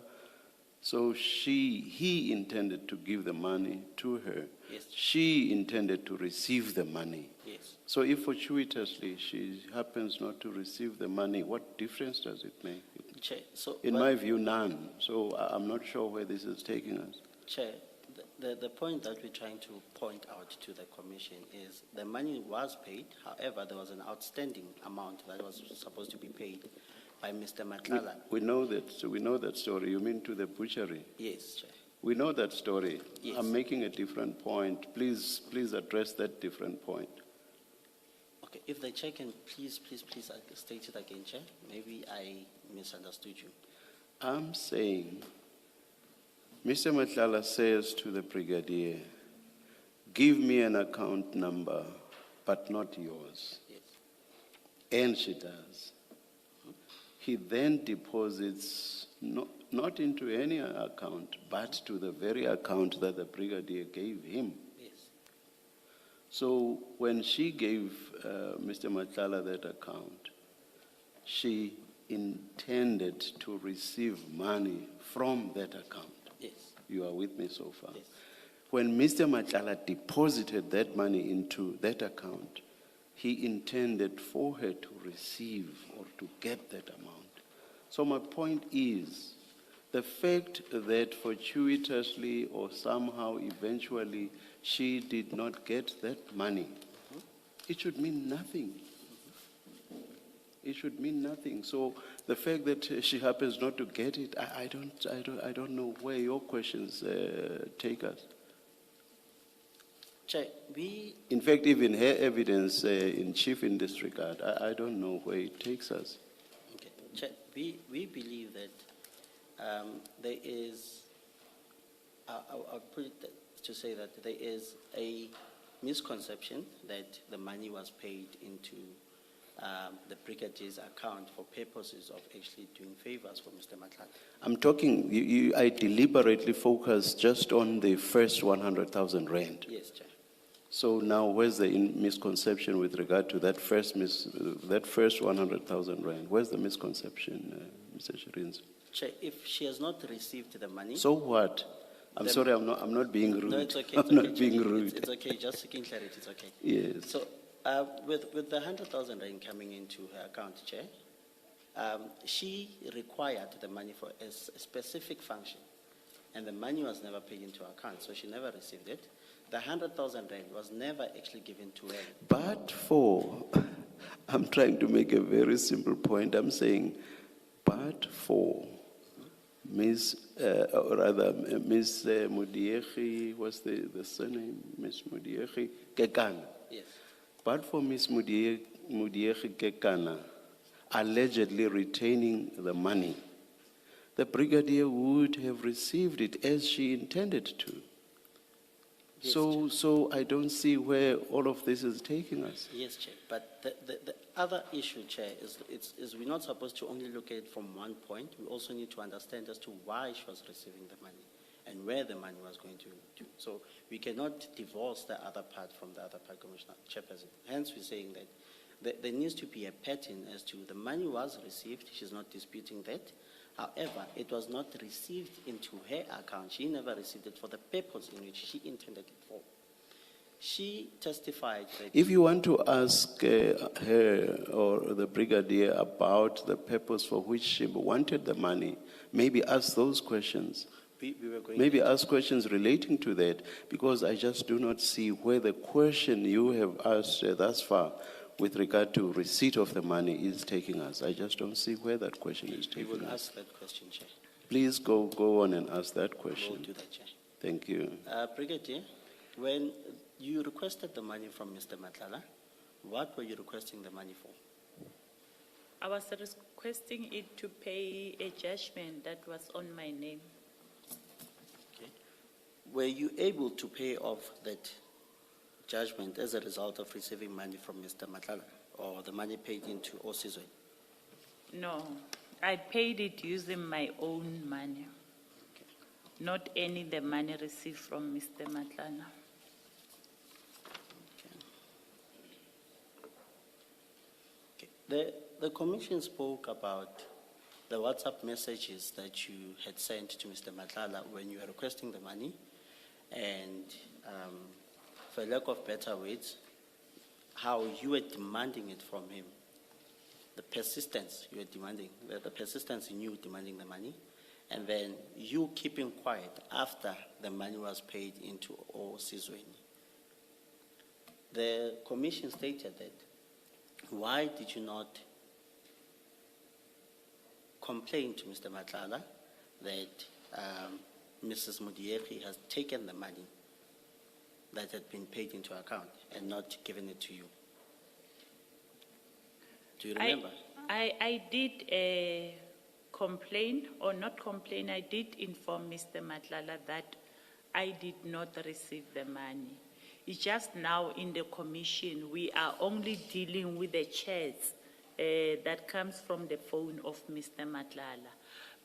So he intended to give the money to her. Yes. She intended to receive the money. yes, So if fortuitously she happens not to receive the money, what difference does it make? Chair, so In when- my view, none. So I'm not sure where this is taking us. Chair, the point that we're trying to point out to the commission is the money was paid. However, there was an outstanding amount that was supposed to be paid by Mr. Madlanga. We know that. So we know that story. You mean to the butchery? Yes, Chair. We know that story. Yes. I'm making a different point. Please address that different point. Okay, if the chair can please state it again, Chair. Maybe I misunderstood you. I'm saying, Mr. Madlanga says to the brigadier, give me an account number, but not yours. Yes. And she does. He then deposits not into any account, but to the very account that the brigadier gave him. Yes. So when she gave Mr. Madlanga that account, she intended to receive money from that account. Yes. You are with me so far? Yes. When Mr. Madlanga deposited that money into that account, he intended for her to receive or to get that amount. So my point is, the fact that fortuitously or somehow eventually she did not get that money, it should mean nothing. It should mean nothing. So the fact that she happens not to get it, I don't know where your questions take us. Chair, In fact, even her evidence in chief in this regard, I don't know where it takes us. okay. Chair, we believe that there is, I'll put it to say that there is a misconception that the money was paid into the brigadier's account for purposes of actually doing favors for Mr. Madlanga. I'm talking, I deliberately focus just on the first 100,000 rand. Yes, Chair. So now where's the misconception with regard to that first 100,000 rand? Where's the misconception, Mr. Shirinzi? Chair, if she has not received the money. So what? I'm sorry, I'm not being rude. No, it's okay. I'm not being Chair. rude. It's okay, just seeking clarity, it's okay. Yes. So with the 100,000 rand coming into her account, Chair, she required the money for a specific function, and the money was never paid into her account, so she never received it. The 100,000 rand was never actually given to her. But for, I'm trying to make a very simple point. I'm saying, but for Miss Mudieki, what's the surname? Miss Mudieki Kekana. Yes. But for Miss Mudieki Kekana allegedly retaining the money, the brigadier would have received it as she intended to. Yes, So I don't see where all of this is taking us. Yes, Chair. But the other issue, Chair, is we're not supposed to only look at it from one point. We also need to understand as to why she was receiving the money and where the money was going to. So we cannot divorce the other part from the other part, Commissioner Chairperson. Hence, we're saying that there needs to be a pattern as to the money was received. She's not disputing that. However, it was not received into her account. She never received it for the purpose in which she intended it for. She testified that... If you want to ask her or the brigadier about the purpose for which she wanted the money, maybe ask those questions. we were going Maybe ask questions relating to that, because I just do not see where the question you have asked thus far with regard to receipt of the money is taking us. I just don't see where that question is We taking will us. ask that question, Chair. Please go on and ask that We'll question. do that, Chair. Thank you. Brigadier, when you requested the money from Mr. Madlanga, what were you requesting the money for? I was requesting it to pay a judgment that was on my name. Okay. Were you able to pay off that judgment as a result of receiving money from Mr. Madlanga, or the money paid into Osizwe? No, I paid it using my own money, not any the money received from Mr. Madlanga. Okay. The commission spoke about the WhatsApp messages that you had sent to Mr. Madlanga when you were requesting the money, and for lack of better words, how you were demanding it from him. The persistence you were demanding, the persistence in you demanding the money, and then you keeping quiet after the money was paid into Osizwe. The commission stated that, why did you not complain to Mr. Madlanga that Mrs. Mudieri has taken the money that had been paid into account and not given it to you? Do you remember? I did complain, or not complain, I did inform Mr. Madlanga that I did not receive the money. It's just now in the commission, we are only dealing with the chats that comes from the phone of Mr. Madlanga.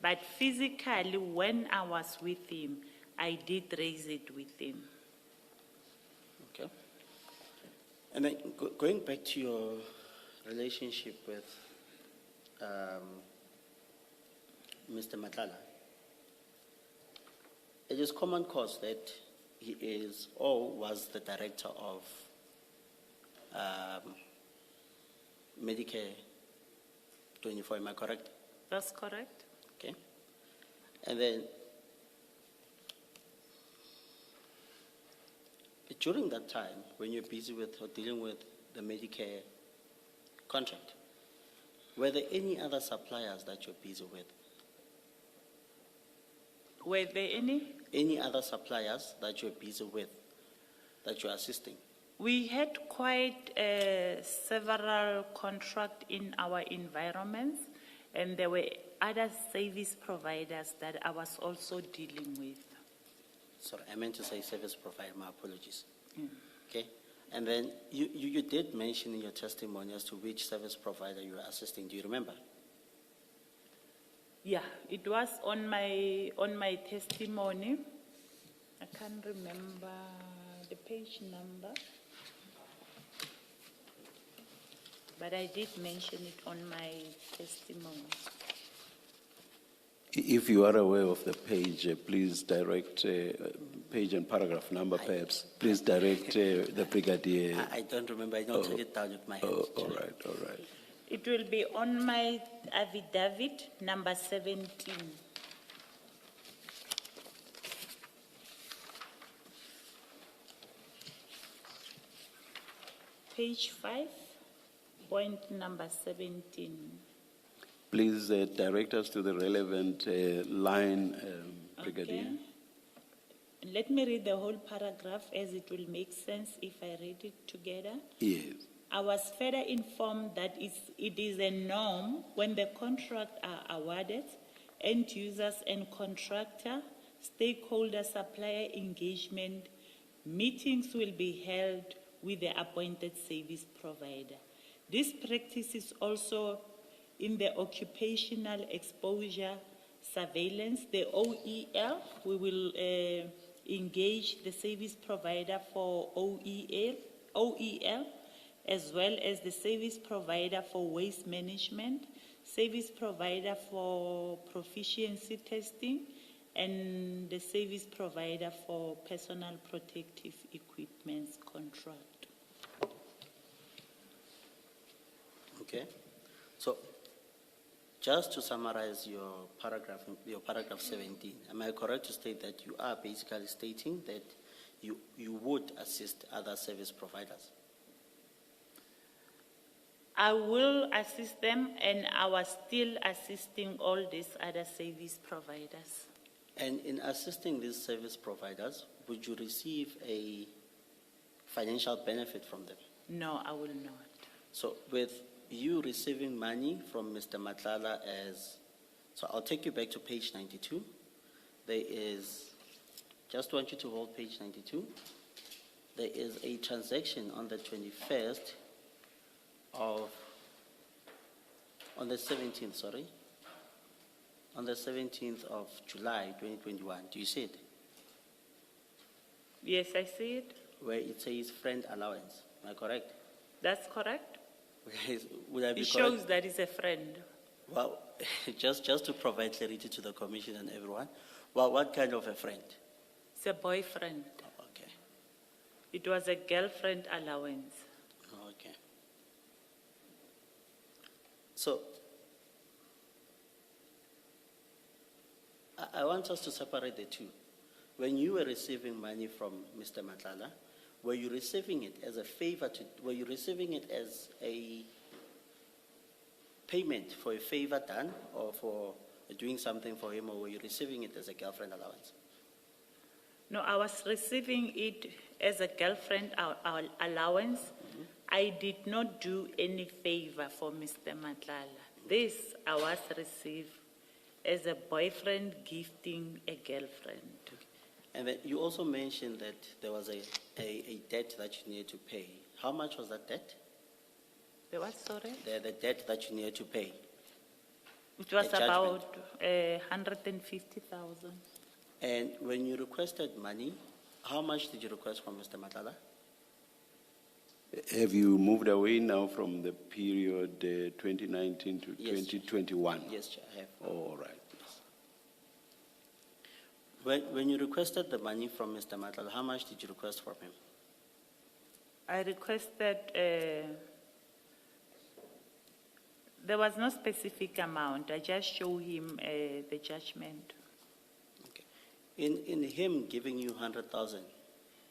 But physically, when I was with him, I did raise it with him. Okay. And then going back to your relationship with Mr. Madlanga, it is common cause that he is or was the director of Medicare 24, am I correct? That's correct. Okay. And then during that time, when you're busy with or dealing with the Medicare contract, were there any other suppliers that you're busy with? Were there any? Any other suppliers that you're busy with, that you're assisting? We had quite several contracts in our environments, and there were other service providers that I was also dealing with. Sorry, I meant to say service provider, my apologies. Okay. And then you did mention in your testimony as to which service provider you were assisting. Do you remember? Yeah, it was on my testimony. I can't remember the page number, but I did mention it on my testimony. If you are aware of the page, please direct, page and paragraph number perhaps, please direct the Brigadier. I don't remember. I don't take it down with my hands. All right. It will be on my affidavit number 17. Page 5, point number 17. Please direct us to the relevant line, Brigadier. Okay. Let me read the whole paragraph as it will make sense if I read it together. Yes. I was further informed that it is a norm when the contract are awarded, end users and contractor, stakeholder supplier engagement, meetings will be held with the appointed service provider. This practice is also in the occupational exposure surveillance, the OEL. We will engage the service provider for OEL, as well as the service provider for waste management, service provider for proficiency testing, and the service provider for personal protective equipment contract. Okay. So, just to summarize your paragraph 17, am I correct to state that you are basically stating that you would assist other service providers? I will assist them, and I was still assisting all these other service providers. And in assisting these service providers, would you receive a financial benefit from them? No, I will not. So with you receiving money from Mr. Madlanga as, so I'll take you back to page 92. There is, just want you to hold page 92. There is a transaction on the 21st of, on the 17th, sorry. On the 17th of July, 2021. Do you see it? Yes, I see it. Where it says friend allowance. Am I correct? That's correct. Would I be It correct? shows that it's a friend. Well, just to provide clarity to the commission and everyone, well, what kind of a friend? It's a boyfriend. Oh, okay, It was a girlfriend allowance. oh, okay. So, I want us to separate the two. When you were receiving money from Mr. Madlanga, were you receiving it as a favor to, were you receiving it as a payment for a favor done or for doing something for him, or were you receiving it as a girlfriend allowance? No, I was receiving it as a girlfriend allowance. I did not do any favor for Mr. Madlanga. This I was received as a boyfriend gifting a girlfriend. And then you also mentioned that there was a debt that you needed to pay. How much was that debt? The what, sorry? The debt that you needed to pay. It was A judgment. about 150,000. And when you requested money, how much did you request from Mr. Madlanga? Have you moved away now from the period 2019 to Yes, Chair. 2021? Yes, Chair, I have. All right. When you requested the money from Mr. Madlanga, how much did you request from him? I requested, there was no specific amount. I just show him the judgment. Okay. In him giving you 100,000,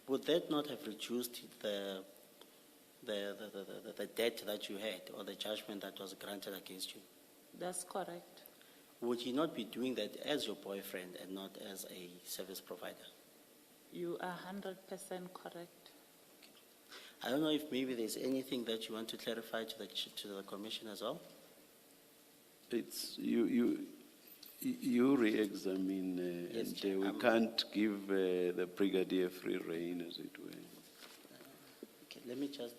would that not have reduced the debt that you had or the judgment that was granted against you? That's correct. Would he not be doing that as your boyfriend and not as a service provider? You are 100% correct. I don't know if maybe there's anything that you want to clarify to the commission as well. It's you re-examine, Yes, and Chair. we can't give the brigadier free rein, as it were. Okay, let me just.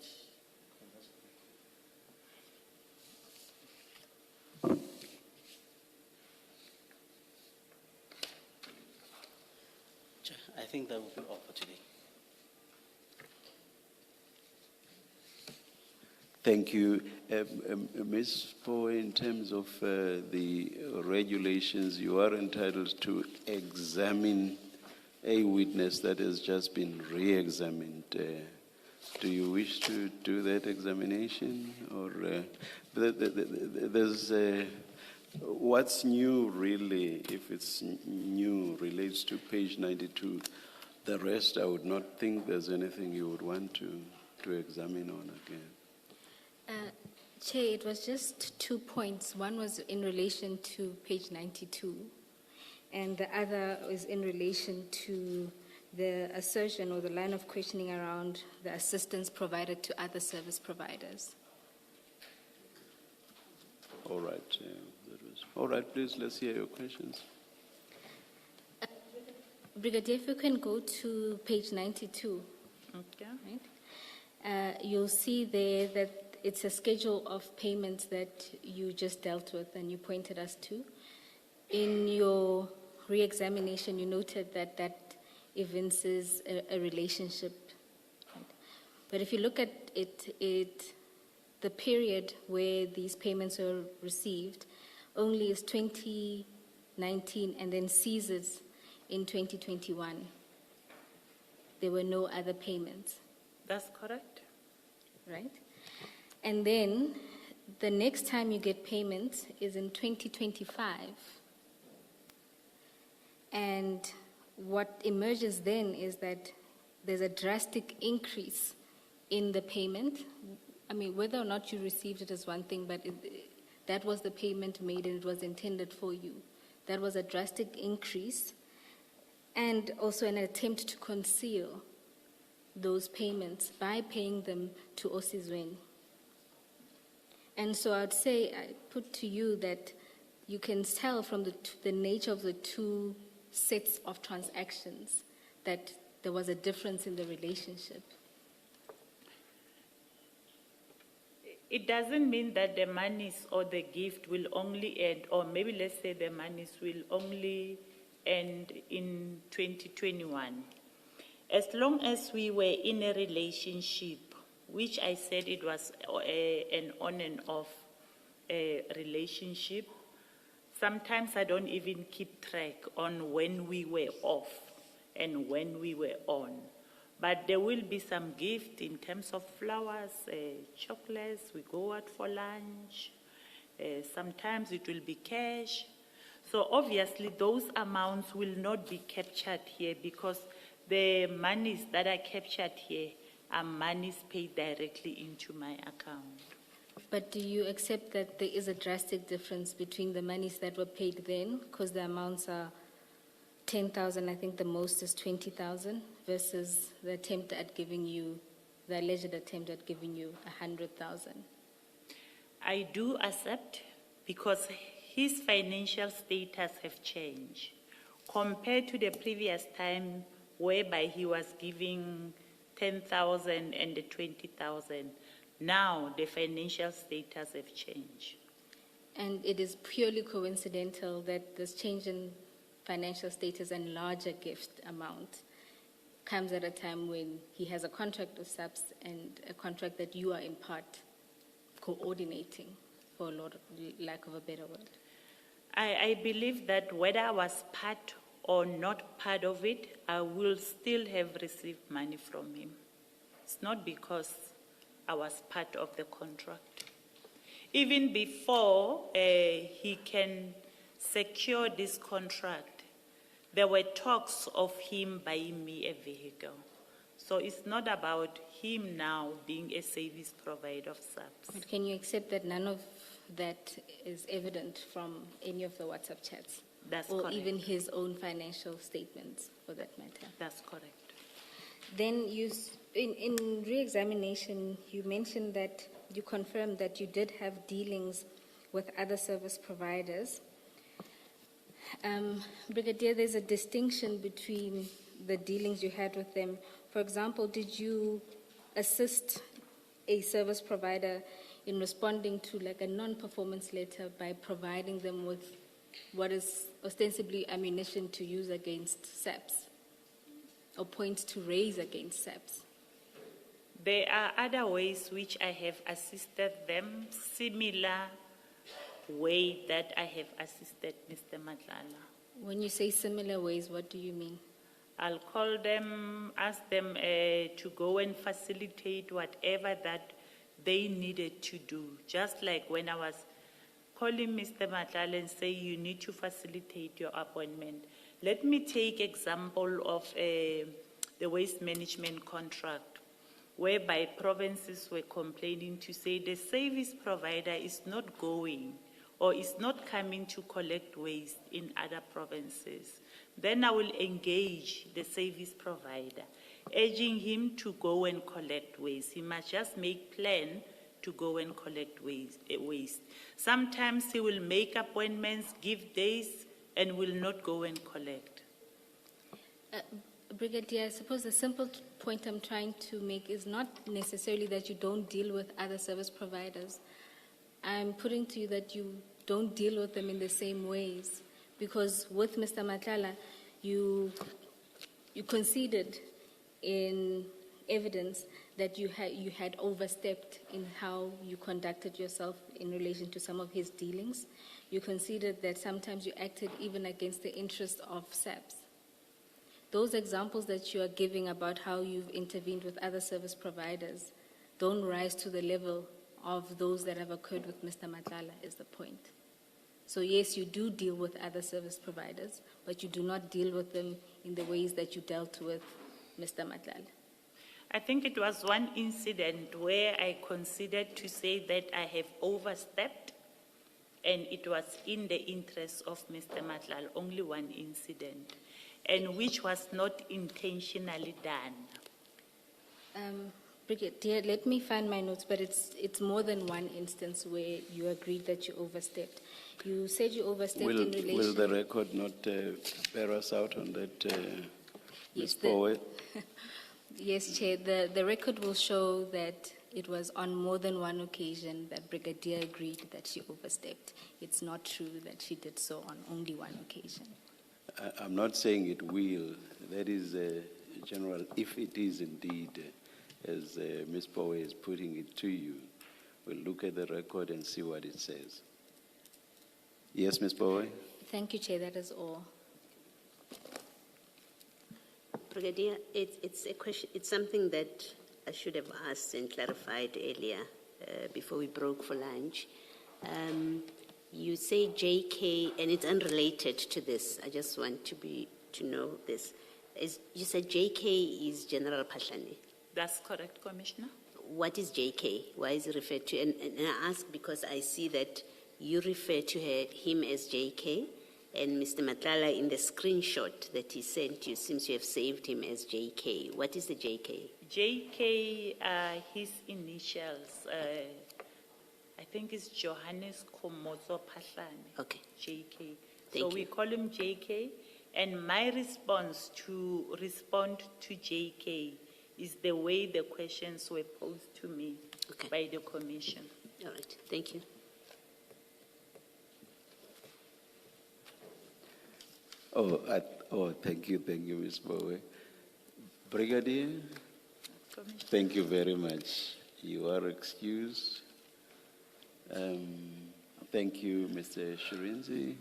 Chair, I think that will be all for today. Thank you. Ms. Poe, in terms of the regulations, you are entitled to examine a witness that has just been re-examined. Do you wish to do that examination? Or there's what's new really, if it's new, relates to page 92. The rest, I would not think there's anything you would want to examine on again. Chair, it was just 2 points. One was in relation to page 92, and the other is in relation to the assertion or the line of questioning around the assistance provided to other service providers. All right. All right, please, let's hear your questions. Brigadier, if you can go to page 92, Okay. right? You'll see there that it's a schedule of payments that you just dealt with and you pointed us to. In your re-examination, you noted that that evinces a relationship. Right? But if you look at it, the period where these payments were received only is 2019 and then ceases in 2021. There were no other payments, That's correct. right? And then the next time you get payments is in 2025. And what emerges then is that there's a drastic increase in the payment. I mean, whether or not you received it is one thing, but that was the payment made and it was intended for you. That was a drastic increase and also an attempt to conceal those payments by paying them to Osizweni. And so I'd say, I put to you that you can tell from the nature of the two sets of transactions that there was a difference in the relationship. It doesn't mean that the monies or the gift will only end, or maybe let's say the monies will only end in 2021. As long as we were in a relationship, which I said it was an on and off relationship, sometimes I don't even keep track on when we were off and when we were on. But there will be some gift in terms of flowers, chocolates, we go out for lunch. Sometimes it will be cash. So obviously those amounts will not be captured here because the monies that are captured here are monies paid directly into my account. But do you accept that there is a drastic difference between the monies that were paid then, because the amounts are 10,000, I think the most is 20,000, versus the attempt at giving you, the alleged attempt at giving you 100,000? I do accept because his financial status have changed compared to the previous time whereby he was giving 10,000 and the 20,000. Now the financial status have changed. And it is purely coincidental that this change in financial status and larger gift amount comes at a time when he has a contract with SAPS and a contract that you are in part coordinating, for lack of a better word. I believe that whether I was part or not part of it, I will still have received money from him. It's not because I was part of the contract. Even before he can secure this contract, there were talks of him buying me a vehicle. So it's not about him now being a service provider of SAPS. But can you accept that none of that is evident from any of the WhatsApp chats? That's or correct. Even his own financial statements, for that matter? That's correct. Then in re-examination, you mentioned that you confirmed that you did have dealings with other service providers. Brigadier, there's a distinction between the dealings you had with them. For example, did you assist a service provider in responding to like a non-performance letter by providing them with what is ostensibly ammunition to use against SAPS or points to raise against SAPS? There are other ways which I have assisted them, similar way that I have assisted Mr. Madlanga. When you say similar ways, what do you mean? I'll call them, ask them to go and facilitate whatever that they needed to do. Just like when I was calling Mr. Madlanga and say you need to facilitate your appointment. Let me take example of the waste management contract, whereby provinces were complaining to say the service provider is not going or is not coming to collect waste in other provinces. Then I will engage the service provider, urging him to go and collect waste. He must just make plan to go and collect waste. Sometimes he will make appointments, give days, and will not go and collect. Brigadier, I suppose the simple point I'm trying to make is not necessarily that you don't deal with other service providers. I'm putting to you that you don't deal with them in the same ways, because with Mr. Madlanga, you conceded in evidence that you had overstepped in how you conducted yourself in relation to some of his dealings. You conceded that sometimes you acted even against the interest of SAPS. Those examples that you are giving about how you've intervened with other service providers don't rise to the level of those that have occurred with Mr. Madlanga, is the point. So yes, you do deal with other service providers, but you do not deal with them in the ways that you dealt with Mr. Madlanga. I think it was one incident where I considered to say that I have overstepped, and it was in the interest of Mr. Madlanga, only one incident, and which was not intentionally done. Brigadier, let me find my notes, but it's more than one instance where you agreed that you overstepped. You said you overstepped in relation... Will the record not bear us out on that, Yes, Ms. Powe? Yes, Chair, the record will show that it was on more than one occasion that Brigadier agreed that she overstepped. It's not true that she did so on only one occasion. I'm not saying it will. That is general, if it is indeed, as Ms. Powe is putting it to you, we'll look at the record and see what it says. Yes, Ms. Powe? Thank you, Chair, that is all. Brigadier, it's a question, it's something that I should have asked and clarified earlier before we broke for lunch. You say JK, and it's unrelated to this. I just want to know this. You said JK is General Pahlane. That's correct, Commissioner. What is JK? Why is it referred to? And I ask because I see that you refer to him as JK, and Mr. Matlala in the screenshot that he sent you seems to have saved him as JK. What is the JK? JK are his initials. I think it's Johannes Komozo Pahlane. Okay. JK. Thank So you. we call him JK, and my response to respond to JK is the way the questions were posed to me Okay. by the Commission. All right. Thank you. Thank you, Ms. Powe. Brigadier, Commissioner. thank you very much. You are excused. Thank you, Mr. Shirinzi.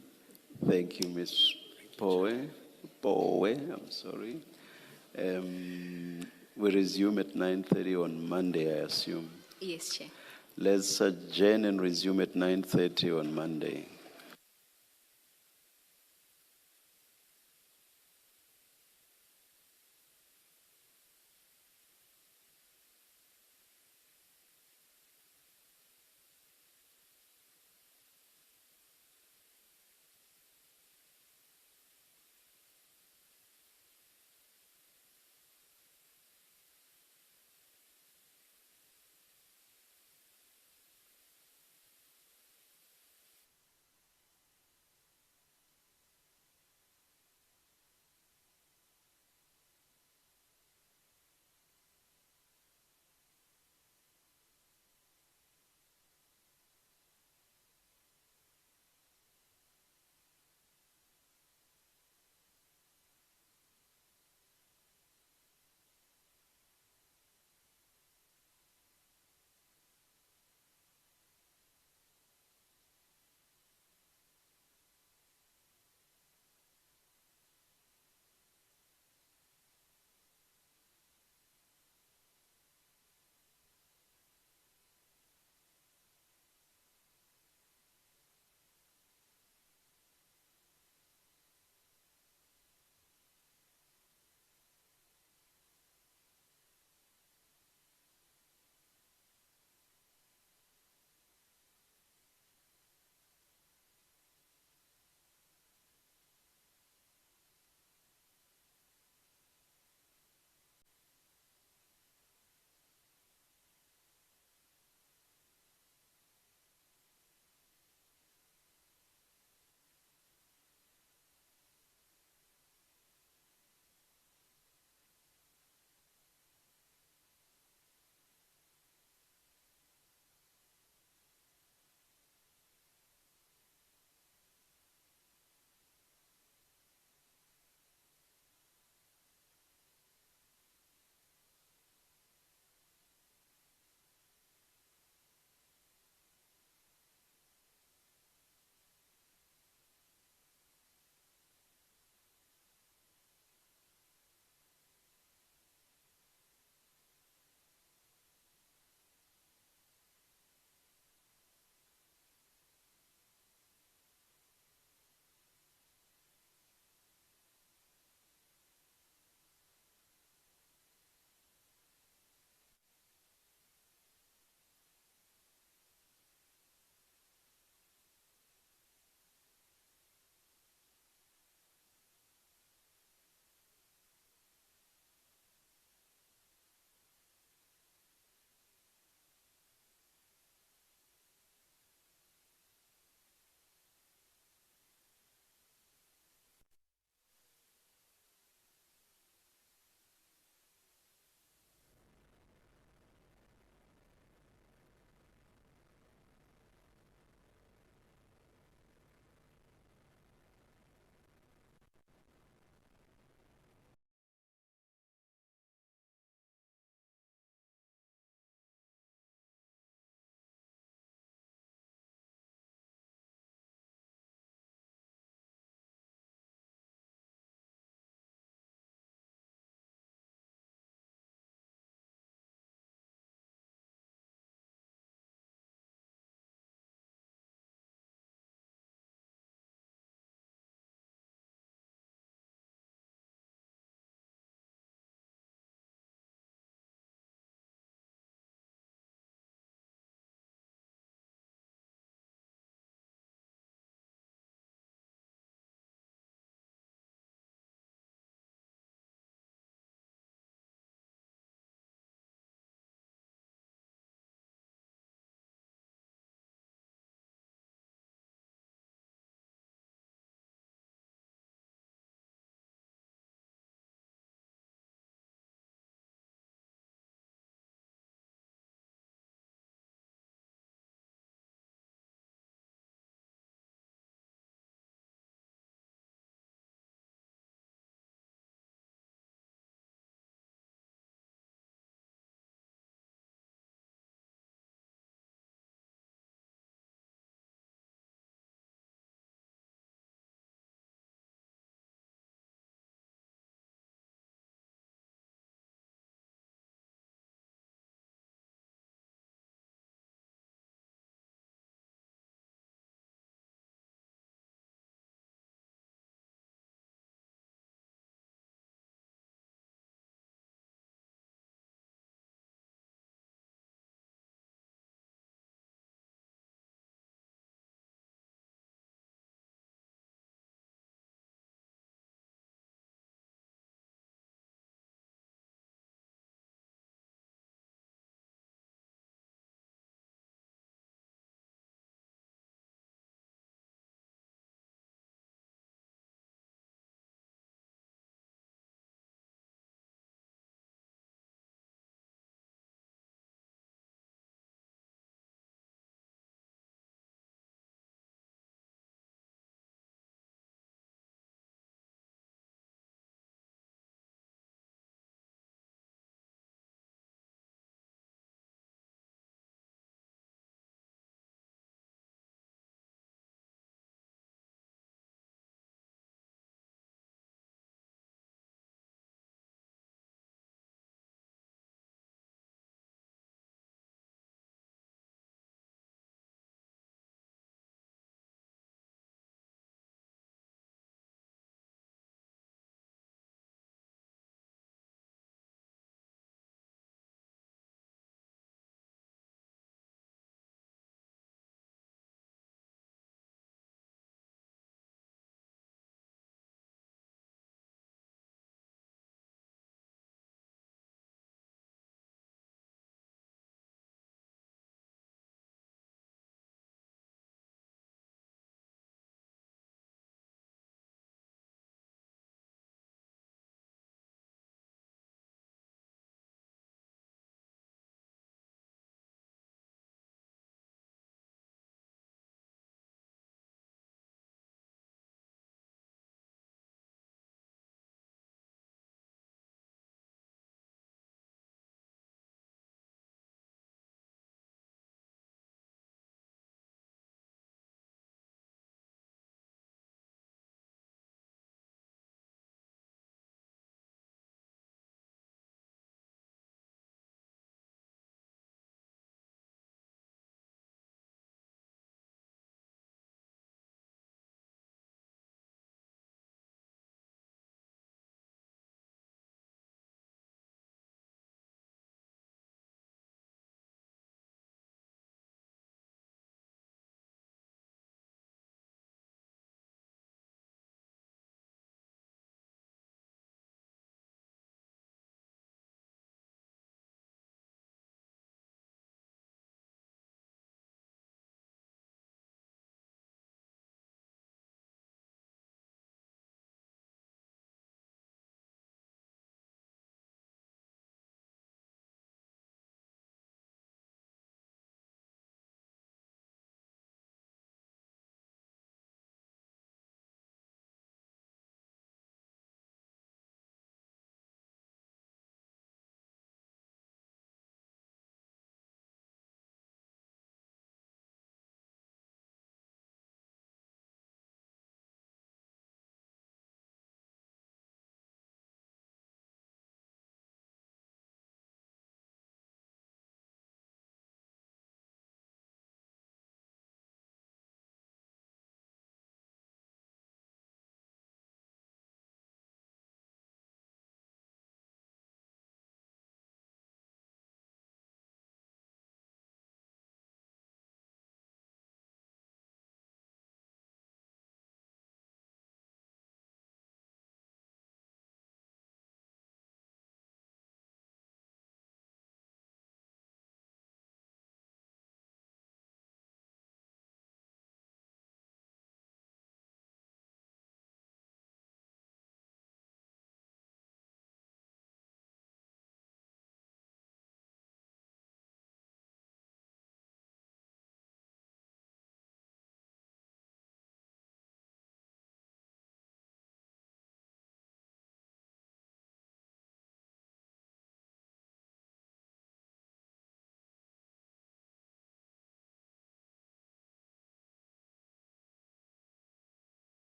Thank you, Ms. Powe, I'm sorry. We resume at 9:30 on Monday, I assume. Yes, Chair. Let's adjourn and resume at 9:30 on Monday.